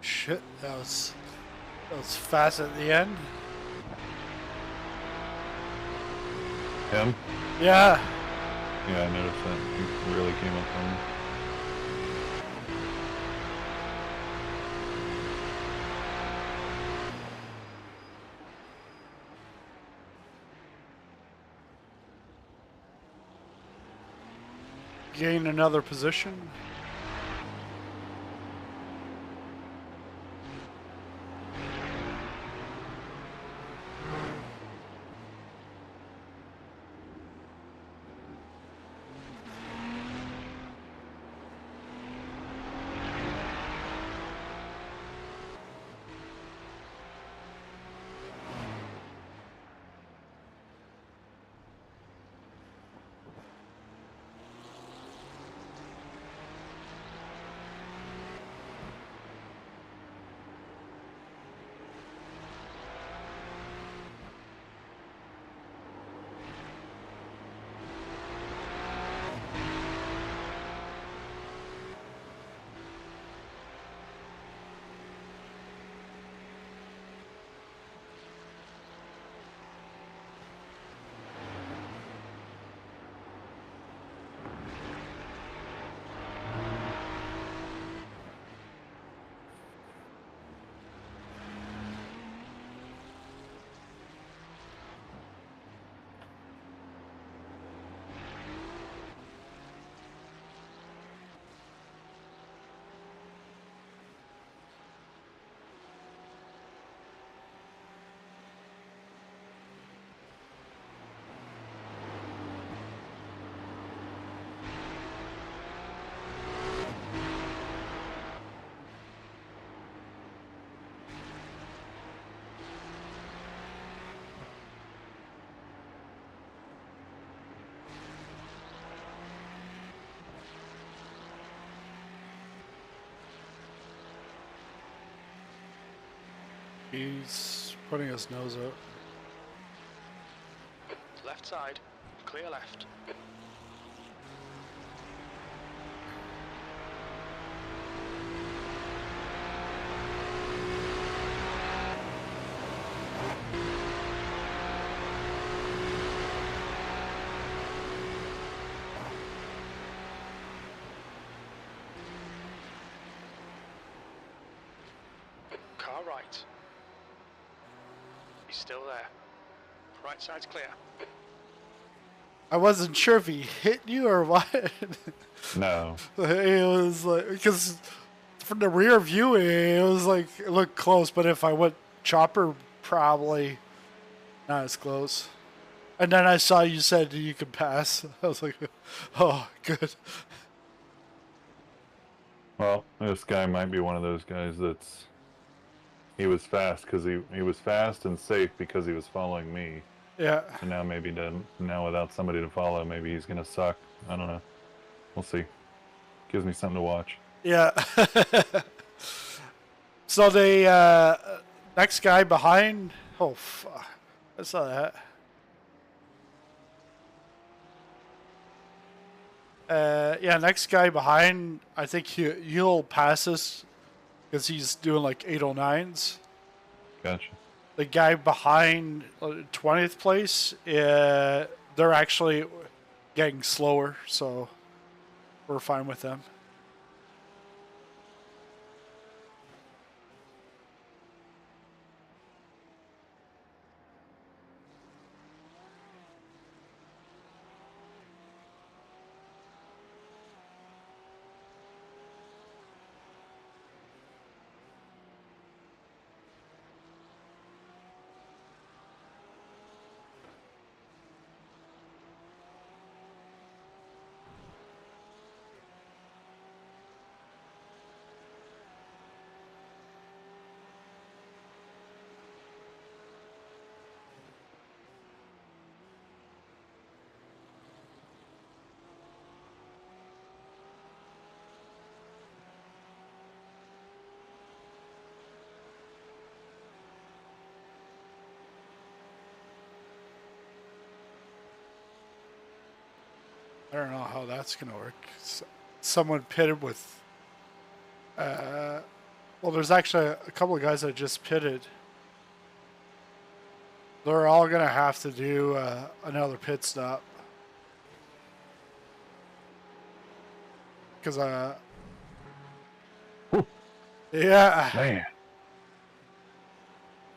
Shit, that was fast at the end. Him? Yeah. Yeah, I noticed that. He really came up on me. Gain another position. He's putting his nose out. Left side, clear left. Car right. He's still there. Right side's clear. I wasn't sure if he hit you or what. No. It was like, because from the rear view, it was like, it looked close, but if I went chopper, probably not as close. And then I saw you said you could pass. I was like, oh, good. Well, this guy might be one of those guys that's... He was fast because he was fast and safe because he was following me. Yeah. And now maybe now without somebody to follow, maybe he's gonna suck. I don't know. We'll see. Gives me something to watch. Yeah. So the next guy behind. Oh, fuck. I saw that. Yeah, next guy behind. I think he'll pass us because he's doing like 809s. Gotcha. The guy behind 20th place, they're actually getting slower, so we're fine with them. I don't know how that's gonna work. Someone pitted with Well, there's actually a couple of guys that just pitted. They're all gonna have to do another pit stop. Because yeah. Man.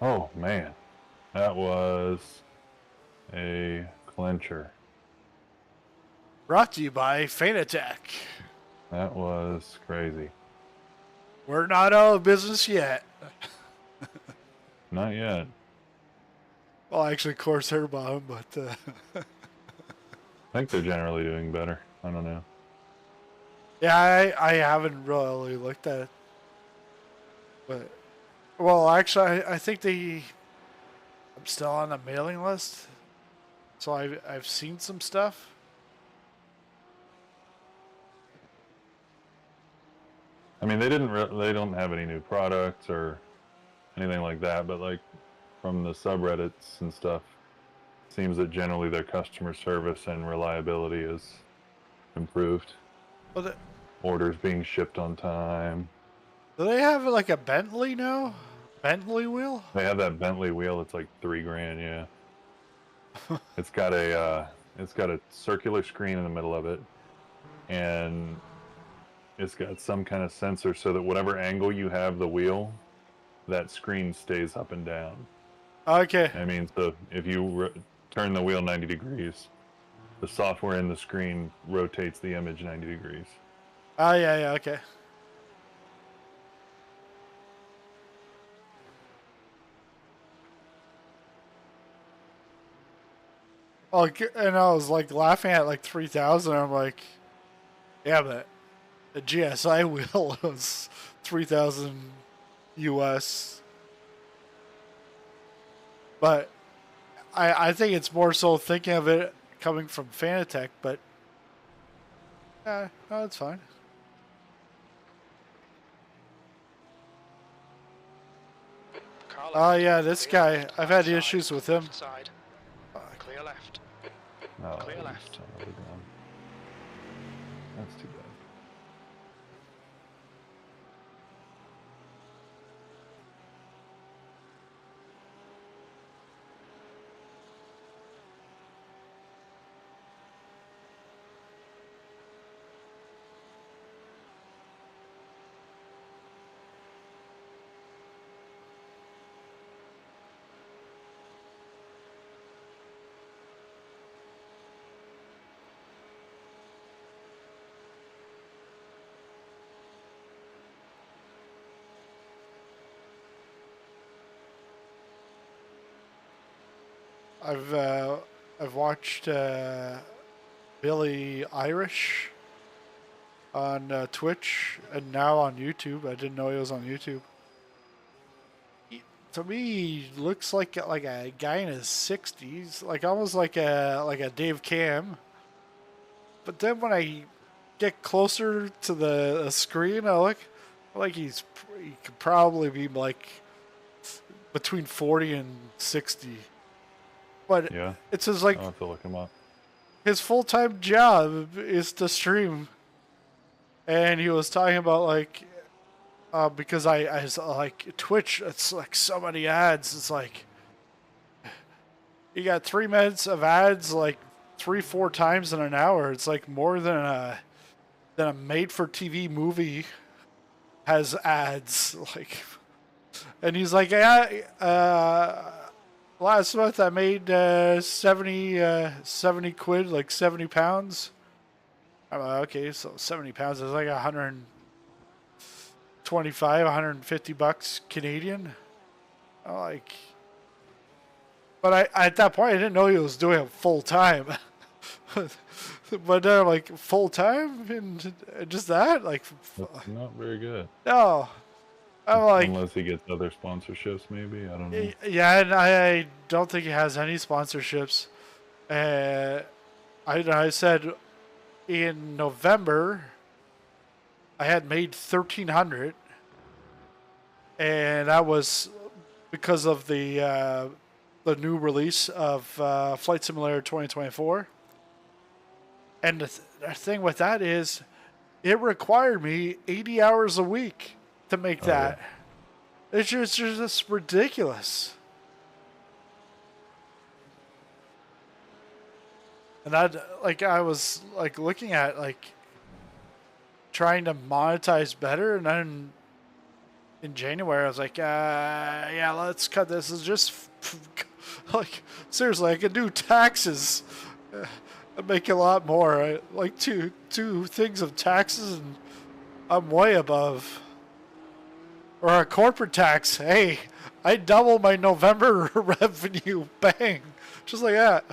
Oh, man. That was a clincher. Brought to you by Fanatec. That was crazy. We're not out of business yet. Not yet. Well, actually, Corsair bought them, but I think they're generally doing better. I don't know. yeah, I haven't really looked at it. But, well, actually, I think I'm still on the mailing list. So I've seen some stuff. I mean, they don't have any new products or anything like that, but like from the subreddits and stuff, it seems that generally their customer service and reliability is improved. Well, Orders being shipped on time. do they have like a Bentley now? Bentley wheel? They have that Bentley wheel. It's like $3,000. Yeah. It's got a circular screen in the middle of it, and it's got some kind of sensor so that whatever angle you have the wheel, that screen stays up and down. Okay. I mean, so if you turn the wheel 90 degrees, the software in the screen rotates the image 90 degrees. Oh, yeah, okay. Oh, and I was like laughing at like 3,000. I'm like, yeah, but the GSI wheel was 3,000 US. But I think it's more so thinking of it coming from Fanatec, but no, it's fine. Oh, yeah, this guy, I've had issues with him. Side. Clear left. Oh, Clear left. That's too bad. I've watched Billy Irish on Twitch and now on YouTube. I didn't know he was on YouTube. To me, he looks like a guy in his 60s, like almost like a Dave Cam. But then when I get closer to the screen, I look like he could probably be like between 40 and 60. But Yeah. it's his like I'll have to look him up. his full-time job is to stream, and he was talking about like because I was like Twitch, it's like so many ads. It's like you got 3 minutes of ads like 3-4 times in an hour. It's like more than a made-for-TV movie has ads. Like, and he's like, yeah. Last month I made 70 quid, like 70 pounds. I'm like, okay, so 70 pounds is like 125, 150 bucks Canadian. I'm like, but at that point I didn't know he was doing it full time. But then I'm like, full time and just that, like, That's not very good. no. I'm like, Unless he gets other sponsorships, maybe. I don't know. yeah, and I don't think he has any sponsorships. I said in November I had made 1,300, and that was because of the new release of Flight Simulator 2024. And the thing with that is, it required me 80 hours a week to make that. It's just ridiculous. And I was like looking at like trying to monetize better, and then in January I was like, yeah, let's cut this. It's just like seriously, I could do taxes. I'd make a lot more. Like two things of taxes, and I'm way above. Or a corporate tax. Hey, I double my November revenue. Bang, just like that.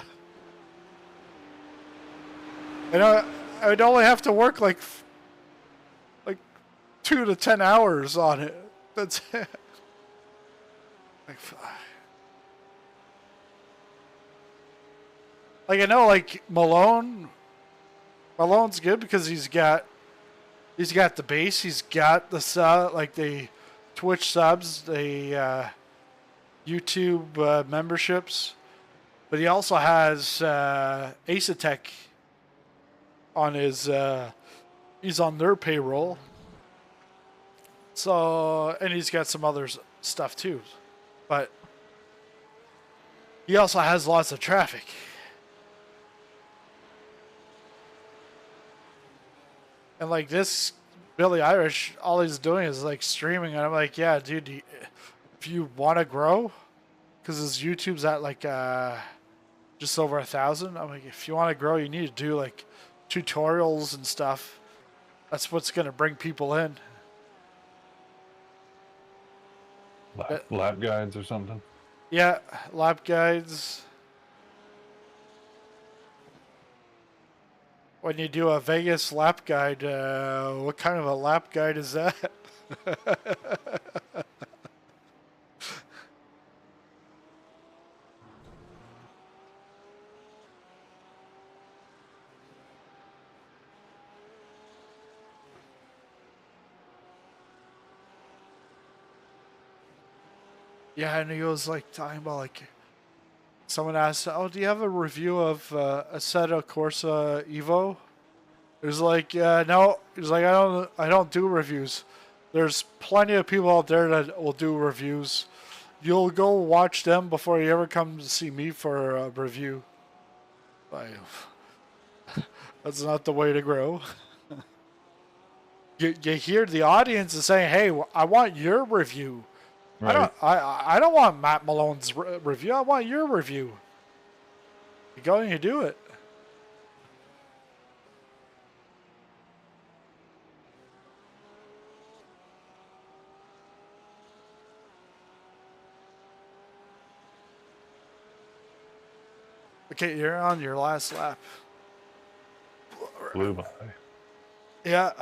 And I would only have to work like 2 to 10 hours on it. That's it. Like I know, like Malone's good because he's got the base, he's got the like the Twitch subs, the YouTube memberships, but he also has Asatek on his. He's on their payroll. So, and he's got some other stuff too, but he also has lots of traffic. And like this Billy Irish, all he's doing is like streaming, and I'm like, yeah, dude, if you want to grow, because his YouTube's at like just over 1,000. I'm like, if you want to grow, you need to do like tutorials and stuff. That's what's gonna bring people in. Lap guides or something? Yeah, lap guides. When you do a Vegas lap guide, what kind of a lap guide is that? Yeah, and he was like talking about like someone asked, "Oh, do you have a review of Assetto Corsa Evo?" It was like, no. He was like, I don't do reviews. There's plenty of people out there that will do reviews. You'll go watch them before you ever come to see me for a review. Like, that's not the way to grow. You hear the audience is saying, "Hey, I want your review." Right. I don't want Matt Malone's review. I want your review. You go and you do it. Okay, you're on your last lap. Blue by. Yeah.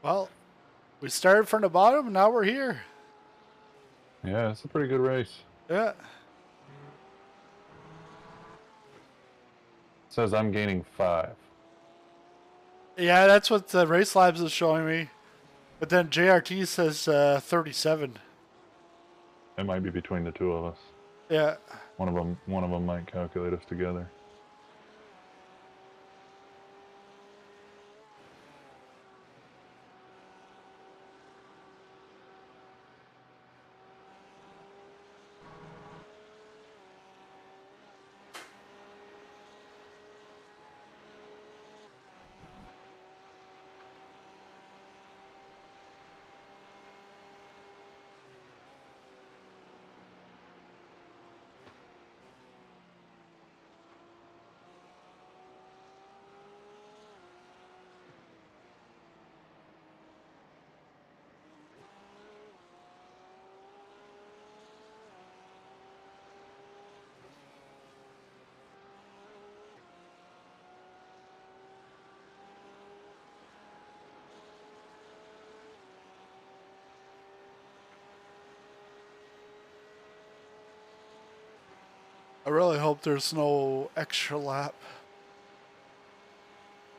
Well, we started from the bottom, and now we're here. Yeah, it's a pretty good race. Yeah. It says I'm gaining 5. Yeah, that's what the Race Labs is showing me. But then JRT says 37. It might be between the two of us. Yeah. One of them might calculate us together. I really hope there's no extra lap.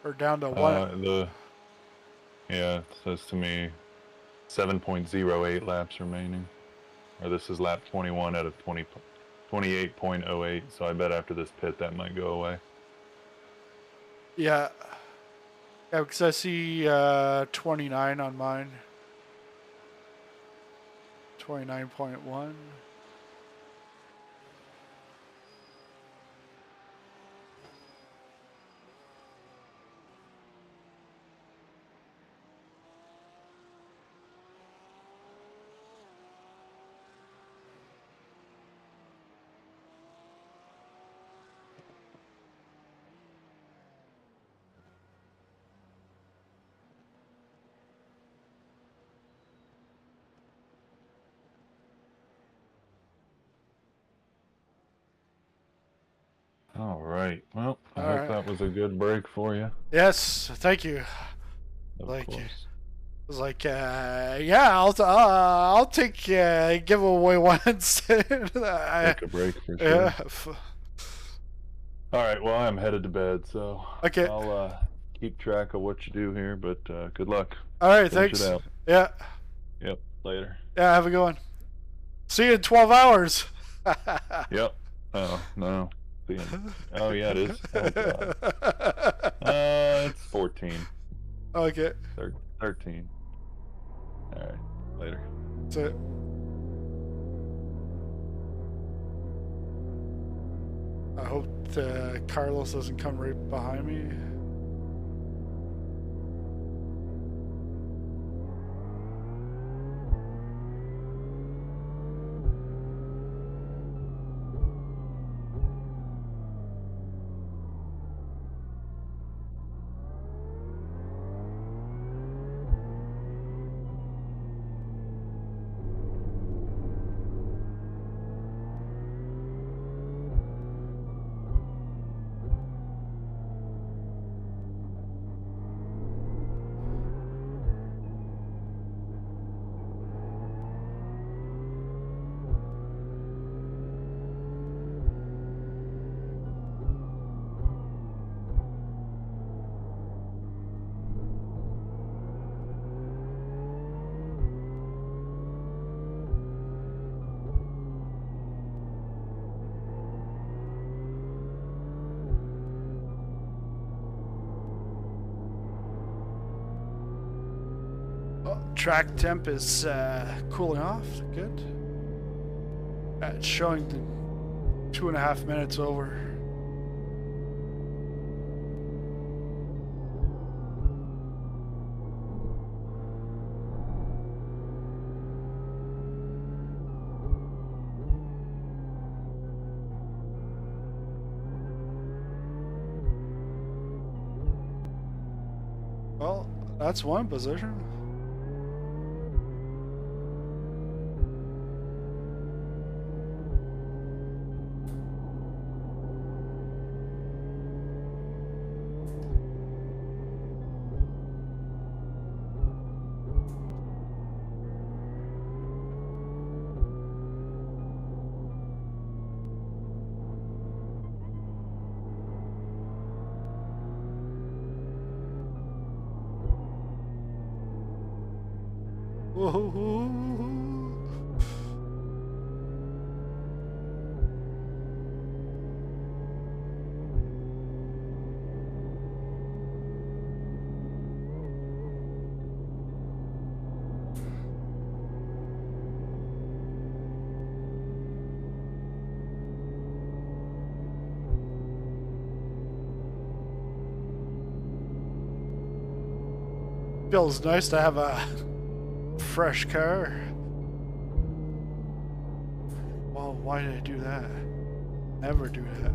Or down to one. Yeah, it says to me 7.08 laps remaining. Or this is lap 21 out of 28.08, so I bet after this pit that might go away. Yeah. Yeah, because I see 29 on mine. 29.1. All right. Well, I All hope right. that was a good break for you. Yes, thank you. Of Like, course. it was like, yeah, I'll take giveaway one instead. Take a break for sure. Yeah. All right. Well, I'm headed to bed, so Okay. I'll keep track of what you do here. But good luck. All right. Finish it Thanks. out. Yeah. Yep. Later. Yeah. Have a good one. See you in 12 hours. Yep. Oh no. Oh yeah, it is. Oh god. It's 14. Okay. 13. All right. Later. That's it. I hope Carlos doesn't come right behind me. Track temp is cooling off. Good. It's showing the 2.5 minutes over. Well, that's one position. Whoa. Feels nice to have a fresh car. Well, why did I do that? Never do that.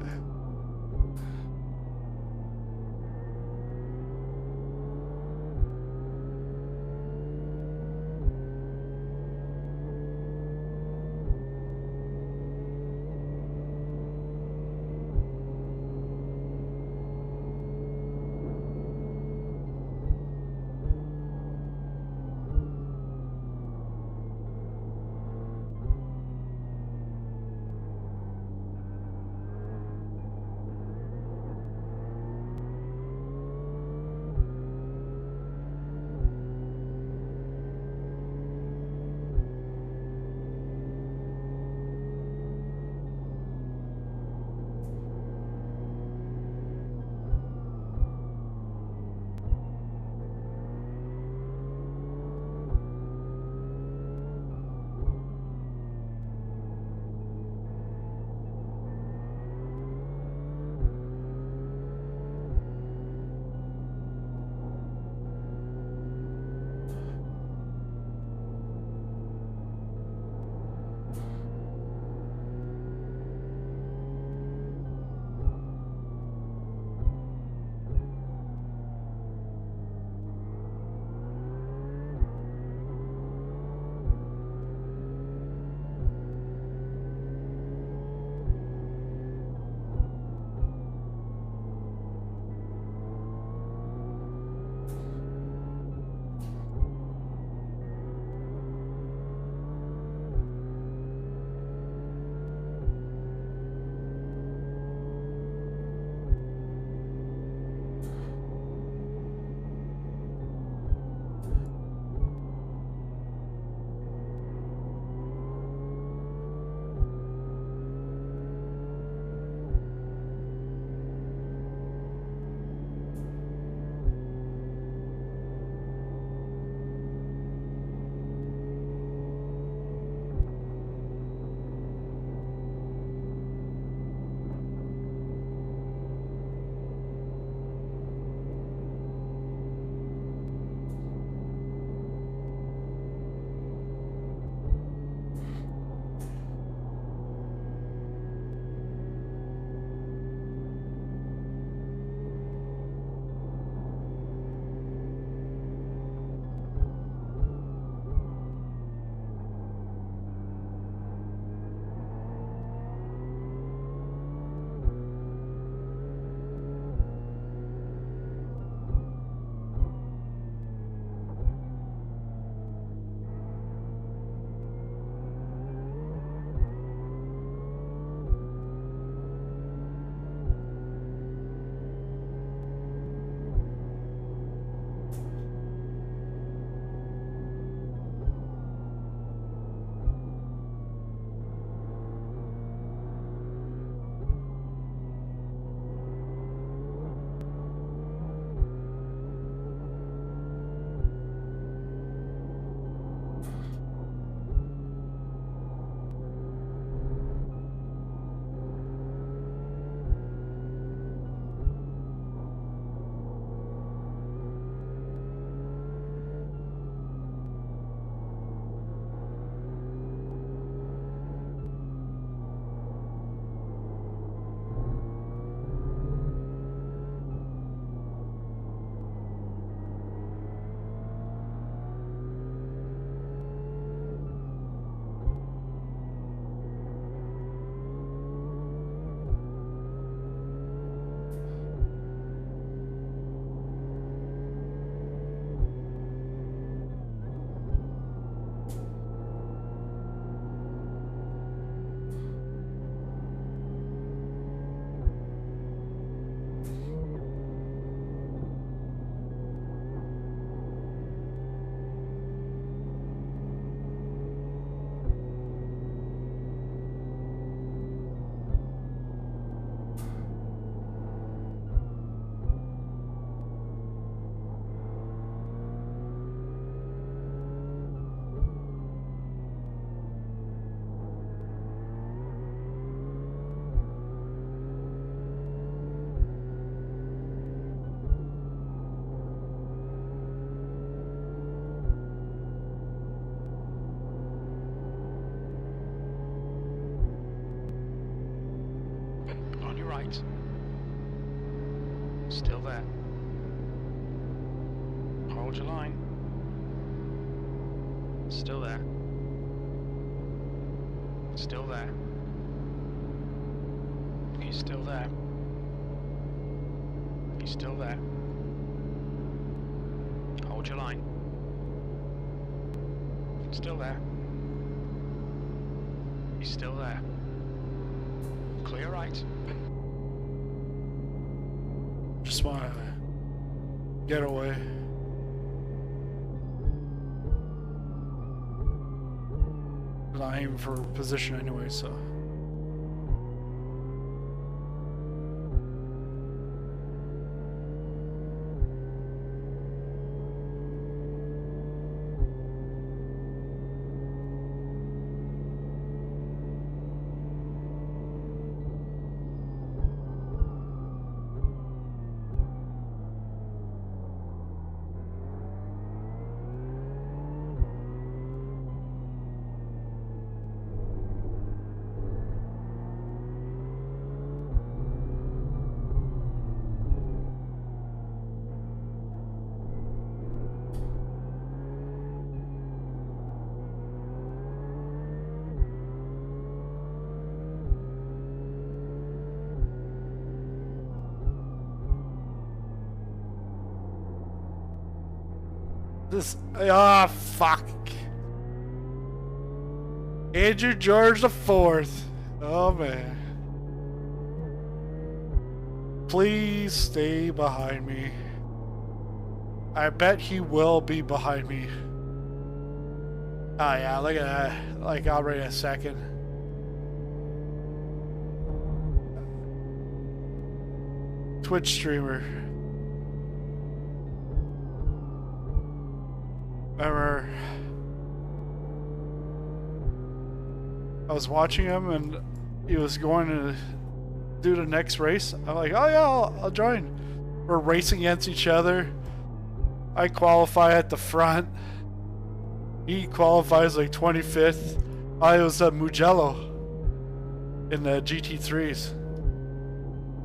Hold your line. Still there. Still there. He's still there. He's still there. Hold your line. Still there. He's still there. Clear right. Just want to get away. I'm aiming for position anyway, so. This, fuck. Andrew George IV. Oh man. Please stay behind me. I bet he will be behind me. Oh yeah, look at that. Like already a second. Twitch streamer. Remember, I was watching him and he was going to do the next race. I'm like, oh yeah, I'll join. We're racing against each other. I qualify at the front. He qualifies like 25th. I was at Mugello in the GT3s.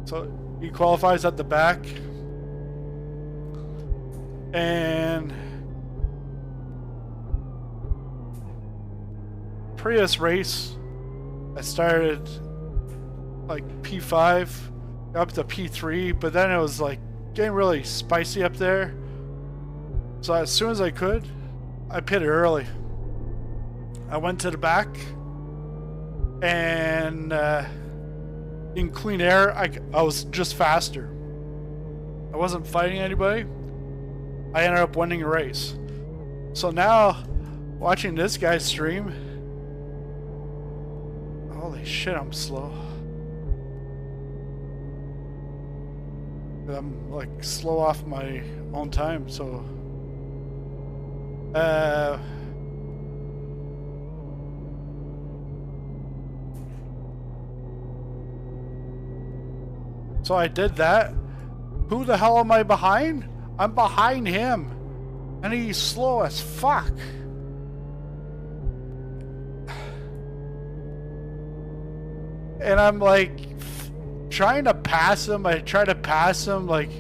So he qualifies at the back. And previous race, I started like P5, up to P3, but then it was like getting really spicy up there. So as soon as I could, I pitted early. I went to the back, and in clean air, I was just faster. I wasn't fighting anybody. I ended up winning a race. So now, watching this guy stream, holy shit, I'm slow. I'm like slow off my own time, so so I did that. Who the hell am I behind? I'm behind him, and he's slow as fuck. And I'm like trying to pass him. I try to pass him, like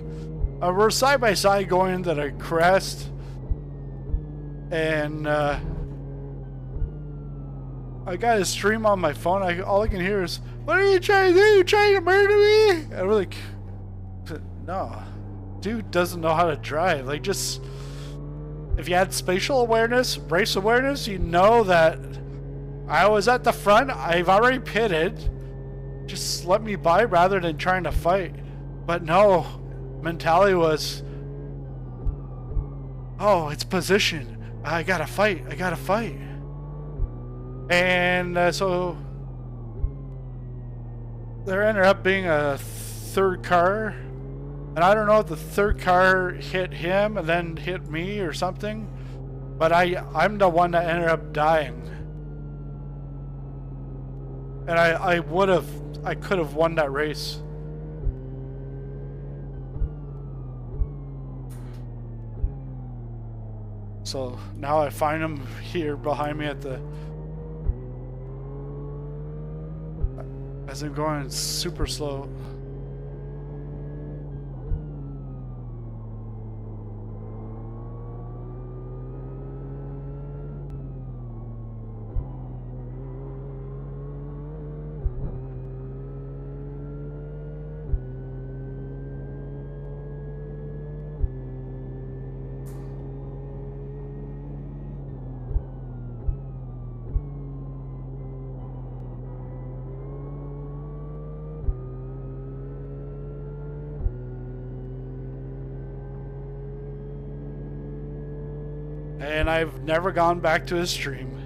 we're side by side going into the crest, and I got his stream on my phone. All I can hear is, "What are you trying to do? You trying to murder me?" And I'm like, no, dude doesn't know how to drive. Like, just if you had spatial awareness, race awareness, you know that I was at the front. I've already pitted. Just let me by rather than trying to fight. But no, mentality was, oh, it's position. I gotta fight. I gotta fight. And so there ended up being a third car. And I don't know if the third car hit him and then hit me or something. But I'm the one that ended up dying. And I could have won that race. So now I find him here behind me at the, as I'm going super slow. And I've never gone back to his stream.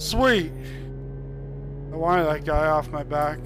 Sweet. I wanted that guy off my back.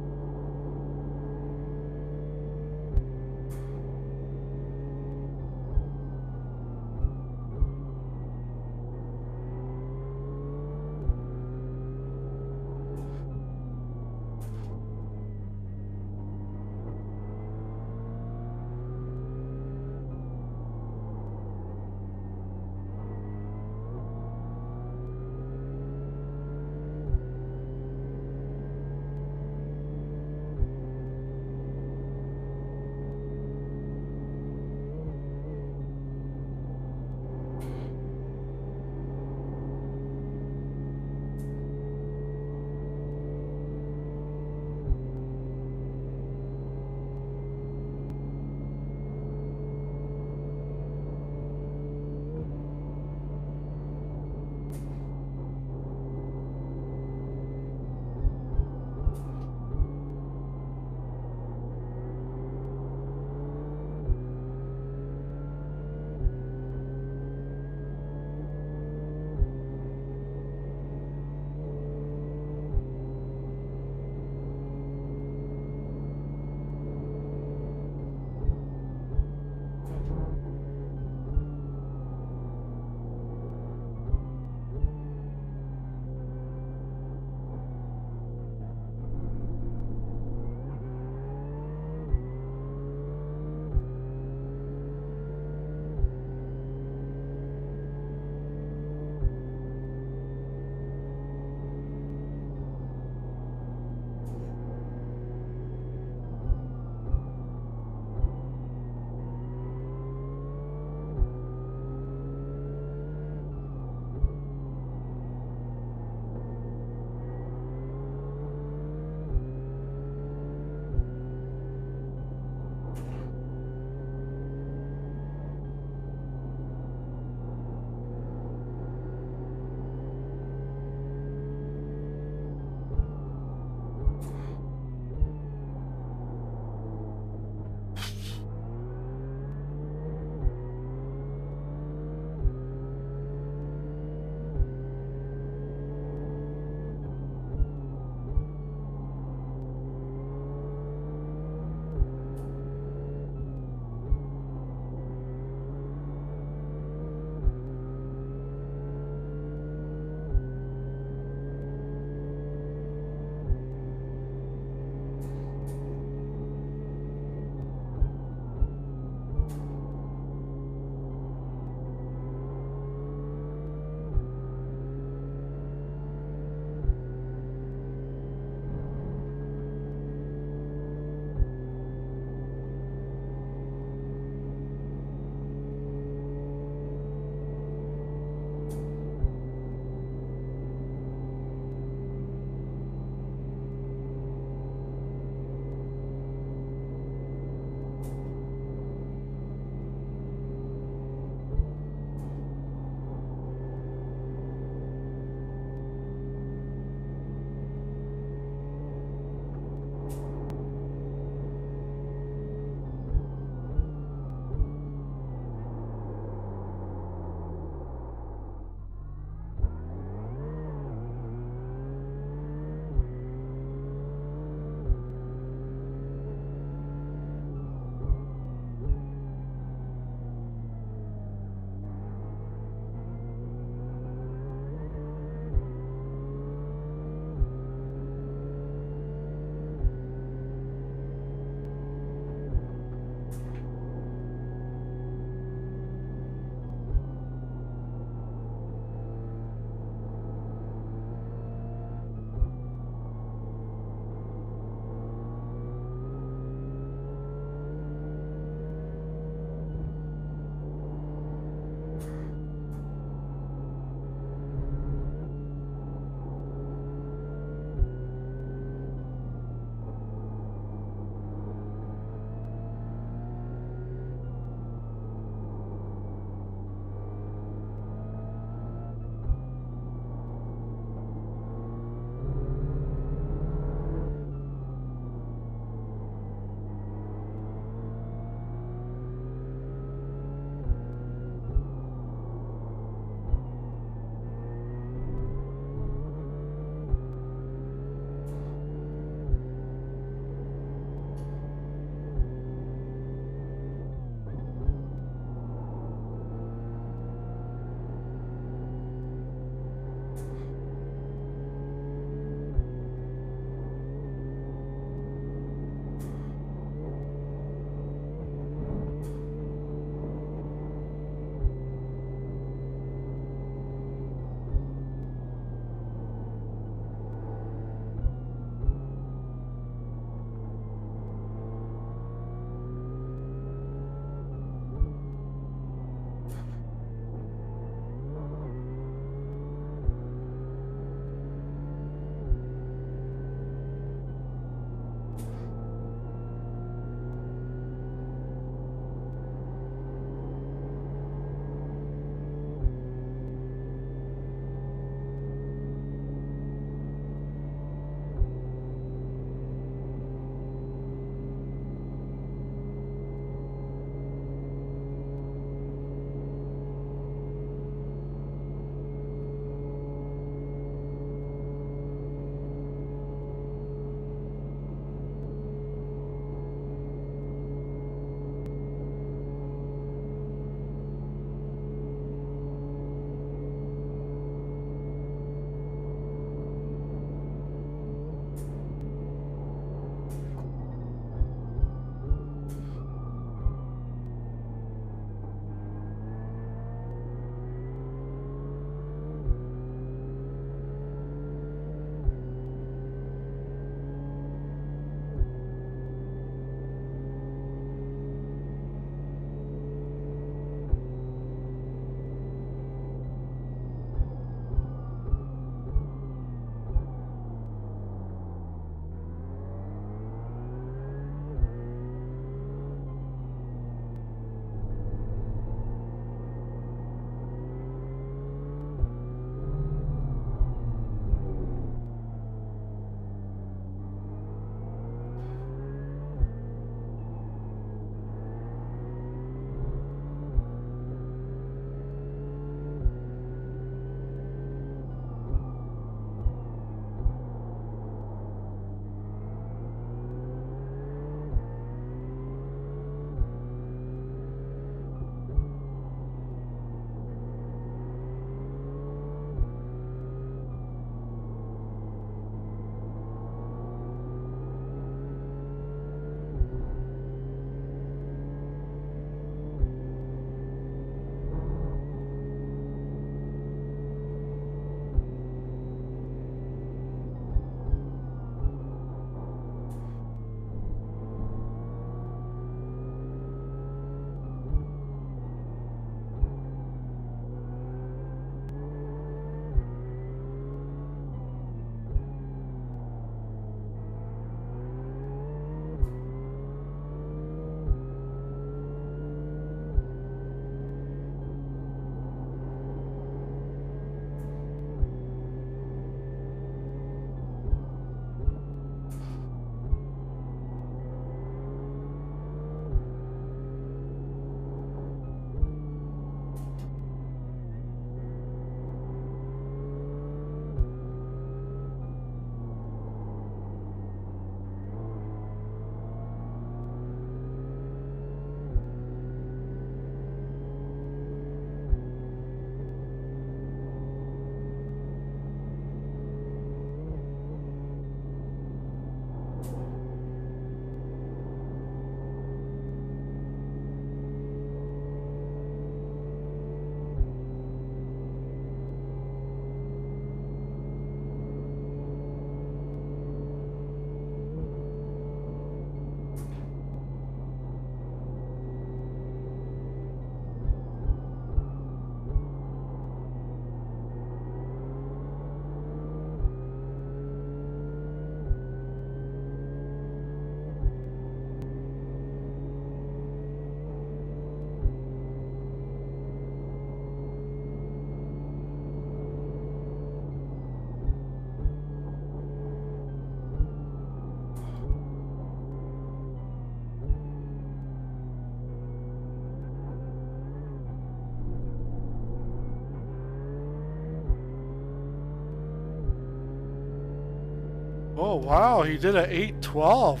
Oh wow, he did a 8:12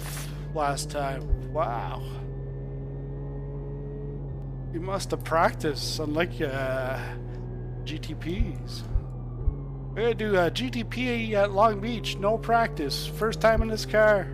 last time. Wow. He must have practiced, unlike GTPs. We're gonna do a GTP at Long Beach, no practice. First time in this car.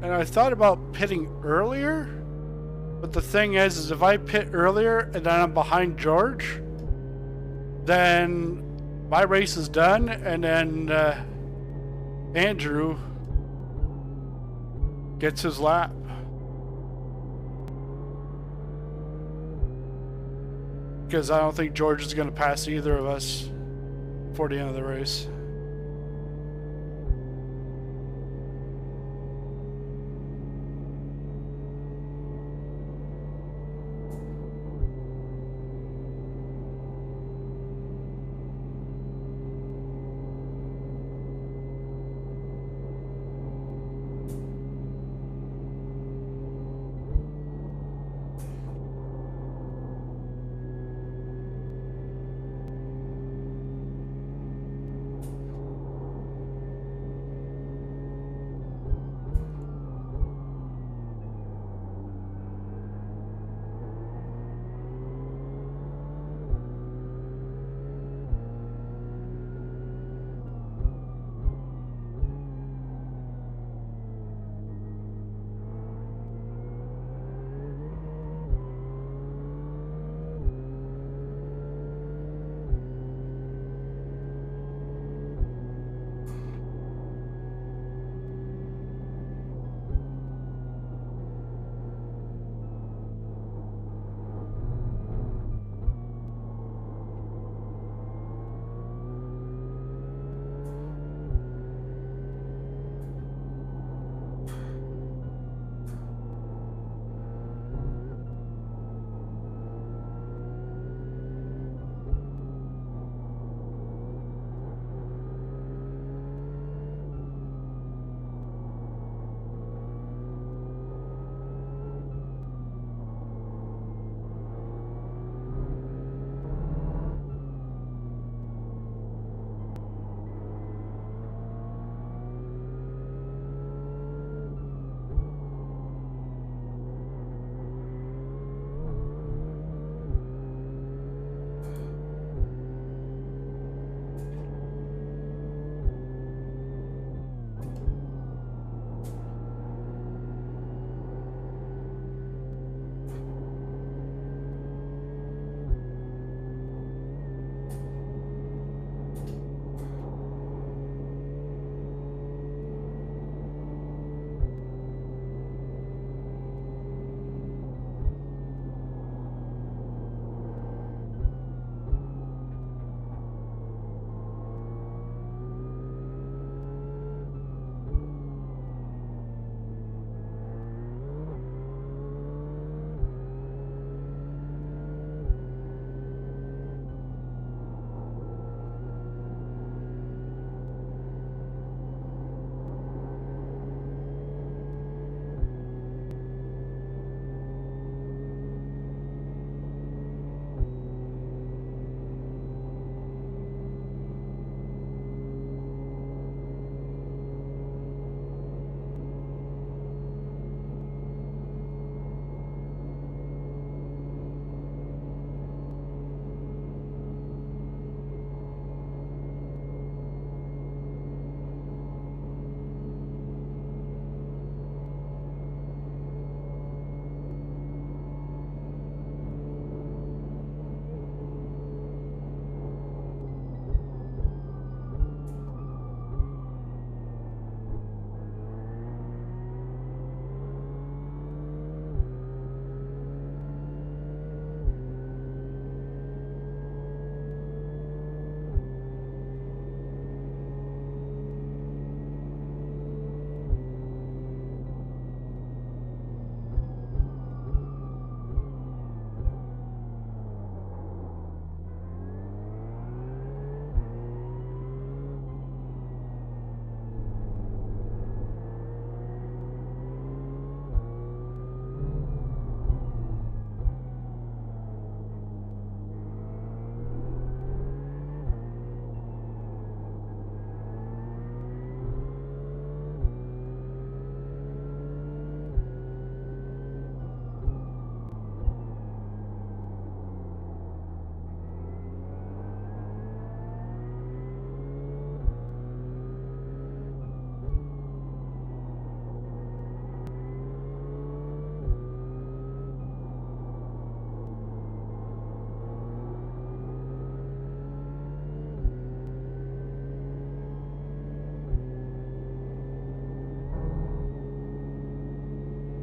And I thought about pitting earlier, but the thing is if I pit earlier and then I'm behind George, then my race is done, and then Andrew gets his lap. Because I don't think George is going to pass either of us before the end of the race.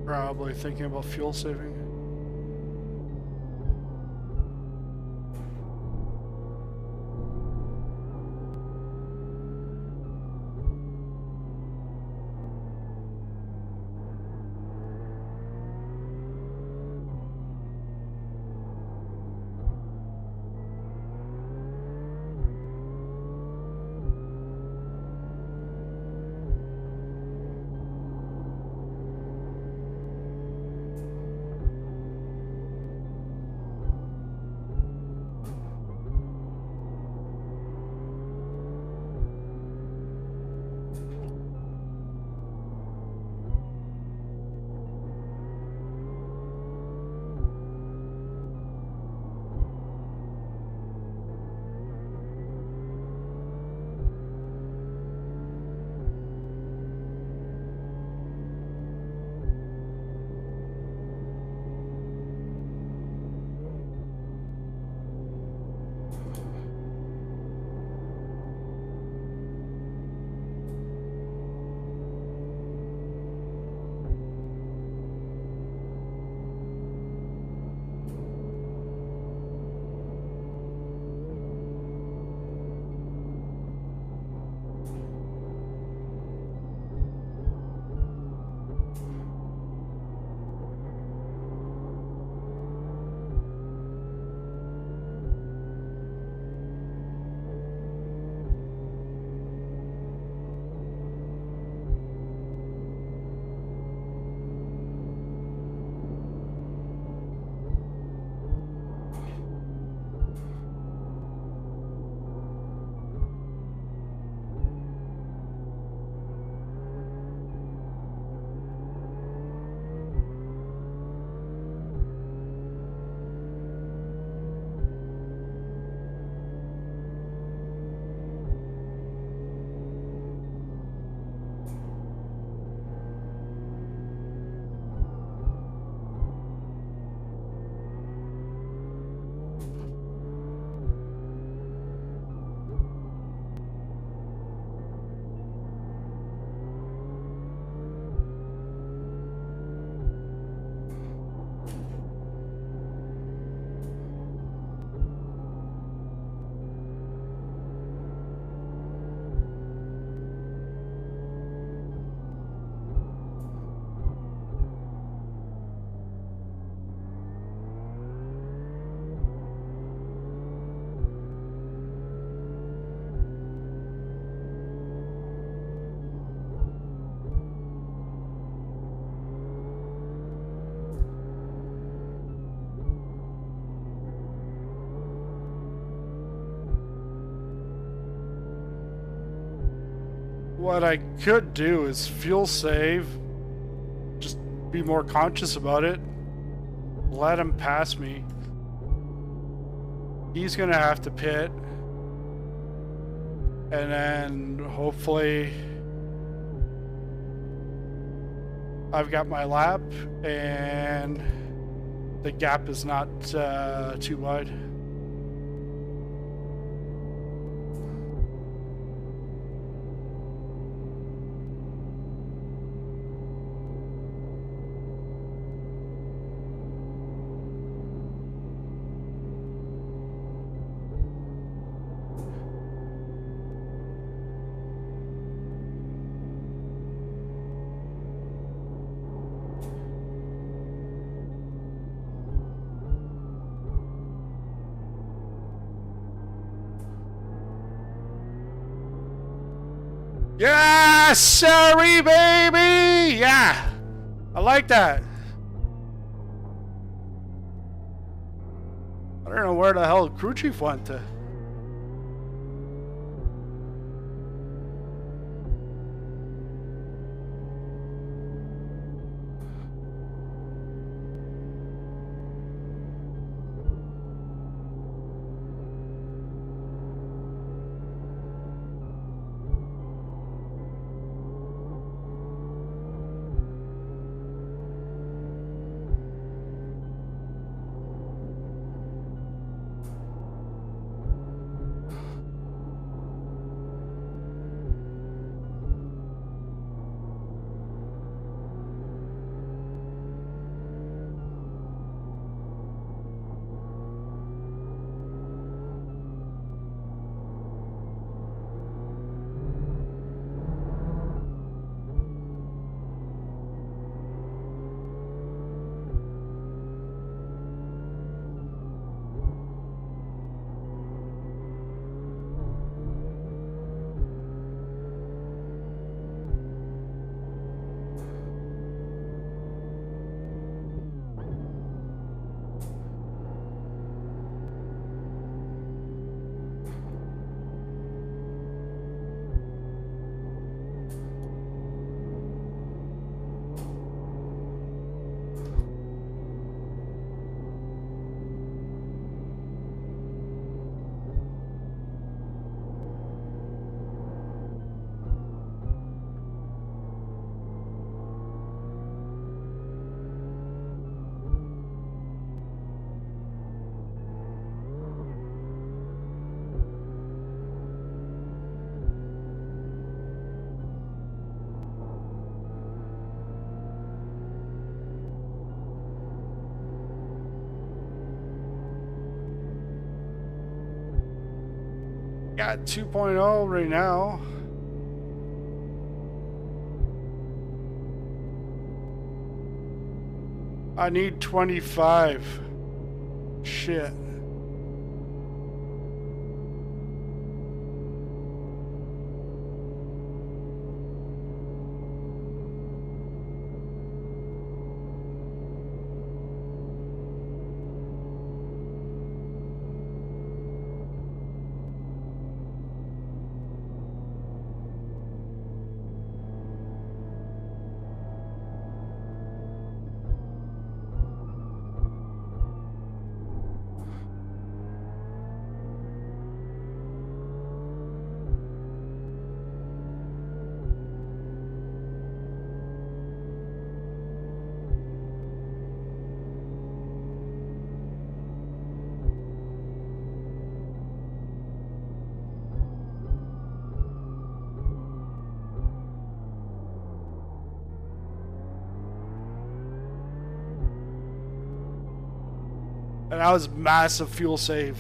Probably thinking about fuel saving. What I could do is fuel save, just be more conscious about it, let him pass me. He's gonna have to pit, and then hopefully I've got my lap and the gap is not too wide. Yes, sorry, baby. Yeah, I like that. I don't know where the hell crew chief went to. Got 2.0 right now. I need 25. Shit. And that was massive fuel save.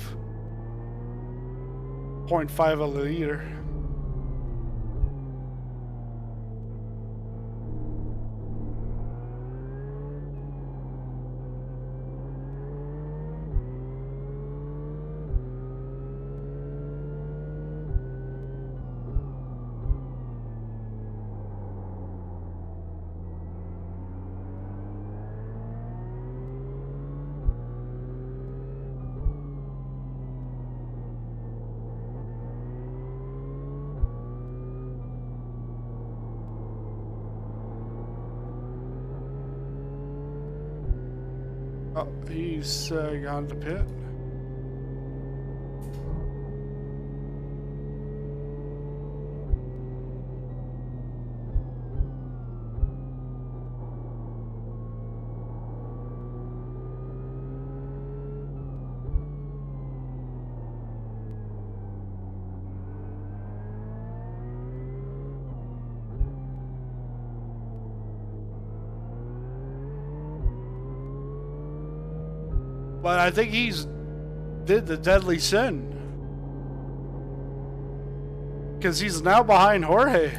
0.5 a liter. Oh, he's gone to pit. But I think he's did the deadly sin. Because he's now behind Jorge.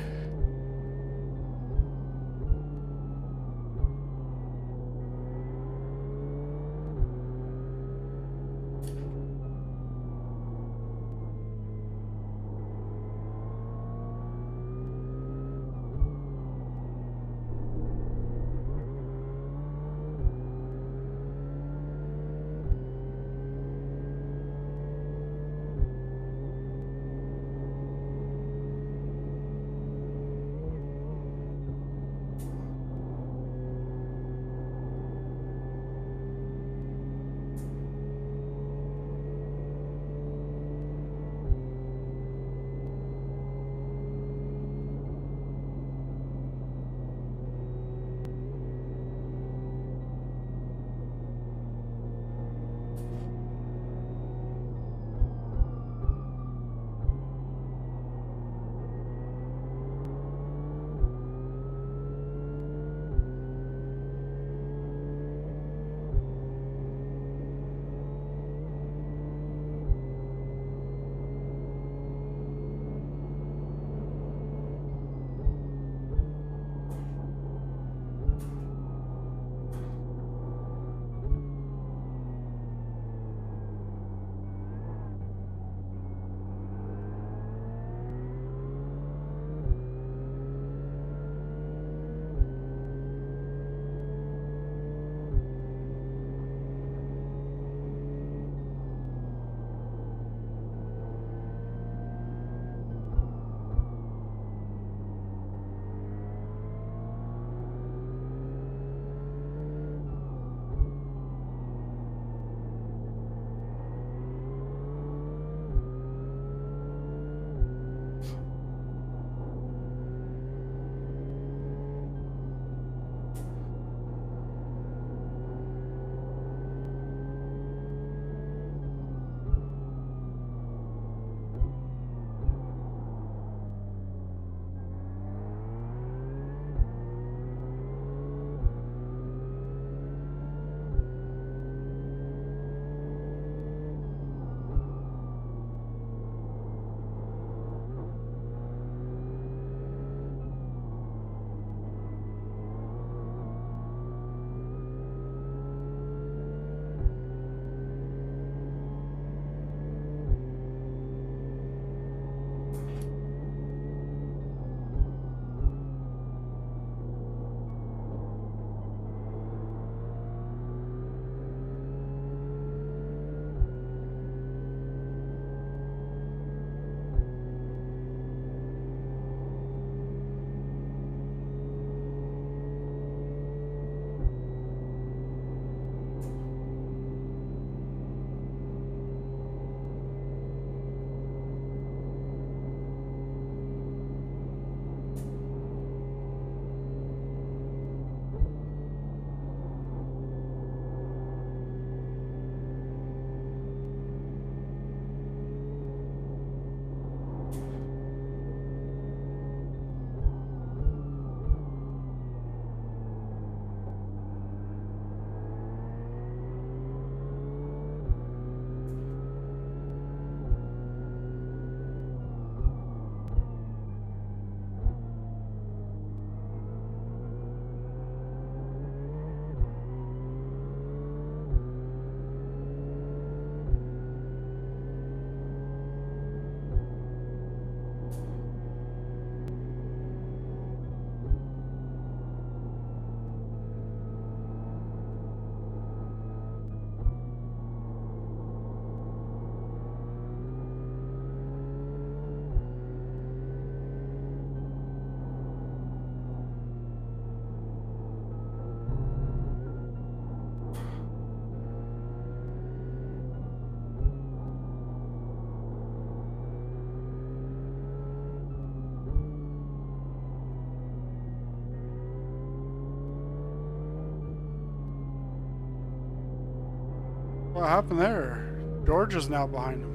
What happened there? George is now behind him.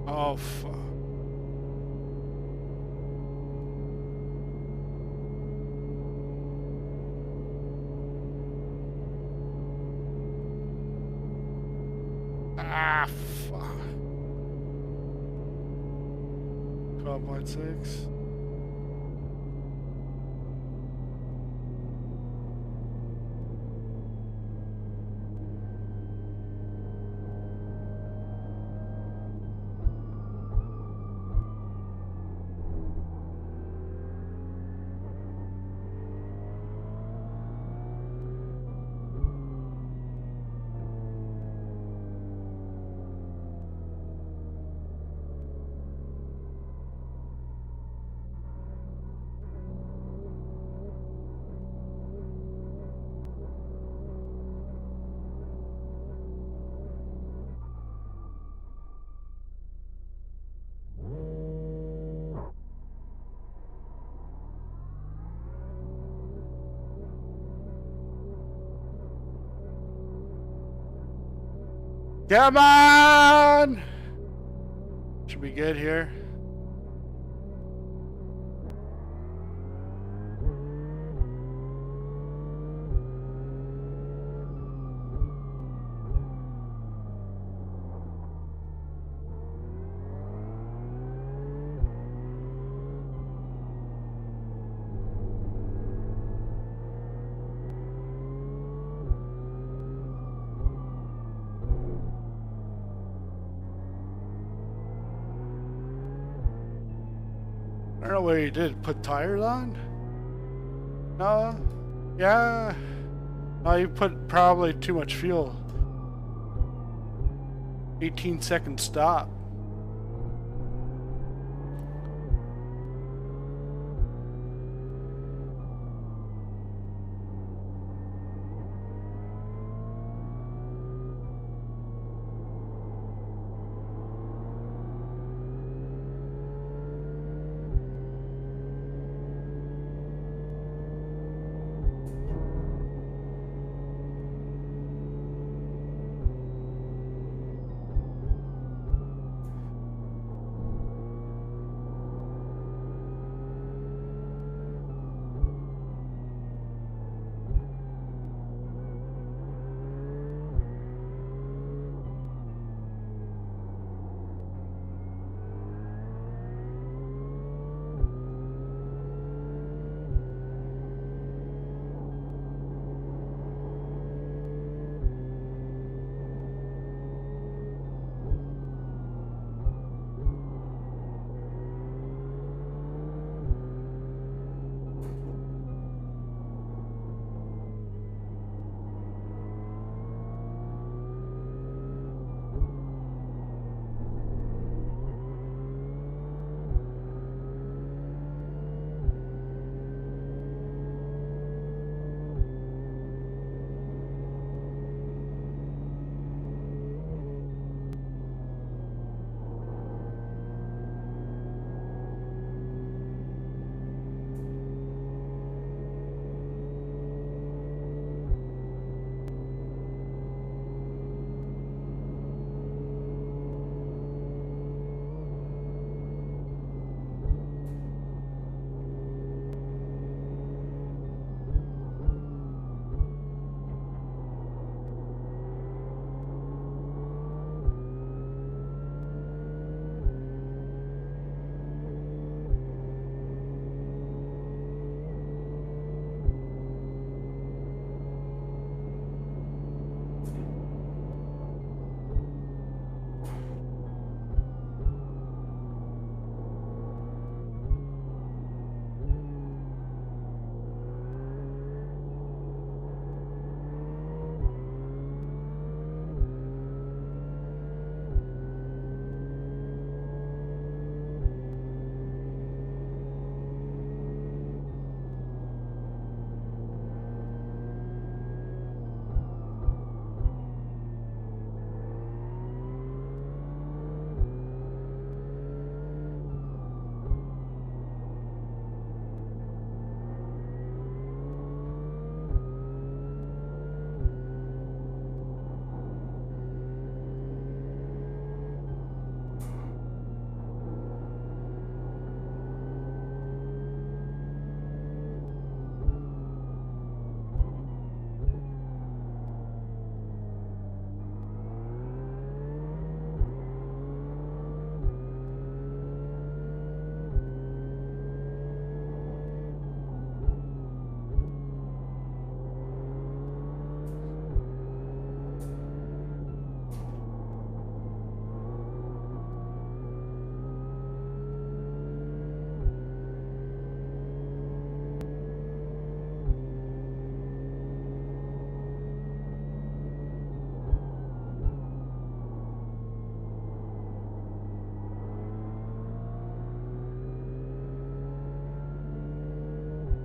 Oh, fuck. Ah, fuck. 12.6. Come on! Should be good here. I don't know what he did. Put tires on? No. Yeah. No, you put probably too much fuel. 18-second stop.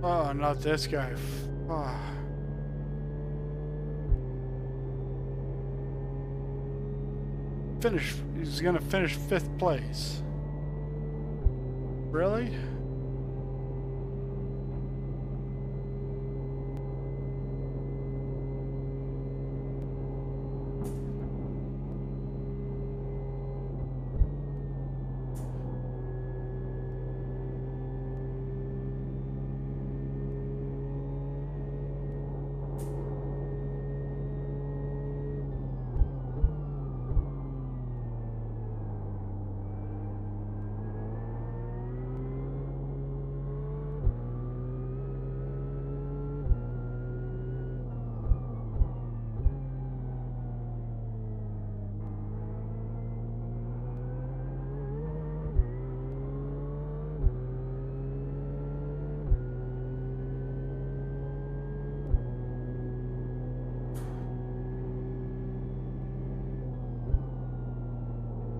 Oh, not this guy. Oh. He's gonna finish 5th place. Really?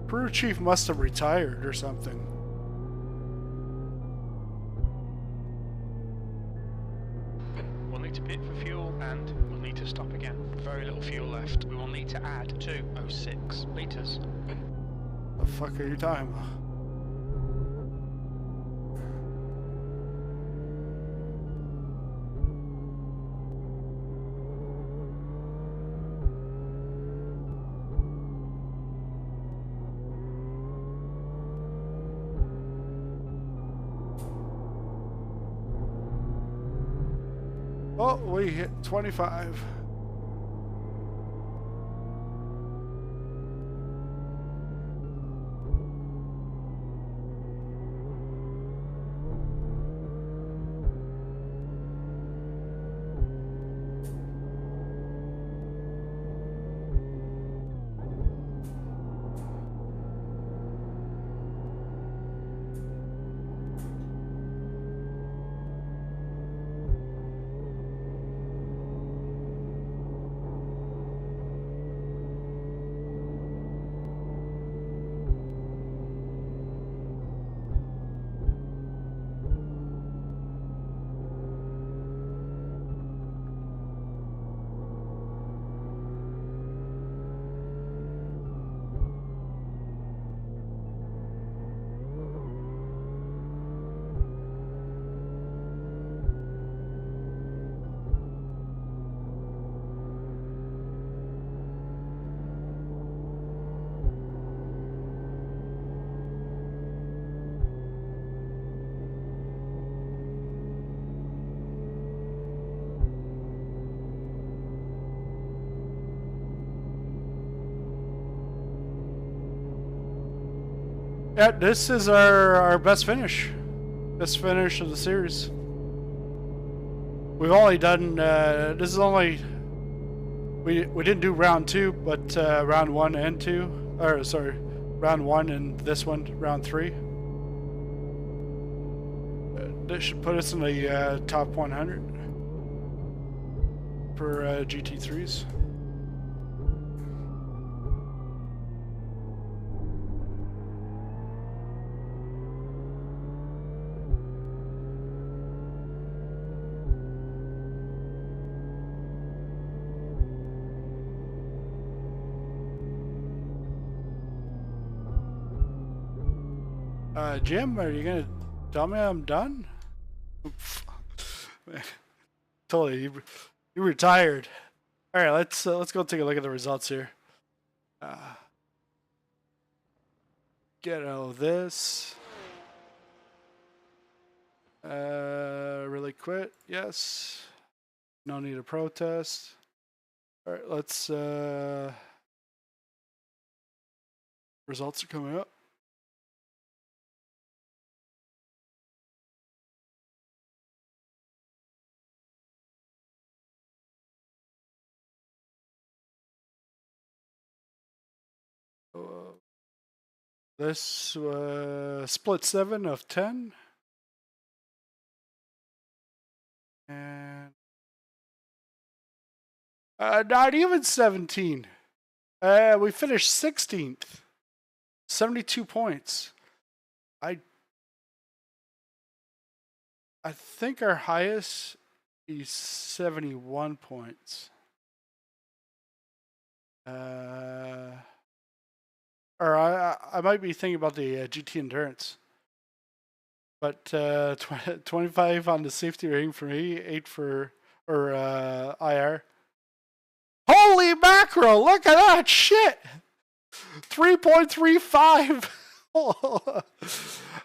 Crew chief must have retired or something. We'll need to pit for fuel and we'll need to stop again. Very little fuel left. We will need to add 206 litres. The fuck are you talking about? Oh, we hit 25. Yeah, this is our best finish. Best finish of the series. We've only done, this is only, we didn't do round 2, but round 1 and 2, or sorry, round 1 and this one, round 3. This should put us in the top 100 for GT3s. Jim, are you gonna tell me I'm done? Totally, you retired. All right, let's go take a look at the results here. Get out of this. Really quit? Yes. No need to protest. All right, let's. Results are coming up. This split 7 of 10. And not even 17. We finished 16th. 72 points. I think our highest is 71 points. Or I might be thinking about the GT Endurance. But 25 on the safety rating for me, 8 for IR. Holy mackerel! Look at that shit! 3.35. All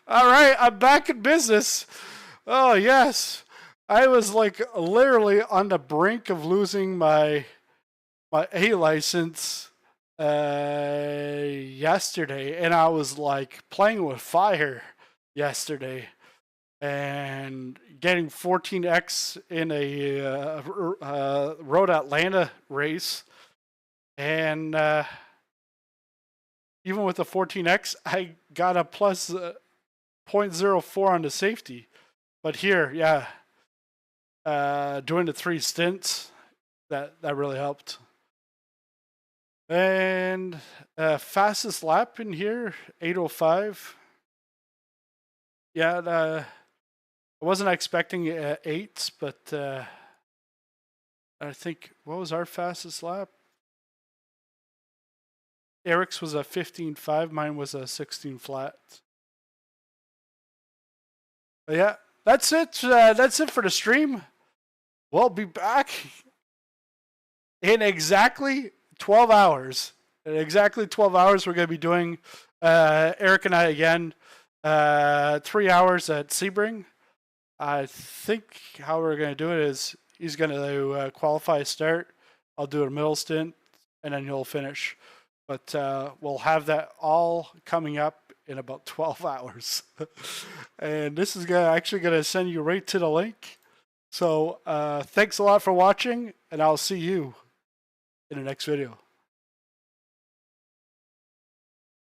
right, I'm back in business. Oh yes, I was like literally on the brink of losing my A license yesterday, and I was like playing with fire yesterday, and getting 14x in a Road Atlanta race, and even with the 14x, I got a plus 0.04 on the safety. But here, yeah, doing the 3 stints, that really helped. And fastest lap in here, 8:05. Yeah, I wasn't expecting 8s, but I think, what was our fastest lap? Eric's was a 15.5, mine was a 16 flat. But yeah, that's it. That's it for the stream. We'll be back in exactly 12 hours. In exactly 12 hours, we're going to be doing, Eric and I again, 3 hours at Sebring. I think how we're going to do it is he's going to qualify a start. I'll do a middle stint, and then he'll finish. But we'll have that all coming up in about 12 hours. And this is actually going to send you right to the link. So thanks a lot for watching, and I'll see you in the next video.